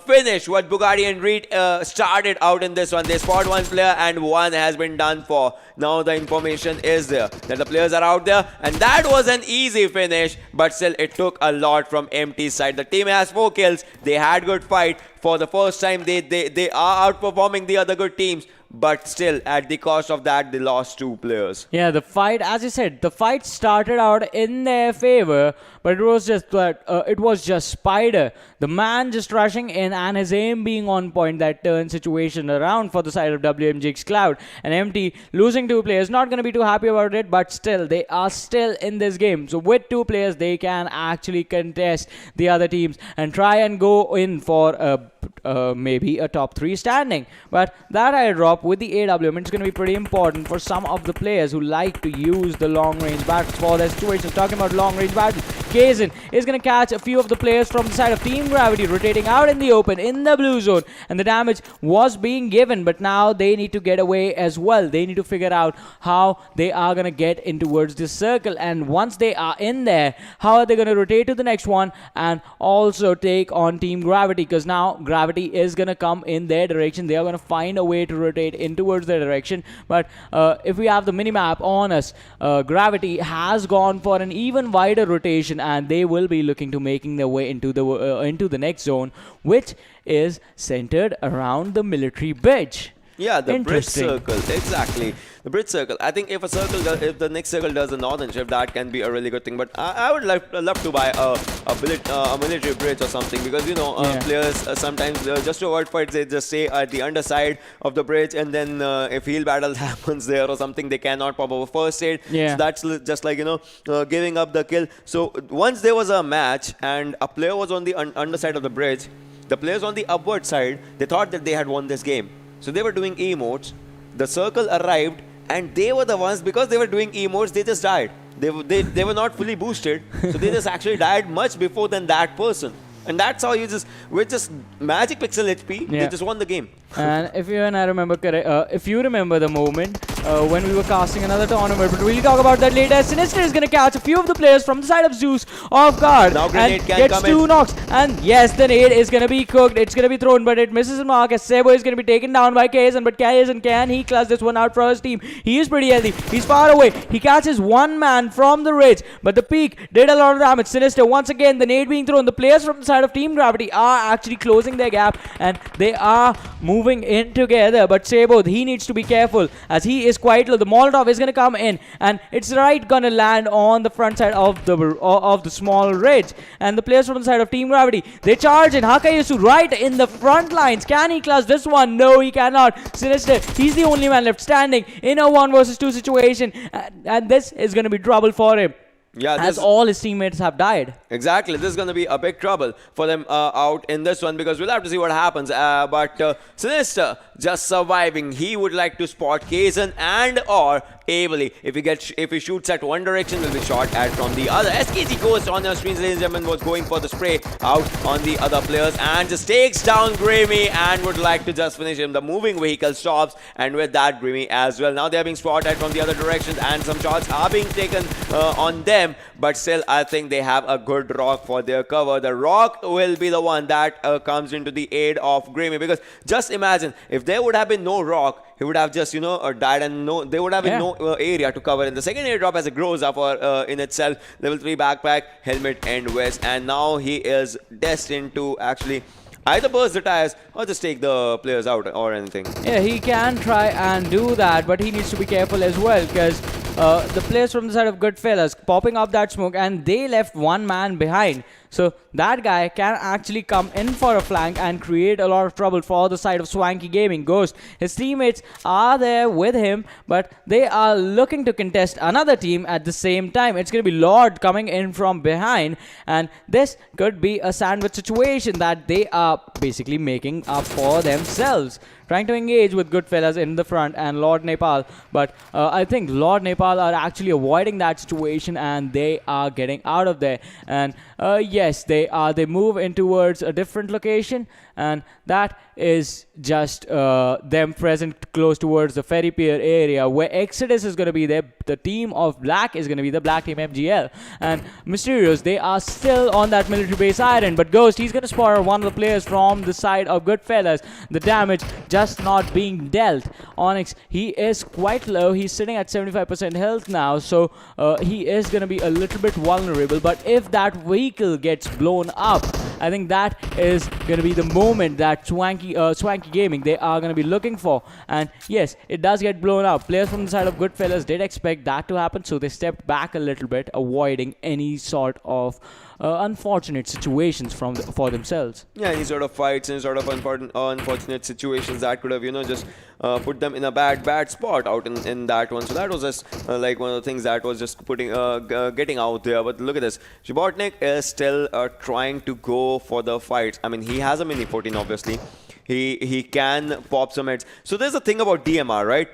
finish what Bugatti and Reed started out in this one? They spot one player and one has been done for. Now the information is there that the players are out there, and that was an easy finish, but still it took a lot from MT's side. The team has 4 kills. They had good fight. For the first time, they are outperforming the other good teams, but still at the cost of that they lost 2 players. Yeah, the fight, as you said, the fight started out in their favor, but it was just Spider, the man, just rushing in, and his aim being on point, that turned situation around for the side of WMGX Cloud. And MT losing 2 players, not going to be too happy about it, but still they are still in this game. So with 2 players, they can actually contest the other teams and try and go in for maybe a top 3 standing. But that airdrop with the AWM, it's going to be pretty important for some of the players who like to use the long range battles for their situations. Talking about long range battles, Kazin is going to catch a few of the players from the side of Team Gravity rotating out in the open in the blue zone, and the damage was being given, but now they need to get away as well. They need to figure out how they are going to get in towards this circle, and once they are in there, how are they going to rotate to the next one and also take on Team Gravity, because now Gravity is going to come in their direction. They are going to find a way to rotate in towards their direction. But if we have the minimap on us, Gravity has gone for an even wider rotation, and they will be looking to making their way into the next zone, which is centered around the military bridge. Yeah, the bridge circle, exactly. The bridge circle. I think if the next circle does a northern shift, that can be a really good thing. But I would love to buy a military bridge or something, because you know players sometimes just to avoid fights, they just stay at the underside of the bridge, and then if heal battles happens there or something, they cannot pop up a first aid. Yeah. So that's just like, you know, giving up the kill. So once there was a match and a player was on the underside of the bridge, the players on the upward side, they thought that they had won this game. So they were doing emotes, the circle arrived, and they were the ones, because they were doing emotes, they just died. They were not fully boosted, so they just actually died much before than that person. And that's how you just, with just magic pixel HP, they just won the game. And if you and I remember correct, if you remember the moment when we were casting another tournament, but we'll talk about that later. Sinister is going to catch a few of the players from the side of Zeus off guard, now grenade and can gets come 2 in. knocks. And yes, the nade is going to be cooked. It's going to be thrown, but it misses his mark, as Sebo is going to be taken down by Kazan. But Kazan, can he clutch this one out for his team? He is pretty healthy. He's far away. He catches one man from the ridge, but the peak did a lot of damage. Sinister, once again, the nade being thrown. The players from the side of Team Gravity are actually closing their gap, and they are moving in together. But Sebo, he needs to be careful, as he is quite low. The Molotov is going to come in, and it's right going to land on the front side of the small ridge. And the players from the side of Team Gravity, they charge in. Hakayasu right in the front lines. Can he clutch this one? No, he cannot. Sinister, he's the only man left standing in a 1 versus 2 situation, and this is going to be trouble for him. Yeah, as all his teammates have died. Exactly. This is going to be a big trouble for them out in this one, because we'll have to see what happens. But Sinister just surviving. He would like to spot Kazan and or Ably. If he shoots at one direction, will be shot at from the other. SKG Ghost on your screens, ladies and gentlemen, was going for the spray out on the other players and just takes down Grimmy and would like to just finish him. The moving vehicle stops, and with that, Grimmy as well. Now they are being spotted from the other directions, and some shots are being taken on them. But still, I think they have a good rock for their cover. The rock will be the one that comes into the aid of Grimmy, because just imagine if there would have been no rock, he would have just, you know, died, and there would have been no area to cover. In the second airdrop, as it grows up in itself, level 3 backpack, helmet, and vest, and now he is destined to actually either burst the tires or just take the players out or anything. Yeah, he can try and do that, but he needs to be careful as well, because the players from the side of Goodfellas popping up that smoke, and they left one man behind. So that guy can actually come in for a flank and create a lot of trouble for the side of Swanky Gaming. Ghost, his teammates are there with him, but they are looking to contest another team at the same time. It's going to be Lord coming in from behind, and this could be a sandwich situation that they are basically making up for themselves. Trying to engage with Goodfellas in the front and Lord Nepal, but I think Lord Nepal are actually avoiding that situation, and they are getting out of there. And yes, they move in towards a different location, and that is just them present close towards the ferry pier area where Exodus is going to be there. The team of Black is going to be the Black Team MGL, and Mysterious, they are still on that military base island, but Ghost, he's going to spot one of the players from the side of Goodfellas. The damage just not being dealt. Onyx, he is quite low. He's sitting at 75% health now, so he is going to be a little bit vulnerable. But if that vehicle gets blown up, I think that is going to be the moment that Swanky Gaming, they are going to be looking for. And yes, it does get blown up. Players from the side of Goodfellas did expect that to happen, so they stepped back a little bit, avoiding any sort of unfortunate situations for themselves. Yeah, any sort of fights, any sort of unfortunate situations that could have, just put them in a bad spot out in that one. So that was just like one of the things that was just getting out there. But look at this. Zhibotnik is still trying to go for the fights. I mean, he has a Mini 14, obviously. He can pop some heads. So there's a thing about DMR, right?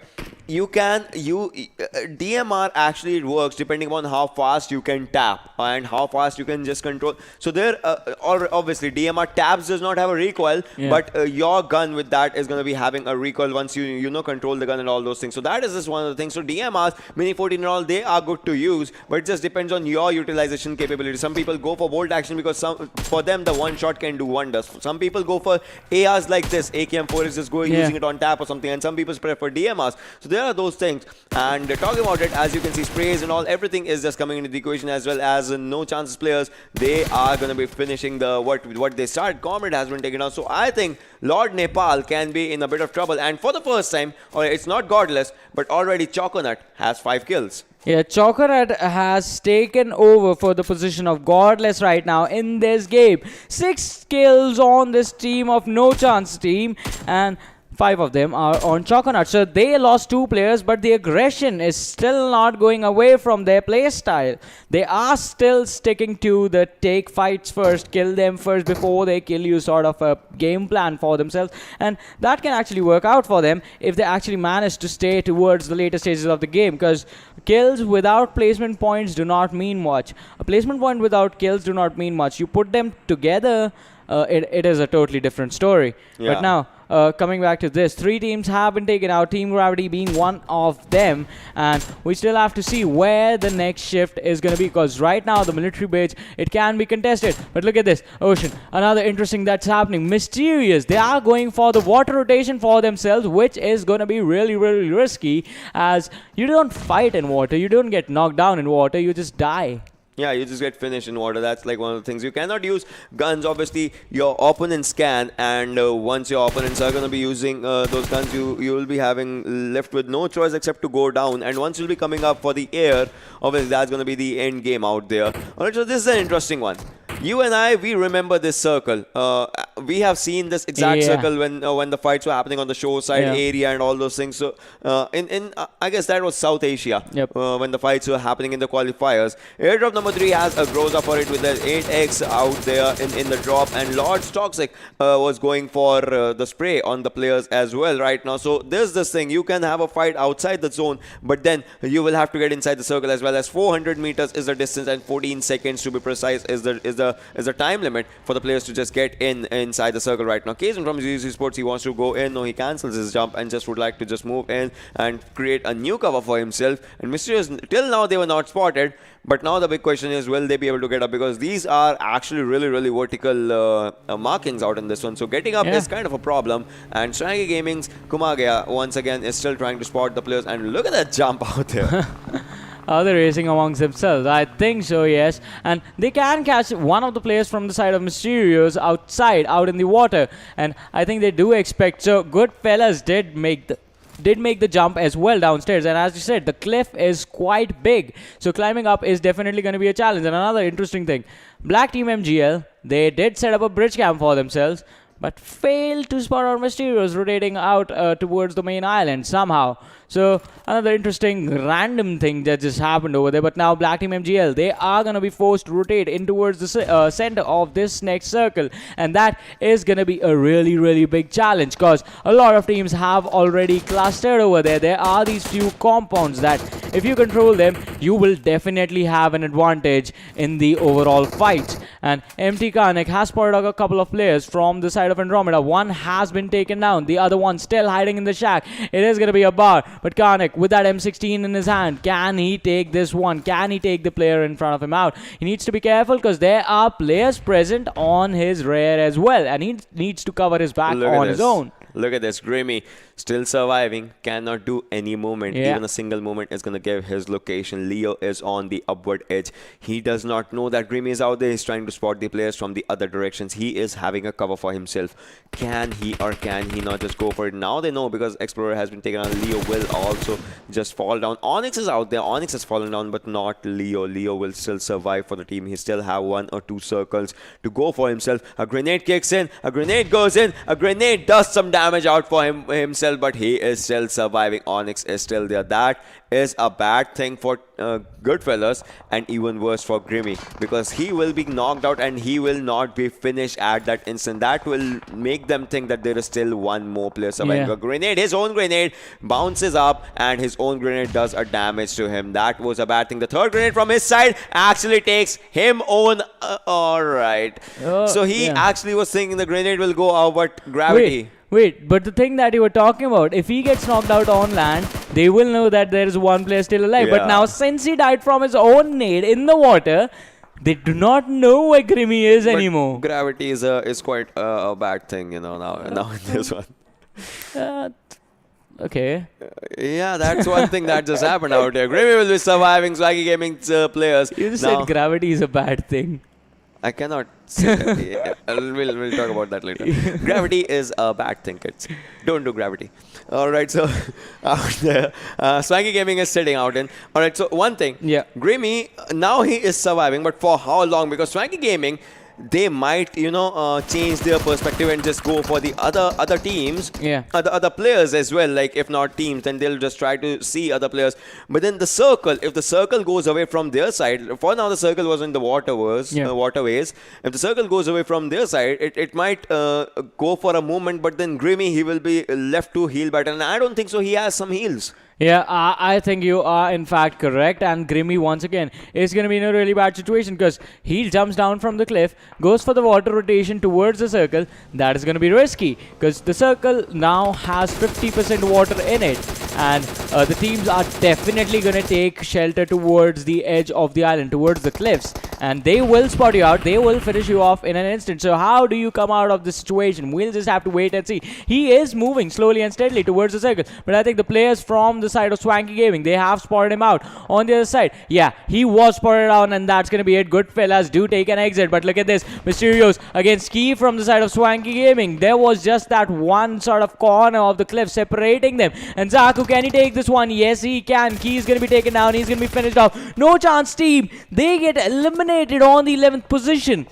DMR actually works depending on how fast you can tap and how fast you can just control. So there, or obviously DMR taps does not have a recoil, but your gun with that is going to be having a recoil once you control the gun and all those things. So that is just one of the things. So DMRs, Mini 14 and all, they are good to use, but it just depends on your utilization capability. Some people go for bolt action because for them the one shot can do wonders. Some people go for ARs like this. AKM4 is just using it on tap or something, and some people prefer DMRs. So there are those things. And talking about it, as you can see, sprays and all, everything is just coming into the equation, as well as no chances players. They are going to be finishing the what they started. Comrade has been taken out. So I think Lord Nepal can be in a bit of trouble. And for the first time, it's not Godless, but already Choconut has 5 kills. Yeah, Choconut has taken over for the position of Godless right now in this game. 6 kills on this team of No Chance team, and 5 of them are on Choconut. So they lost 2 players, but the aggression is still not going away from their play style. They are still sticking to the take fights first, kill them first before they kill you sort of a game plan for themselves. And that can actually work out for them if they actually manage to stay towards the later stages of the game, because kills without placement points do not mean much. A placement point without kills do not mean much. You put them together, it is a totally different story. Yeah. But now, coming back to this, 3 teams have been taken out, Team Gravity being one of them, and we still have to see where the next shift is going to be, because right now the military base, it can be contested. But look at this, Ocean, another interesting that's happening. Mysterious, they are going for the water rotation for themselves, which is going to be really, really risky, as you don't fight in water, you don't get knocked down in water, you just die. Yeah, you just get finished in water. That's like one of the things. You cannot use guns. Obviously, your opponents can, and once your opponents are going to be using those guns, you will be having left with no choice except to go down. And once you'll be coming up for the air, obviously that's going to be the end game out there. Alright, so this is an interesting one. You and I, we remember this circle. We have seen this exact circle when the fights were happening on the shore side area and all those things. So I guess that was South Asia when the fights were happening in the qualifiers. Airdrop number 3 has a Groza for it with an 8x out there in the drop, and Lord's Toxic was going for the spray on the players as well right now. So there's this thing, you can have a fight outside the zone, but then you will have to get inside the circle as well. As 400 meters is the distance, and 14 seconds to be precise is the time limit for the players to just get inside the circle right now. Kazan from GeForce Sports, he wants to go in. No, he cancels his jump and just would like to just move in and create a new cover for himself. And Mysterious, till now they were not spotted, but now the big question is, will they be able to get up, because these are actually really, really vertical markings out in this one. So getting up is kind of a problem. And Swanky Gaming's Kumagaya once again is still trying to spot the players, and look at that jump out there. Are they racing amongst themselves? I think so, yes. And they can catch one of the players from the side of Mysterious outside, out in the water. And I think they do expect. So Goodfellas did make did make the jump as well downstairs. And as you said, the cliff is quite big. So climbing up is definitely going to be a challenge. And another interesting thing, Black Team MGL, they did set up a bridge camp for themselves, but failed to spot our Mysterios rotating out towards the main island somehow. So another interesting random thing that just happened over there. But now Black Team MGL, they are going to be forced to rotate in towards the center of this next circle. And that is going to be a really, really big challenge, because a lot of teams have already clustered over there. There are these few compounds that if you control them, you will definitely have an advantage in the overall fight. And MT Karnik has spotted a couple of players from the side of Andromeda. One has been taken down, the other one still hiding in the shack. It is going to be a bar, but Karnik with that M16 in his hand, can he take this one? Can he take the player in front of him out? He needs to be careful, because there are players present on his rear as well, and he needs to cover his back on his own. Look at this, Grimmy still surviving, cannot do any movement. Even a single movement is going to give his location. Leo is on the upward edge. He does not know that Grimmy is out there. He's trying to spot the players from the other directions. He is having a cover for himself. Can he or can he not just go for it? Now they know, because Explorer has been taken out. Leo will also just fall down. Onyx is out there. Onyx has fallen down, but not Leo. Leo will still survive for the team. He still have 1 or 2 circles to go for himself. A grenade kicks in. A grenade goes in. A grenade does some damage out for himself, but he is still surviving. Onyx is still there. That is a bad thing for Goodfellas, and even worse for Grimmy, because he will be knocked out and he will not be finished at that instant. That will make them think that there is still one more player surviving. A grenade, his own grenade, bounces up, and his own grenade does a damage to him. That was a bad thing. The third grenade from his side actually takes him on. Alright. So he actually was thinking the grenade will go out, but gravity. Wait, but the thing that you were talking about, if he gets knocked out on land, they will know that there is one player still alive. But now, since he died from his own nade in the water, they do not know where Grimmy is anymore. Gravity is quite a bad thing, you know, now in this one. Okay. Yeah, that's one thing that just happened out here. Grimmy will be surviving. Swaggy Gaming players. You just said gravity is a bad thing. I cannot say that. We'll talk about that later. Gravity is a bad thing, kids. Don't do gravity. Alright, so out there, Swanky Gaming is sitting out in. Alright, so one thing. Grimmy, now he is surviving, but for how long? Because Swanky Gaming, they might, you know, change their perspective and just go for the other teams, other players as well. Like, if not teams, then they'll just try to see other players. But then the circle, if the circle goes away from their side, for now the circle was in the waterways. If the circle goes away from their side, it might go for a moment. But then Grimmy, he will be left to heal better, and I don't think so. He has some heals. Yeah, I think you are in fact correct, and Grimmy once again is going to be in a really bad situation, because he jumps down from the cliff, goes for the water rotation towards the circle. That is going to be risky, because the circle now has 50% water in it, and the teams are definitely going to take shelter towards the edge of the island, towards the cliffs, and they will spot you out. They will finish you off in an instant. So how do you come out of this situation? We'll just have to wait and see. He is moving slowly and steadily towards the circle, but I think the players from the side of Swanky Gaming, they have spotted him out. On the other side, yeah, he was spotted out, and that's going to be it. Goodfellas do take an exit, but look at this. Mysterios against Key from the side of Swanky Gaming. There was just that one sort of corner of the cliff separating them. And Zaku, can he take this one? Yes, he can. Key is going to be taken down. He's going to be finished off. No chance, team. They get eliminated on the 11th position.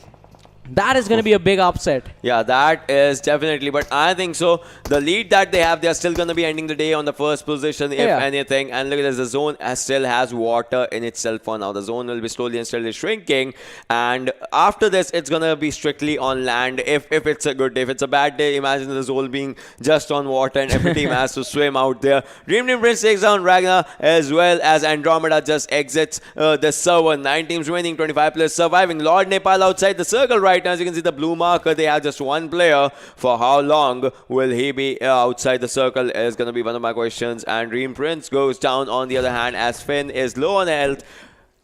That is going to be a big upset. Yeah, that is definitely. But I think so. The lead that they have, they're still going to be ending the day on the first position, if anything. And look at this. The zone still has water in itself for now. The zone will be slowly and steadily shrinking. And after this, it's going to be strictly on land. If it's a good day. If it's a bad day, imagine the zone being just on water and every team has to swim out there. Dream Team Prince takes down Ragnar, as well as Andromeda just exits the server. 9 teams remaining, 25 players surviving. Lord Nepal outside the circle right now. As you can see, the blue marker, they have just one player. For how long will he be outside the circle is going to be one of my questions. And Dream Prince goes down on the other hand, as Finn is low on health.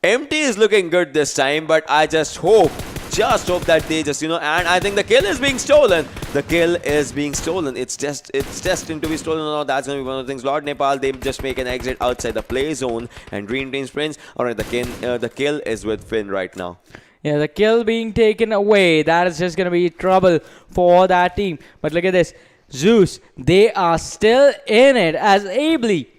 MT is looking good this time, but I just hope that they just, you know, and I think the kill is being stolen. The kill is being stolen. It's destined to be stolen. No, that's going to be one of the things. Lord Nepal, they just make an exit outside the play zone. And Dream Team's Prince, alright, the kill is with Finn right now. Yeah, the kill being taken away. That is just going to be trouble for that team. But look at this. Zeus, they are still in it as Ably.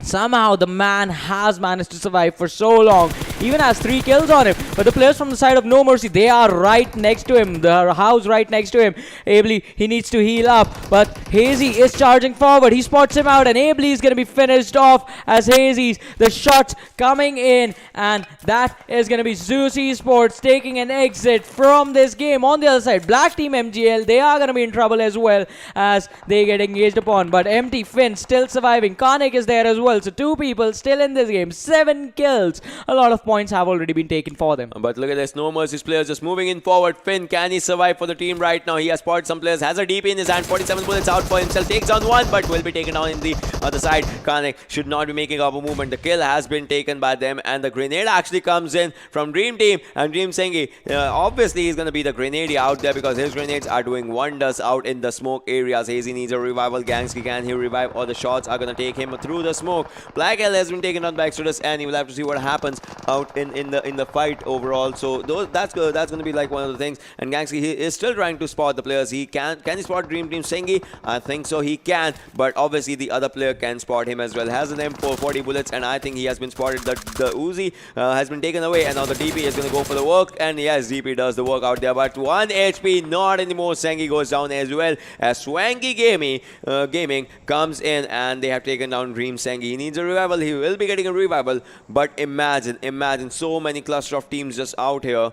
Somehow the man has managed to survive for so long. Even has 3 kills on him. But the players from the side of No Mercy, they are right next to him. The house right next to him. Ably, he needs to heal up. But Hazy is charging forward. He spots him out and Ably is going to be finished off as Hazy's. The shots coming in. And that is going to be Zeus Esports taking an exit from this game. On the other side, Black Team MGL, they are going to be in trouble as well as they get engaged upon. But Empty Finn still surviving. Karnik is there as well. So 2 people still in this game. 7 kills. A lot of points have already been taken for them. But look at this. No Mercy's players just moving in forward. Finn, can he survive for the team right now? He has spotted some players. Has a DP in his hand. 47 bullets out for himself. Takes on 1, but will be taken down in the other side. Karnik should not be making up a movement. The kill has been taken by them. And the grenade actually comes in from Dream Team. And Dream Sengi, obviously he's going to be the grenade out there because his grenades are doing wonders out in the smoke areas. Hazy needs a revival. Gangsky, can he revive? Or the shots are going to take him through the smoke. Black L has been taken on by Exodus, and he will have to see what happens out in the fight overall. So that's going to be like one of the things. And Gangsky, he is still trying to spot the players. He can he spot Dream Team Sengi? I think so, he can. But obviously the other player can spot him as well. Has an M4, 40 bullets, and I think he has been spotted. The Uzi has been taken away, and now the DP is going to go for the work. And yes, DP does the work out there. But 1 HP, not anymore. Sengi goes down as well as Swanky Gaming comes in, and they have taken down Dream Sengi. He needs a revival. He will be getting a revival. But imagine so many cluster of teams just out here.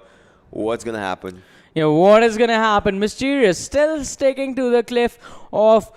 What's gonna happen? Yeah, what is going to happen? Mysterious still sticking to the cliff of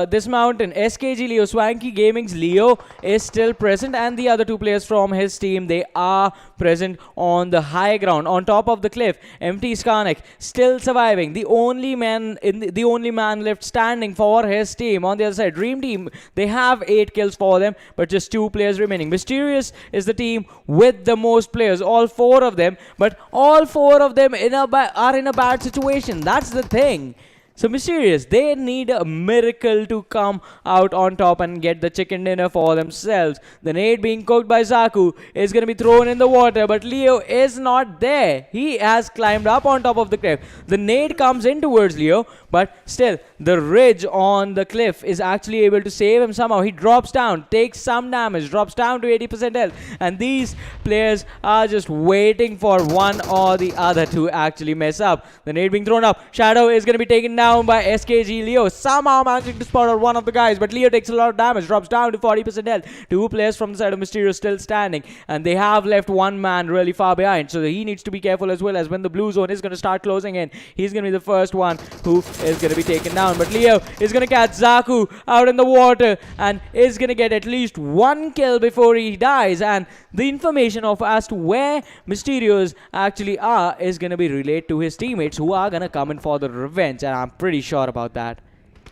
this mountain. SKG Leo, Swanky Gaming's Leo is still present, and the other 2 players from his team, they are present on the high ground on top of the cliff. Empty Skarnik still surviving, the only man left standing for his team. On the other side, Dream Team, they have 8 kills for them, but just 2 players remaining. Mysterious is the team with the most players, all 4 of them, but all 4 of them are in a bad situation. That's the thing. So Mysterious, they need a miracle to come out on top and get the chicken dinner for themselves. The nade being cooked by Zaku is going to be thrown in the water, but Leo is not there. He has climbed up on top of the cliff. The nade comes in towards Leo, but still the ridge on the cliff is actually able to save him somehow. He drops down, takes some damage, drops down to 80% health, and these players are just waiting for one or the other to actually mess up. The nade being thrown up. Shadow is going to be taken down by SKG Leo, somehow managing to spot out one of the guys, but Leo takes a lot of damage, drops down to 40% health. 2 players from the side of Mysterio still standing, and they have left 1 man really far behind, so he needs to be careful as well, as when the blue zone is going to start closing in, he's going to be the first one who is going to be taken down. But Leo is going to catch Zaku out in the water and is going to get at least 1 kill before he dies, and the information of as to where Mysterios actually are is going to be relayed to his teammates, who are going to come in for the revenge, and I'm pretty sure about that.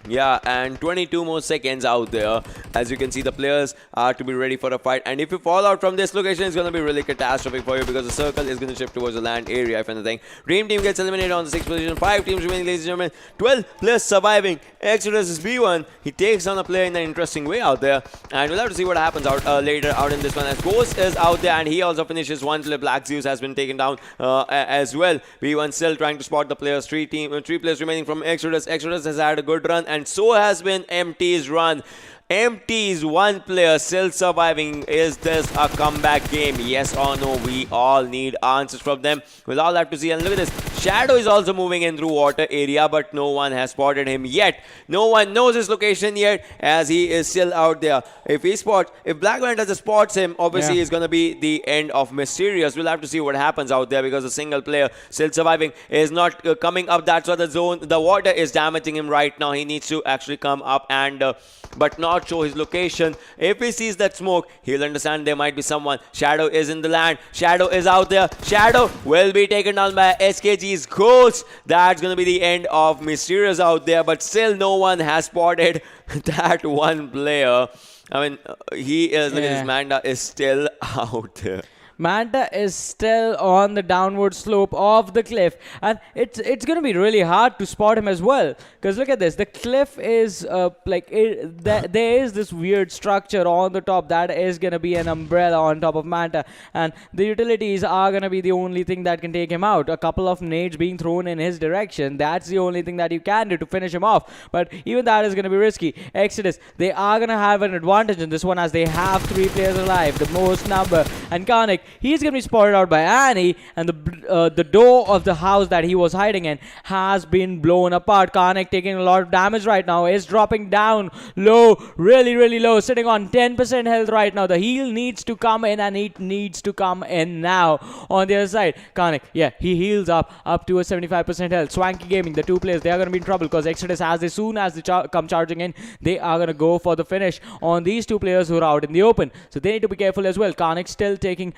Yeah, and 22 more seconds out there. As you can see, the players are to be ready for a fight. And if you fall out from this location, it's going to be really catastrophic for you, because the circle is going to shift towards the land area, if anything. Dream Team gets eliminated on the 6th position. 5 teams remaining, ladies and gentlemen. 12 players surviving. Exodus is B1. He takes on a player in an interesting way out there. And we'll have to see what happens out later out in this one. As Ghost is out there, and he also finishes 1 player. Black Zeus has been taken down as well. B1 still trying to spot the players. 3 players remaining from Exodus. Exodus has had a good run, and so has been Empty's run. Empty's 1 player still surviving. Is this a comeback game? Yes or no? We all need answers from them. We'll all have to see. And look at this. Shadow is also moving in through water area, but no one has spotted him yet. No one knows his location yet, as he is still out there. If Black Manta spots him, obviously it's going to be the end of Mysterious. We'll have to see what happens out there, because a single player still surviving is not coming up. That's why the zone, the water is damaging him right now. He needs to actually come up and but not show his location. If he sees that smoke, he'll understand there might be someone. Shadow is in the land. Shadow is out there. Shadow will be taken down by SKG's Ghost. That's going to be the end of Mysterious out there, but still no one has spotted that 1 player. I mean, he is, look at this, Manda is still out there. Manta is still on the downward slope of the cliff, and it's going to be really hard to spot him as well. Because look at this, the cliff is there is this weird structure on the top that is going to be an umbrella on top of Manta, and the utilities are going to be the only thing that can take him out. A couple of nades being thrown in his direction, that's the only thing that you can do to finish him off, but even that is going to be risky. Exodus, they are going to have an advantage in this one as they have 3 players alive, the most number, and Karnik, he's going to be spotted out by Annie, and the door of the house that he was hiding in has been blown apart. Karnik taking a lot of damage right now, is dropping down low, really low, sitting on 10% health right now. The heal needs to come in, and it needs to come in now. On the other side, Karnik, yeah, he heals up to a 75% health. Swanky Gaming, the 2 players, they are going to be in trouble because Exodus, as soon as they come charging in, they are going to go for the finish on these 2 players who are out in the open. So they need to be careful as well. Karnik still taking,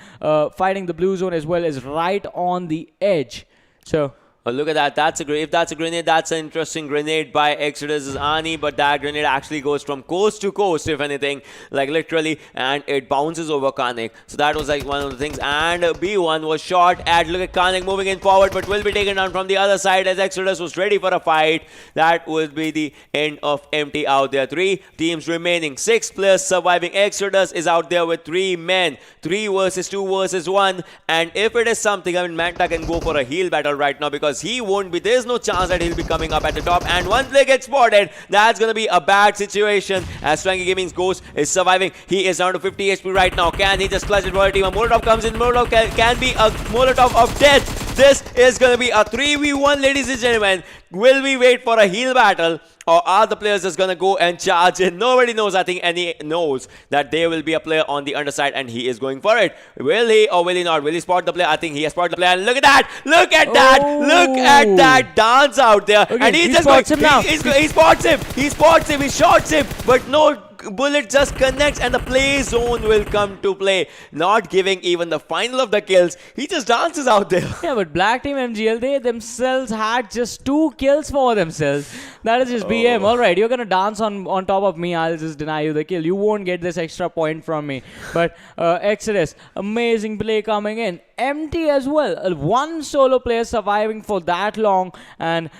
fighting the blue zone as well, is right on the edge. So look at that. If that's a grenade, that's an interesting grenade by Exodus' Ani, but that grenade actually goes from coast to coast, if anything, like literally, and it bounces over Karnik. So that was like one of the things. And B1 was shot at. Look at Karnik moving in forward, but will be taken down from the other side as Exodus was ready for a fight. That would be the end of Empty out there. 3 teams remaining, 6 players surviving. Exodus is out there with 3 men, 3 versus 2 versus 1. And if it is something, I mean, Manta can go for a heal battle right now because he won't be, there's no chance that he'll be coming up at the top, and once they get spotted, that's gonna be a bad situation as Swanky Gaming's Ghost is surviving. He is down to 50 HP right now. Can he just clutch it for a team? A Molotov comes in. Molotov can be a Molotov of death. This is gonna be a 3v1, ladies and gentlemen. Will we wait for a heal battle, or are the players just gonna go and charge in? Nobody knows. I think Annie knows that there will be a player on the underside, and he is going for it. Will he or will he not? Will he spot the player? I think he has spotted the player. And look at that! Look at that! Look at that dance out there! Okay, and he just spots him now. He spots him! He spots him! He shots him! But no bullet just connects, and the play zone will come to play, not giving even the final of the kills. He just dances out there. Yeah, but Black Team MGL, they themselves had just 2 kills for themselves. That is just BM. Alright, you're gonna dance on top of me, I'll just deny you the kill. You won't get this extra point from me. But Exodus, amazing play coming in. Empty as well. 1 solo player surviving for that long, and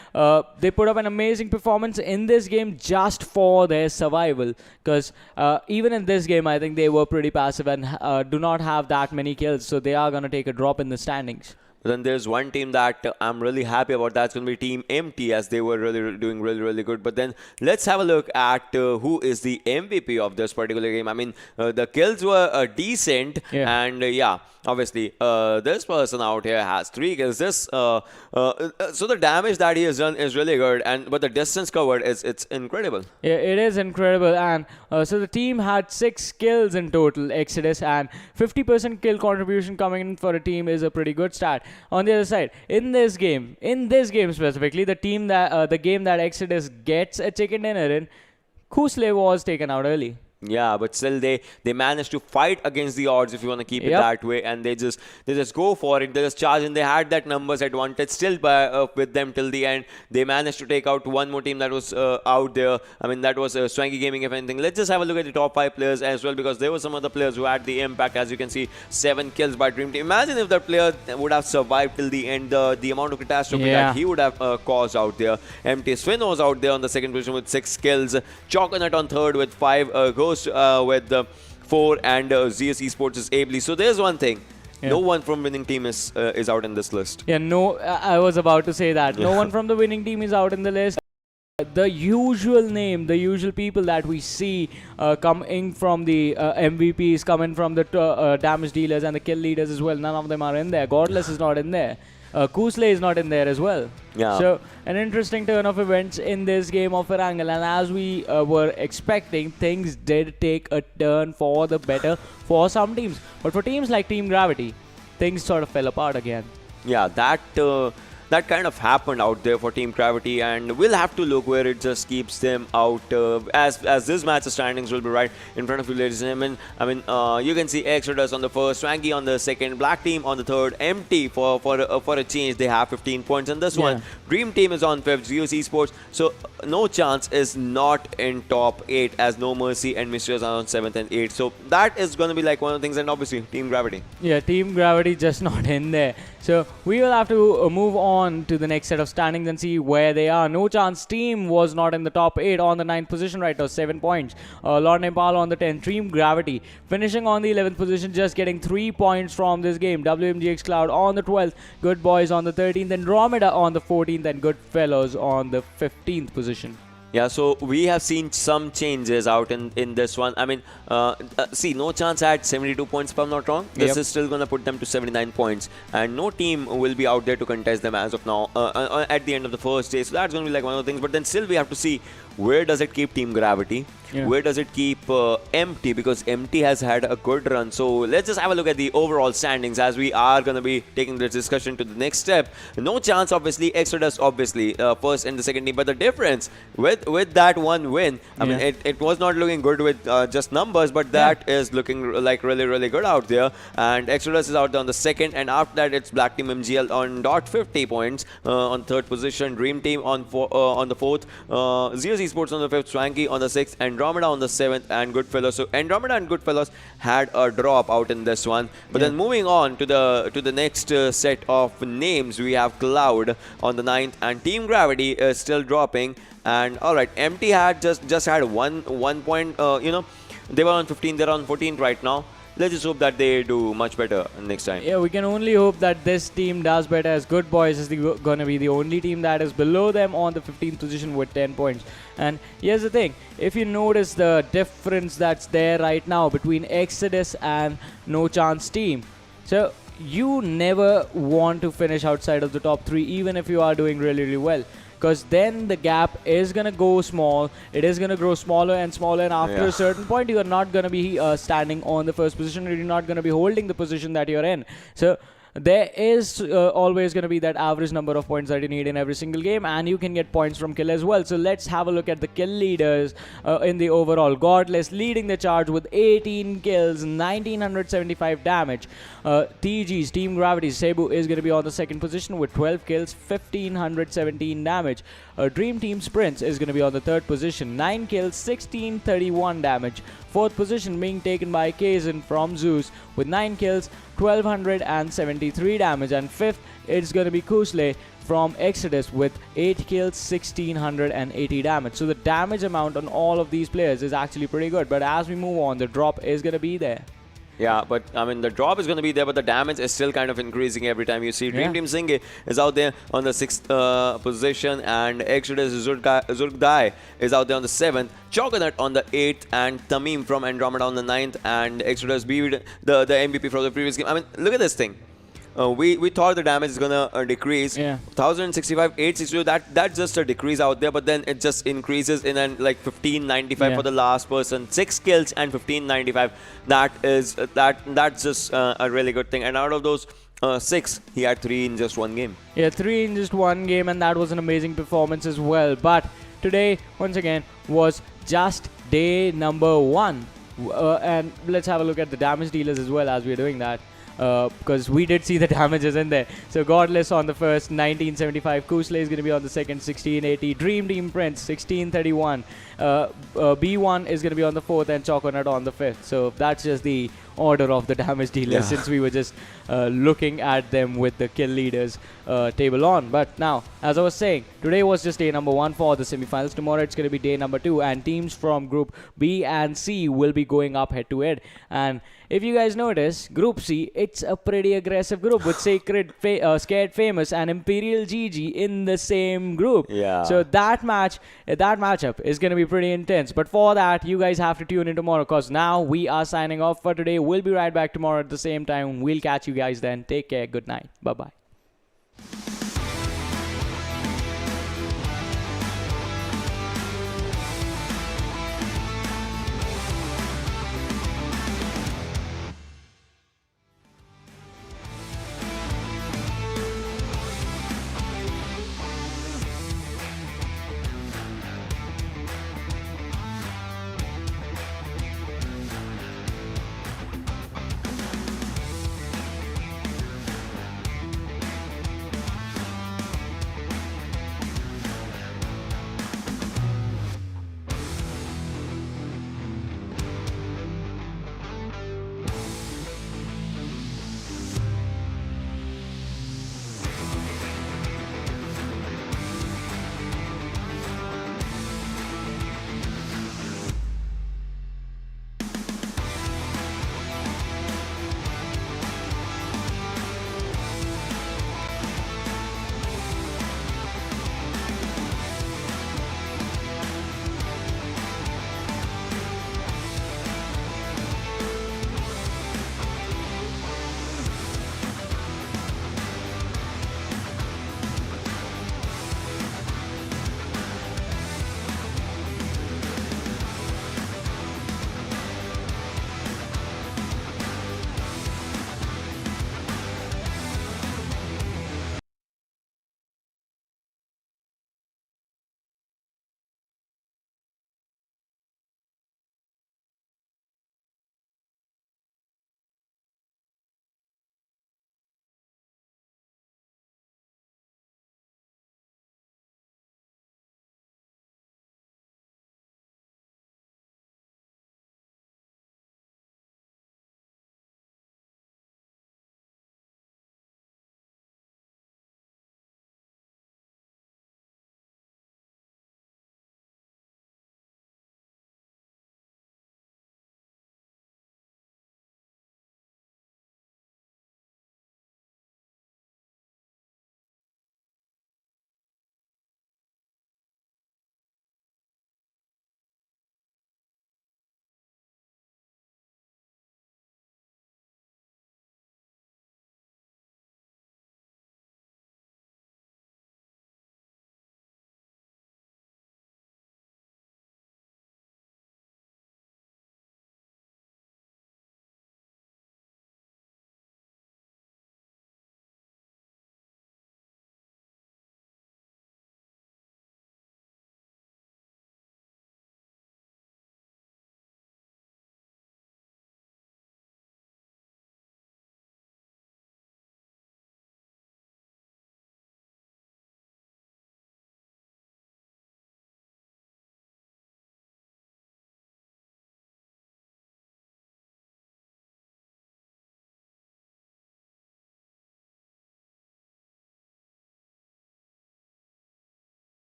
they put up an amazing performance in this game just for their survival. Because even in this game, I think they were pretty passive and do not have that many kills, so they are going to take a drop in the standings. Then there's one team that I'm really happy about. That's going to be Team Empty, as they were doing really good. But then let's have a look at who is the MVP of this particular game. I mean, the kills were decent, and yeah, obviously this person out here has 3 kills. This so the damage that he has done is really good, but the distance covered it's incredible. Yeah, it is incredible. And so the team had 6 kills in total, Exodus, and 50% kill contribution coming in for a team is a pretty good stat. On the other side, in this game specifically, the game that Exodus gets a chicken dinner in, Khusle was taken out early. Yeah, but still they managed to fight against the odds, if you want to keep it that way, and they just go for it. They just charge, and they had that numbers advantage still with them till the end. They managed to take out one more team that was out there. I mean, that was Swanky Gaming, if anything. Let's just have a look at the top 5 players as well, because there were some other players who had the impact. As you can see, 7 kills by Dream Team. Imagine if that player would have survived till the end, the amount of catastrophe that he would have caused out there. Empty Swin was out there on the second position with 6 kills. Choconut on third with 5. Ghost with 4, and ZS Esports is ably. So there's one thing. No one from winning team is out in this list. Yeah, no, I was about to say that. No one from the winning team is out in the list. The usual name, the usual people that we see coming from the MVPs, coming from the damage dealers and the kill leaders as well, none of them are in there. Godless is not in there. Khusle is not in there as well. Yeah. So an interesting turn of events in this game of Erangel, and as we were expecting, things did take a turn for the better for some teams. But for teams like Team Gravity, things sort of fell apart again. Yeah, that that kind of happened out there for Team Gravity, and we'll have to look where it just keeps them out as this match standings will be right in front of you, ladies and gentlemen. I mean, you can see Exodus on the first, Swanky on the second, Black Team on the third, Empty for a change. They have 15 points in this one. Dream Team is on fifth, Zeus Esports. So No Chance is not in top 8 as No Mercy and Mysteries are on 7th and 8th. So that is going to be like one of the things, and obviously Team Gravity. Yeah, Team Gravity just not in there. So we will have to move on to the next set of standings and see where they are. No Chance Team was not in the top 8, on the 9th position right now, 7 points. Lord Nepal on the 10th. Team Gravity finishing on the 11th position, just getting 3 points from this game. WMGX Cloud on the 12th. Good Boys on the 13th. Andromeda on the 14th. And Goodfellows on the 15th position. Yeah, so we have seen some changes out in this one. I mean, see, No Chance had 72 points, if I'm not wrong. This is still going to put them to 79 points. And no team will be out there to contest them as of now at the end of the first day. So that's going to be like one of the things. But then still we have to see where does it keep Team Gravity? Where does it keep Empty? Because Empty has had a good run. So let's just have a look at the overall standings as we are going to be taking this discussion to the next step. No Chance, obviously. Exodus, obviously, first and the second team. But the difference with that one win, I mean, it was not looking good with just numbers, but that is looking like really, really good out there. And Exodus is out there on the second. And after that, it's Black Team MGL on .50 points on third position. Dream Team on the fourth. Zeus Esports on the fifth. Swanky on the sixth. Andromeda on the 7th, and Goodfellows. So Andromeda and Goodfellows had a drop out in this one. But then moving on to the next set of names, we have Cloud on the 9th, and Team Gravity is still dropping. And alright, Empty had just had one point. You know, they were on 15, they're on 14 right now. Let's just hope that they do much better next time. Yeah, we can only hope that this team does better, as Good Boys is going to be the only team that is below them on the 15th position with 10 points. And here's the thing, if you notice the difference that's there right now between Exodus and No Chance Team, so you never want to finish outside of the top 3 even if you are doing really, really well. Because then the gap is going to go small. It is going to grow smaller and smaller. And after a certain point, you are not going to be standing on the first position. Or you're not going to be holding the position that you're in. So there is always going to be that average number of points that you need in every single game, and you can get points from kill as well. So let's have a look at the kill leaders in the overall. Godless leading the charge with 18 kills, 1975 damage. TG's Team Gravity Cebu is going to be on the second position with 12 kills, 1517 damage. Dream Team Sprints is going to be on the third position, 9 kills, 1631 damage. Fourth position being taken by Kazan from Zeus with 9 kills, 1273 damage. And fifth, it's going to be Kusle from Exodus with 8 kills, 1680 damage. So the damage amount on all of these players is actually pretty good. But as we move on, the drop is going to be there. Yeah, but I mean, the drop is going to be there, but the damage is still kind of increasing every time you see. Dream Team Singe is out there on the 6th position, and Exodus Zurgdai is out there on the 7th. Choconut on the 8th, and Tamim from Andromeda on the 9th, and Exodus beat the MVP from the previous game. I mean, look at this thing. We thought the damage is gonna decrease. 1065, 862. That's just a decrease out there, but then it just increases in an like 1595 for the last person. 6 kills and 1595. That's just a really good thing. And out of those 6, he had 3 in just one game. Yeah, 3 in just one game, and that was an amazing performance as well. But today, once again, was just day number 1, and let's have a look at the damage dealers as well as we're doing that. Because we did see the damages in there. So Godless on the first, 1975. Kusle is going to be on the second, 1680. Dream Team Prince, 1631. B1 is going to be on the 4th, and Choconut on the 5th. So that's just the order of the damage dealers since we were just looking at them with the kill leaders table on. But now, as I was saying, today was just day number 1 for the semifinals. Tomorrow it's going to be day number 2, and teams from Group B and C will be going up head to head. And if you guys notice, Group C, it's a pretty aggressive group with Sacred, Scared Famous, and Imperial GG in the same group. So that matchup is going to be pretty intense. But for that, you guys have to tune in tomorrow, because now we are signing off for today. We'll be right back tomorrow at the same time. We'll catch you guys then. Take care. Good night. Bye-bye.